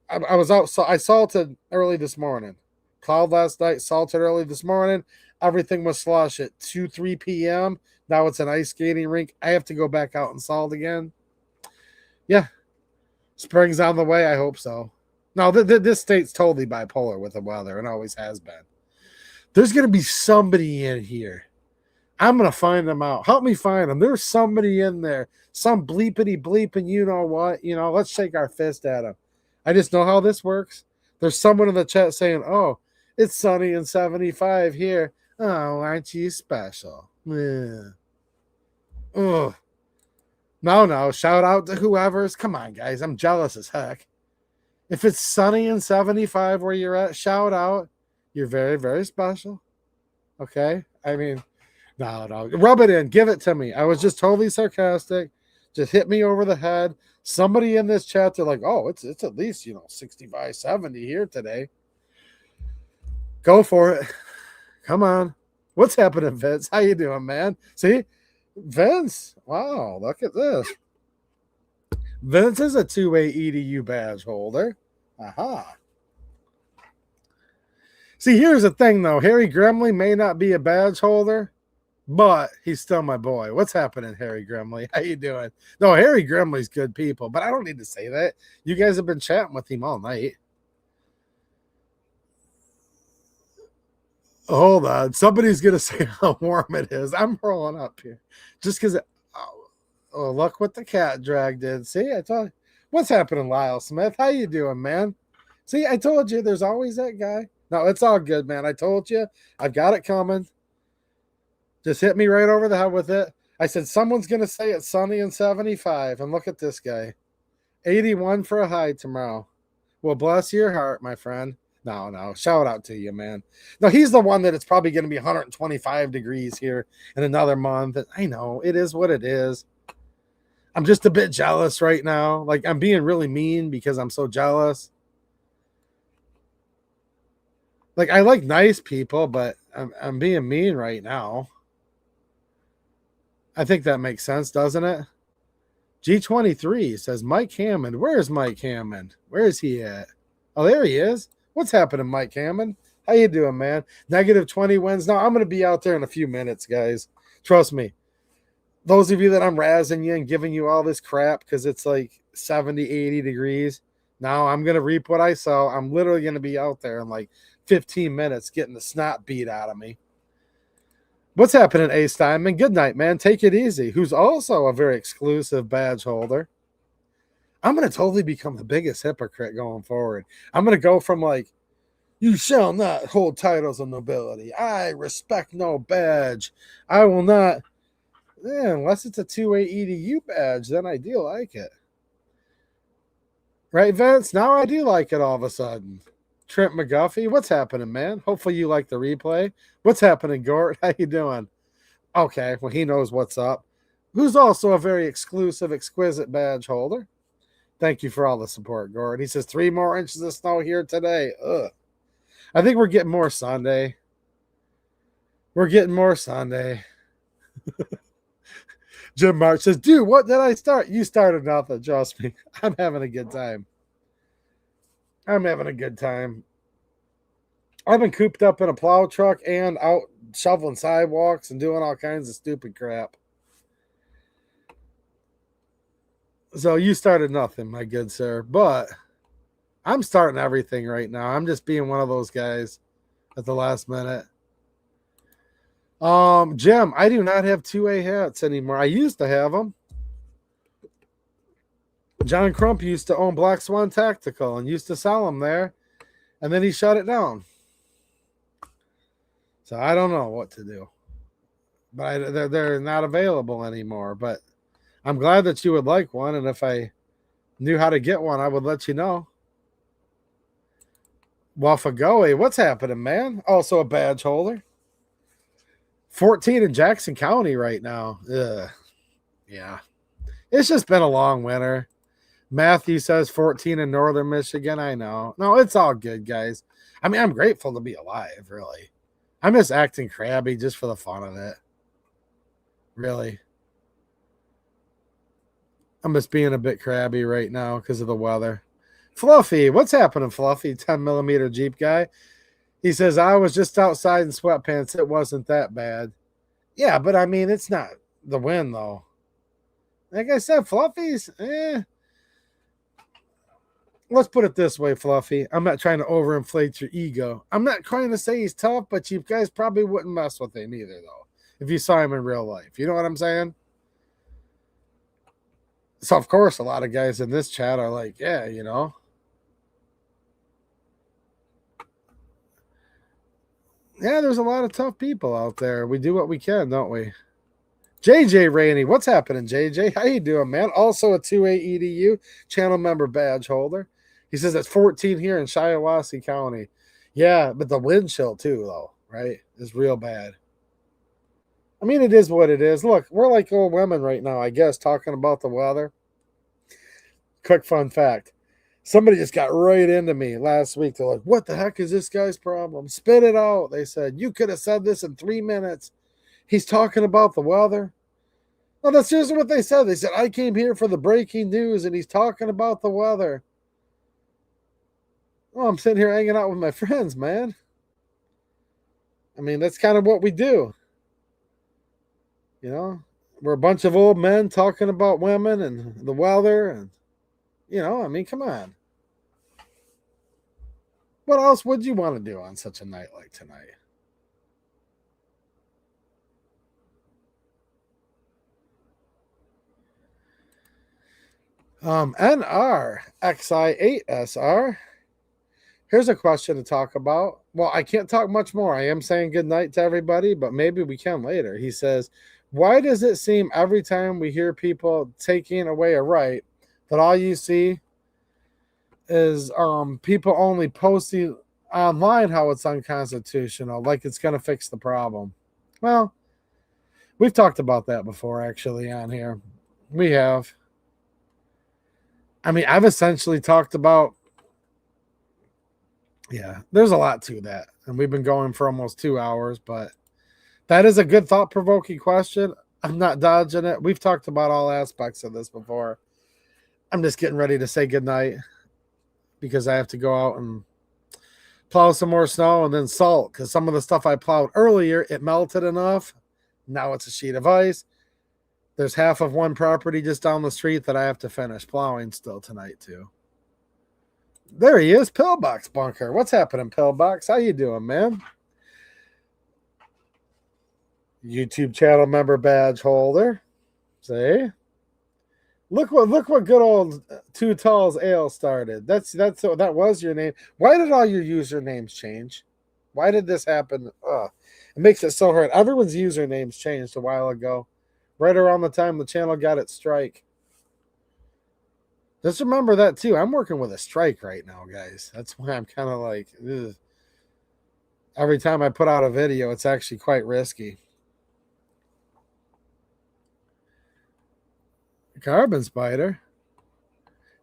I was out. So I salted early this morning. Cloud last night, salted early this morning. Everything was slush at 2, 3 p.m. Now it's an ice skating rink. I have to go back out and salt again. Yeah, spring's on the way. I hope so. No, this state's totally bipolar with the weather and always has been. There's going to be somebody in here. I'm going to find them out. Help me find them. There's somebody in there. Some bleepity bleeping, you know what? You know, let's shake our fist at them. I just know how this works. There's someone in the chat saying, oh, it's sunny and 75 here. Oh, aren't you special? Yeah. Ugh. No. Shout out to whoever's. Come on, guys. I'm jealous as heck. If it's sunny and 75 where you're at, shout out. You're very, very special. Okay? I mean, no. Rub it in. Give it to me. I was just totally sarcastic. Just hit me over the head. Somebody in this chat, they're like, oh, it's at least, 65, 70 here today. Go for it. Come on. What's happening, Vince? How you doing, man? See? Vince. Wow, look at this. Vince is a two-way EDU badge holder. Aha. See, here's the thing, though. Harry Gremley may not be a badge holder, but he's still my boy. What's happening, Harry Gremley? How you doing? No, Harry Gremley's good people, but I don't need to say that. You guys have been chatting with him all night. Hold on. Somebody's going to say how warm it is. I'm rolling up here. Just because oh, look what the cat drag did. See, I told you. What's happening, Lyle Smith? How you doing, man? See, I told you there's always that guy. No, it's all good, man. I told you. I've got it coming. Just hit me right over the head with it. I said, someone's going to say it's sunny and 75. And look at this guy. 81 for a high tomorrow. Well, bless your heart, my friend. No. Shout out to you, man. No, he's the one that it's probably going to be 125 degrees here in another month. I know. It is what it is. I'm just a bit jealous right now. Like, I'm being really mean because I'm so jealous. Like, I like nice people, but I'm being mean right now. I think that makes sense, doesn't it? G23 says, Mike Hammond. Where's Mike Hammond? Where is he at? Oh, there he is. What's happening, Mike Hammond? How you doing, man? Negative 20 wins. No, I'm going to be out there in a few minutes, guys. Trust me. Those of you that I'm razzing you and giving you all this crap because it's like 70, 80 degrees. Now I'm going to reap what I sow. I'm literally going to be out there in like 15 minutes getting the snot beat out of me. What's happening, Ace Steinman? Good night, man. Take it easy. Who's also a very exclusive badge holder. I'm going to totally become the biggest hypocrite going forward. I'm going to go from like, you shall not hold titles of nobility. I respect no badge. I will not. Yeah, unless it's a two-way EDU badge, then I do like it. Right, Vince? Now I do like it all of a sudden. Trent McGuffey, what's happening, man? Hopefully you like the replay. What's happening, Gort? How you doing? Okay, well, he knows what's up. Who's also a very exclusive, exquisite badge holder. Thank you for all the support, Gord. He says 3 more inches of snow here today. Ugh. I think we're getting more Sunday. We're getting more Sunday. Jim March says, dude, what did I start? You started nothing. Trust me. I'm having a good time. I'm having a good time. I've been cooped up in a plow truck and out shoveling sidewalks and doing all kinds of stupid crap. So you started nothing, my good sir. But I'm starting everything right now. I'm just being one of those guys at the last minute. Jim, I do not have 2A hats anymore. I used to have them. John Crump used to own Black Swan Tactical and used to sell them there. And then he shut it down. So I don't know what to do. But they're not available anymore. But I'm glad that you would like one. And if I knew how to get one, I would let you know. Wafagoe, what's happening, man? Also a badge holder. 14 in Jackson County right now. Ugh. Yeah. It's just been a long winter. Matthew says 14 in northern Michigan. I know. No, it's all good, guys. I mean, I'm grateful to be alive, really. I'm just acting crabby just for the fun of it. Really. I'm just being a bit crabby right now because of the weather. Fluffy, what's happening, Fluffy? 10 millimeter Jeep guy. He says, I was just outside in sweatpants. It wasn't that bad. Yeah, but I mean, it's not the wind, though. Like I said, Fluffy's, let's put it this way, Fluffy. I'm not trying to overinflate your ego. I'm not trying to say he's tough, but you guys probably wouldn't mess with him either, though, if you saw him in real life. You know what I'm saying? So, of course, a lot of guys in this chat are like, yeah, you know. Yeah, there's a lot of tough people out there. We do what we can, don't we? JJ Rainey, what's happening, JJ? How you doing, man? Also a 2A EDU channel member badge holder. He says it's 14 here in Shiawassee County. Yeah, but the wind chill too, though, right? Is real bad. I mean, it is what it is. Look, we're like old women right now, I guess, talking about the weather. Quick fun fact. Somebody just got right into me last week. They're like, what the heck is this guy's problem? Spit it out. They said, you could have said this in 3 minutes. He's talking about the weather. No, that's seriously what they said. They said, I came here for the breaking news, and he's talking about the weather. Oh, I'm sitting here hanging out with my friends, man. I mean, that's kind of what we do. You know, we're a bunch of old men talking about women and the weather. And, you know, I mean, come on. What else would you want to do on such a night like tonight? NRXI8SR. Here's a question to talk about. Well, I can't talk much more. I am saying good night to everybody, but maybe we can later. He says, why does it seem every time we hear people taking away a right that all you see is people only posting online how it's unconstitutional, like it's going to fix the problem? Well, we've talked about that before, actually, on here. We have. I mean, I've essentially talked about, yeah, there's a lot to that. And we've been going for almost 2 hours, but that is a good thought-provoking question. I'm not dodging it. We've talked about all aspects of this before. I'm just getting ready to say goodnight because I have to go out and plow some more snow and then salt, because some of the stuff I plowed earlier, it melted enough. Now it's a sheet of ice. There's half of one property just down the street that I have to finish plowing still tonight, too. There he is, Pillbox Bunker. What's happening, Pillbox? How you doing, man? YouTube channel member badge holder. See? Look what good old Two Talls Ale started. That was your name. Why did all your usernames change? Why did this happen? It makes it so hard. Everyone's usernames changed a while ago. Right around the time the channel got its strike. Just remember that, too. I'm working with a strike right now, guys. That's why I'm kind of like, ugh. Every time I put out a video, it's actually quite risky. Carbon spider.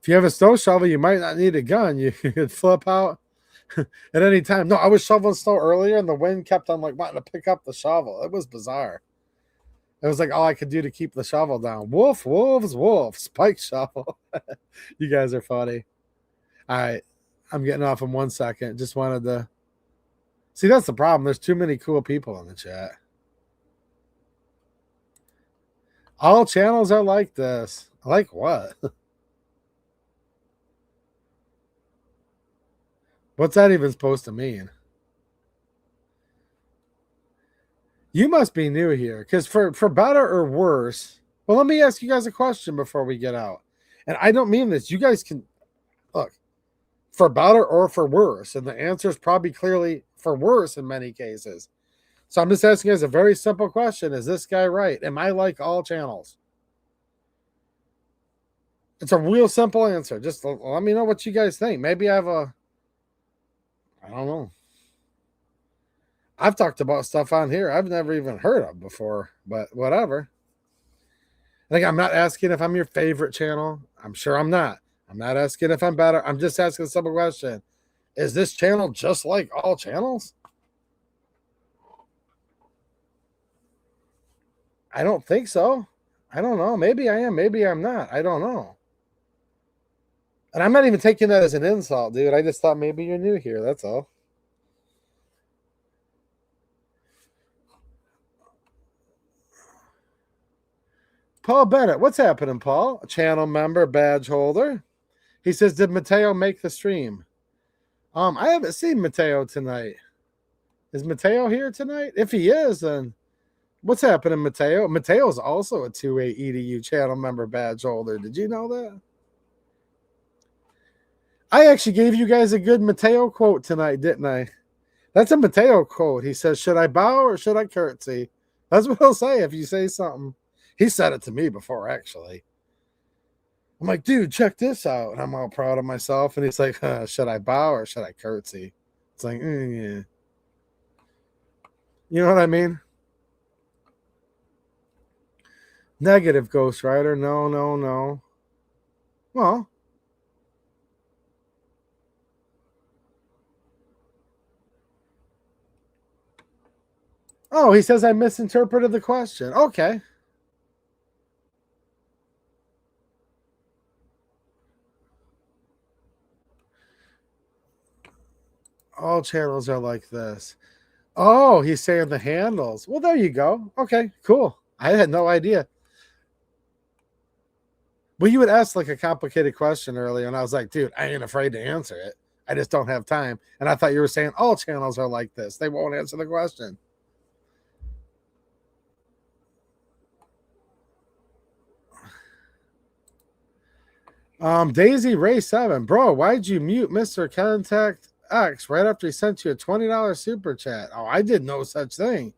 If you have a snow shovel, you might not need a gun. You could flip out at any time. No, I was shoveling snow earlier, and the wind kept on like wanting to pick up the shovel. It was bizarre. It was like all I could do to keep the shovel down. Wolf, wolves, wolf. Spike shovel. You guys are funny. All right. I'm getting off in 1 second. Just wanted to... See, that's the problem. There's too many cool people in the chat. All channels are like this. Like what? What's that even supposed to mean? You must be new here, because for better or worse, well, let me ask you guys a question before we get out. And I don't mean this. You guys can, look, for better or for worse. And the answer is probably clearly for worse in many cases. So I'm just asking you guys a very simple question. Is this guy right? Am I like all channels? It's a real simple answer. Just let me know what you guys think. Maybe I don't know. I've talked about stuff on here I've never even heard of before, but whatever. Like, I'm not asking if I'm your favorite channel. I'm sure I'm not. I'm not asking if I'm better. I'm just asking a simple question. Is this channel just like all channels? I don't think so. I don't know. Maybe I am. Maybe I'm not. I don't know. And I'm not even taking that as an insult, dude. I just thought maybe you're new here. That's all. Paul Bennett. What's happening, Paul? Channel member, badge holder. He says, did Mateo make the stream? I haven't seen Mateo tonight. Is Mateo here tonight? If he is, then what's happening, Mateo? Mateo's also a 2A EDU channel member badge holder. Did you know that? I actually gave you guys a good Mateo quote tonight, didn't I? That's a Mateo quote. He says, should I bow or should I curtsy? That's what he'll say if you say something. He said it to me before, actually. I'm like, dude, check this out. And I'm all proud of myself. And he's like, should I bow or should I curtsy? It's like, yeah. You know what I mean? Negative, Ghost Rider. No, no, no. Well, oh, he says I misinterpreted the question. Okay. All channels are like this. Oh, he's saying the handles. Well, there you go. Okay, cool. I had no idea. Well, you had asked like a complicated question earlier, and I was like, dude, I ain't afraid to answer it. I just don't have time. And I thought you were saying all channels are like this. They won't answer the question. Daisy Ray 7. Bro, why'd you mute Mr. Contact X right after he sent you a $20 super chat? Oh, I did no such thing.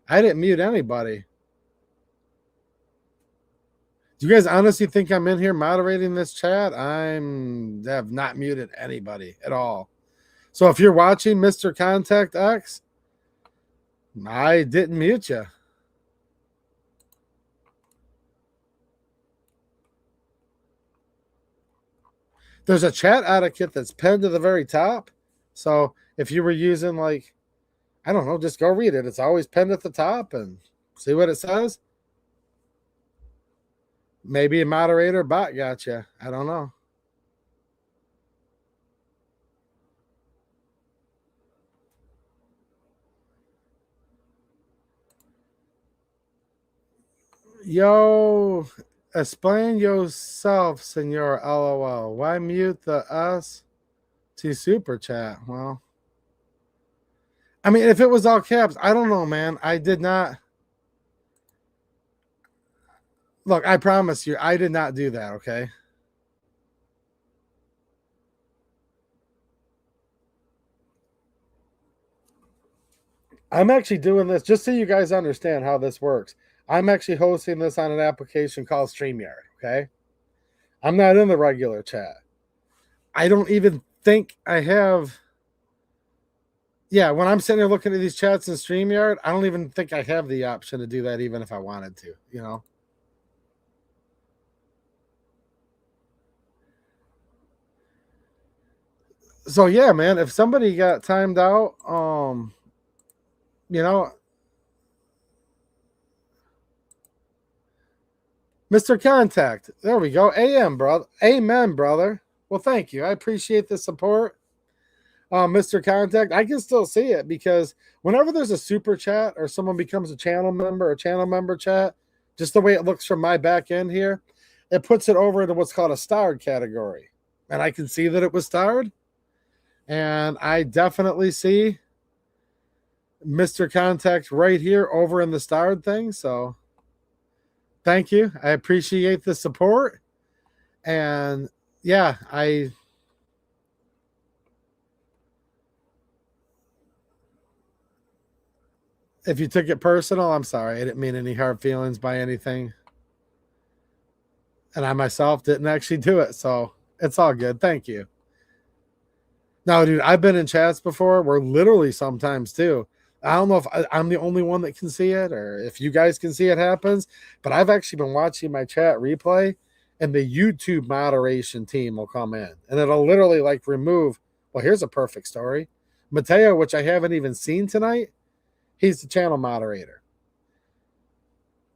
I didn't mute anybody. Do you guys honestly think I'm in here moderating this chat? Have not muted anybody at all. So if you're watching Mr. Contact X, I didn't mute you. There's a chat etiquette that's pinned to the very top. So if you were using like, I don't know, just go read it. It's always pinned at the top and see what it says. Maybe a moderator bot got you. I don't know. Yo, explain yourself, senor LOL. Why mute the us to super chat? Well, I mean, if it was all caps, I don't know, man. I did not. Look, I promise you, I did not do that, okay? I'm actually doing this just so you guys understand how this works. I'm actually hosting this on an application called StreamYard, okay? I'm not in the regular chat. I don't even think I have. Yeah, when I'm sitting there looking at these chats in StreamYard, I don't even think I have the option to do that even if I wanted to, you know? So yeah, man, if somebody got timed out, you know, Mr. Contact. There we go. AM, brother. Amen, brother. Well, thank you. I appreciate the support. Mr. Contact, I can still see it because whenever there's a super chat or someone becomes a channel member or channel member chat, just the way it looks from my back end here, it puts it over into what's called a starred category. And I can see that it was starred. And I definitely see Mr. Contact right here over in the starred thing. So thank you. I appreciate the support. And yeah, if you took it personal, I'm sorry. I didn't mean any hard feelings by anything. And I myself didn't actually do it. So it's all good. Thank you. No, dude, I've been in chats before where literally sometimes too. I don't know if I'm the only one that can see it or if you guys can see it happens, but I've actually been watching my chat replay and the YouTube moderation team will come in and it'll literally like remove. Well, here's a perfect story. Mateo, which I haven't even seen tonight, he's the channel moderator.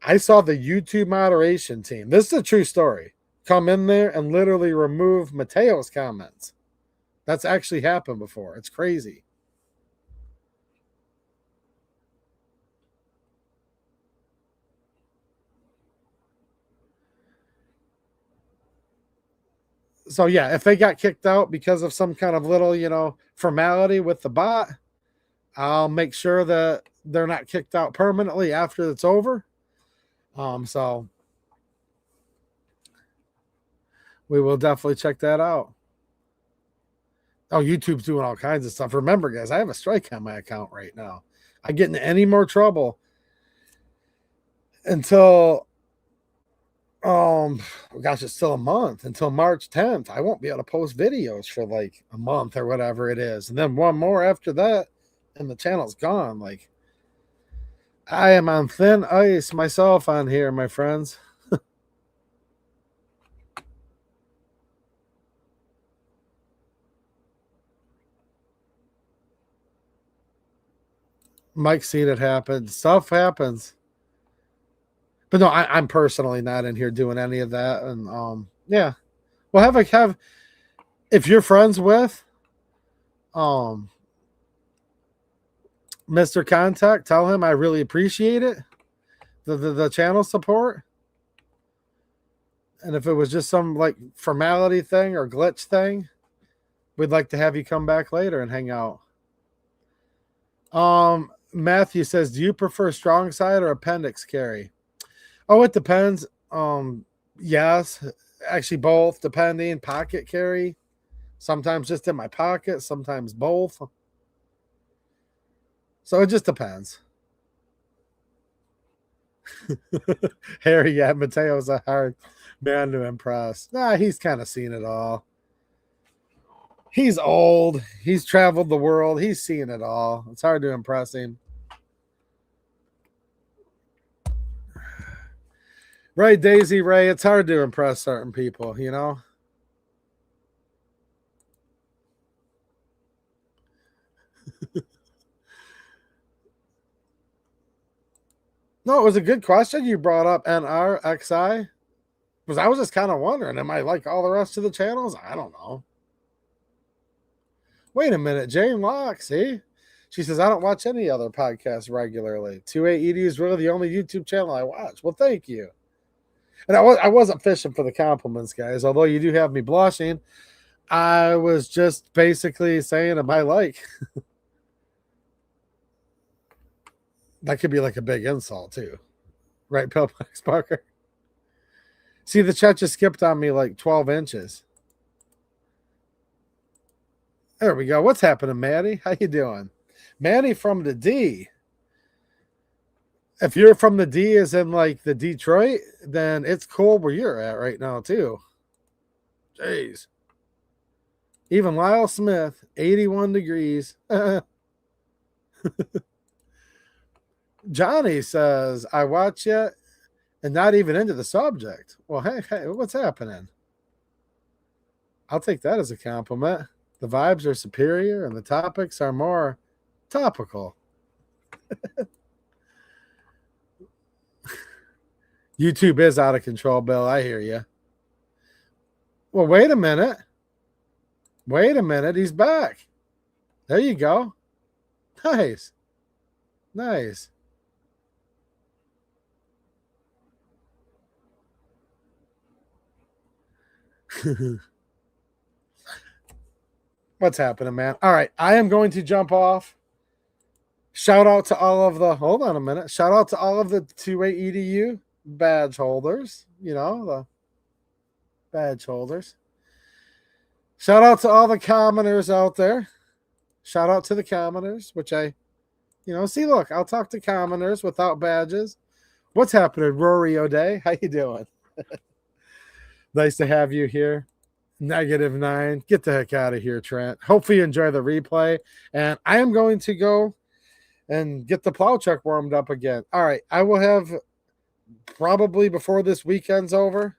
I saw the YouTube moderation team. This is a true story. Come in there and literally remove Mateo's comments. That's actually happened before. It's crazy. So yeah, if they got kicked out because of some kind of little, formality with the bot, I'll make sure that they're not kicked out permanently after it's over. So we will definitely check that out. Oh, YouTube's doing all kinds of stuff. Remember, guys, I have a strike on my account right now. I get in any more trouble until gosh, it's still a month until March 10th. I won't be able to post videos for like a month or whatever it is. And then one more after that, and the channel's gone. Like I am on thin ice myself on here, my friends. Mike's seen it happen. Stuff happens. But no, I'm personally not in here doing any of that. And yeah. Well, have if you're friends with Mr. Contact, tell him I really appreciate it. The channel support. And if it was just some like formality thing or glitch thing, we'd like to have you come back later and hang out. Matthew says, do you prefer strong side or appendix carry? Oh, it depends. Yes, actually both, depending. Pocket carry, sometimes just in my pocket, sometimes both. So it just depends. Harry, yeah, Mateo's a hard man to impress. Nah, he's kind of seen it all. He's old. He's traveled the world. He's seen it all. It's hard to impress him. Right, Daisy Ray, it's hard to impress certain people, No, it was a good question you brought up, NRXI. Because I was just kind of wondering, am I like all the rest of the channels? I don't know. Wait a minute, Jane Locke, see? She says, I don't watch any other podcasts regularly. 28ED is really the only YouTube channel I watch. Well, thank you. And I wasn't fishing for the compliments, guys, although you do have me blushing. I was just basically saying, am I like? That could be like a big insult, too. Right, Pillbox Parker? See, the chat just skipped on me like 12 inches. There we go. What's happening, Maddie? How you doing? Maddie from the D. If you're from the D as in like the Detroit, then it's cold where you're at right now, too. Jeez. Even Lyle Smith, 81 degrees. Johnny says, I watch it and not even into the subject. Well, hey, what's happening? I'll take that as a compliment. The vibes are superior and the topics are more topical. YouTube is out of control, Bill. I hear you. Well, wait a minute. Wait a minute. He's back. There you go. Nice. Nice. What's happening, man? All right. I am going to jump off. Shout out to all of the, hold on a minute. Shout out to all of the 2A EDU badge holders, the badge holders. Shout out to all the commoners out there. Shout out to the commoners, which see, look, I'll talk to commoners without badges. What's happening, Rory O'Day? How you doing? Nice to have you here. -9. Get the heck out of here, Trent. Hopefully you enjoy the replay. And I am going to go and get the plow truck warmed up again. All right. I will have probably before this weekend's over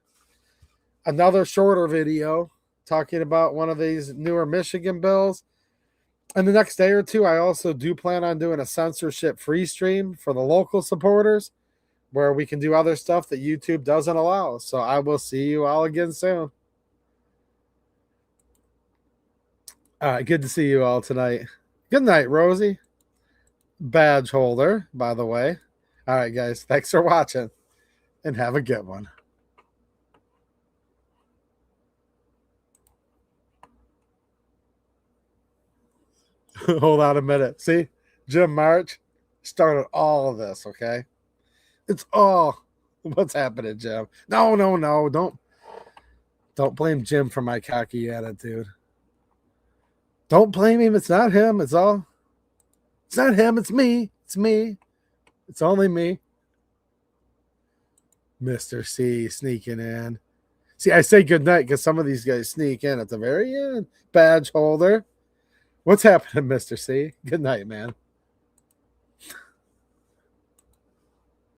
another shorter video talking about one of these newer Michigan bills. And the next day or two, I also do plan on doing a censorship-free stream for the local supporters where we can do other stuff that YouTube doesn't allow. So I will see you all again soon. All right, good to see you all tonight. Good night, Rosie. Badge holder, by the way. All right, guys, thanks for watching, and have a good one. Hold on a minute. See, Jim March started all of this, okay? It's all what's happening, Jim. No, don't blame Jim for my cocky attitude. Don't blame him. It's not him. It's not him. It's me. It's me. It's only me. Mr. C sneaking in. See, I say good night because some of these guys sneak in at the very end. Badge holder. What's happening, Mr. C? Good night, man.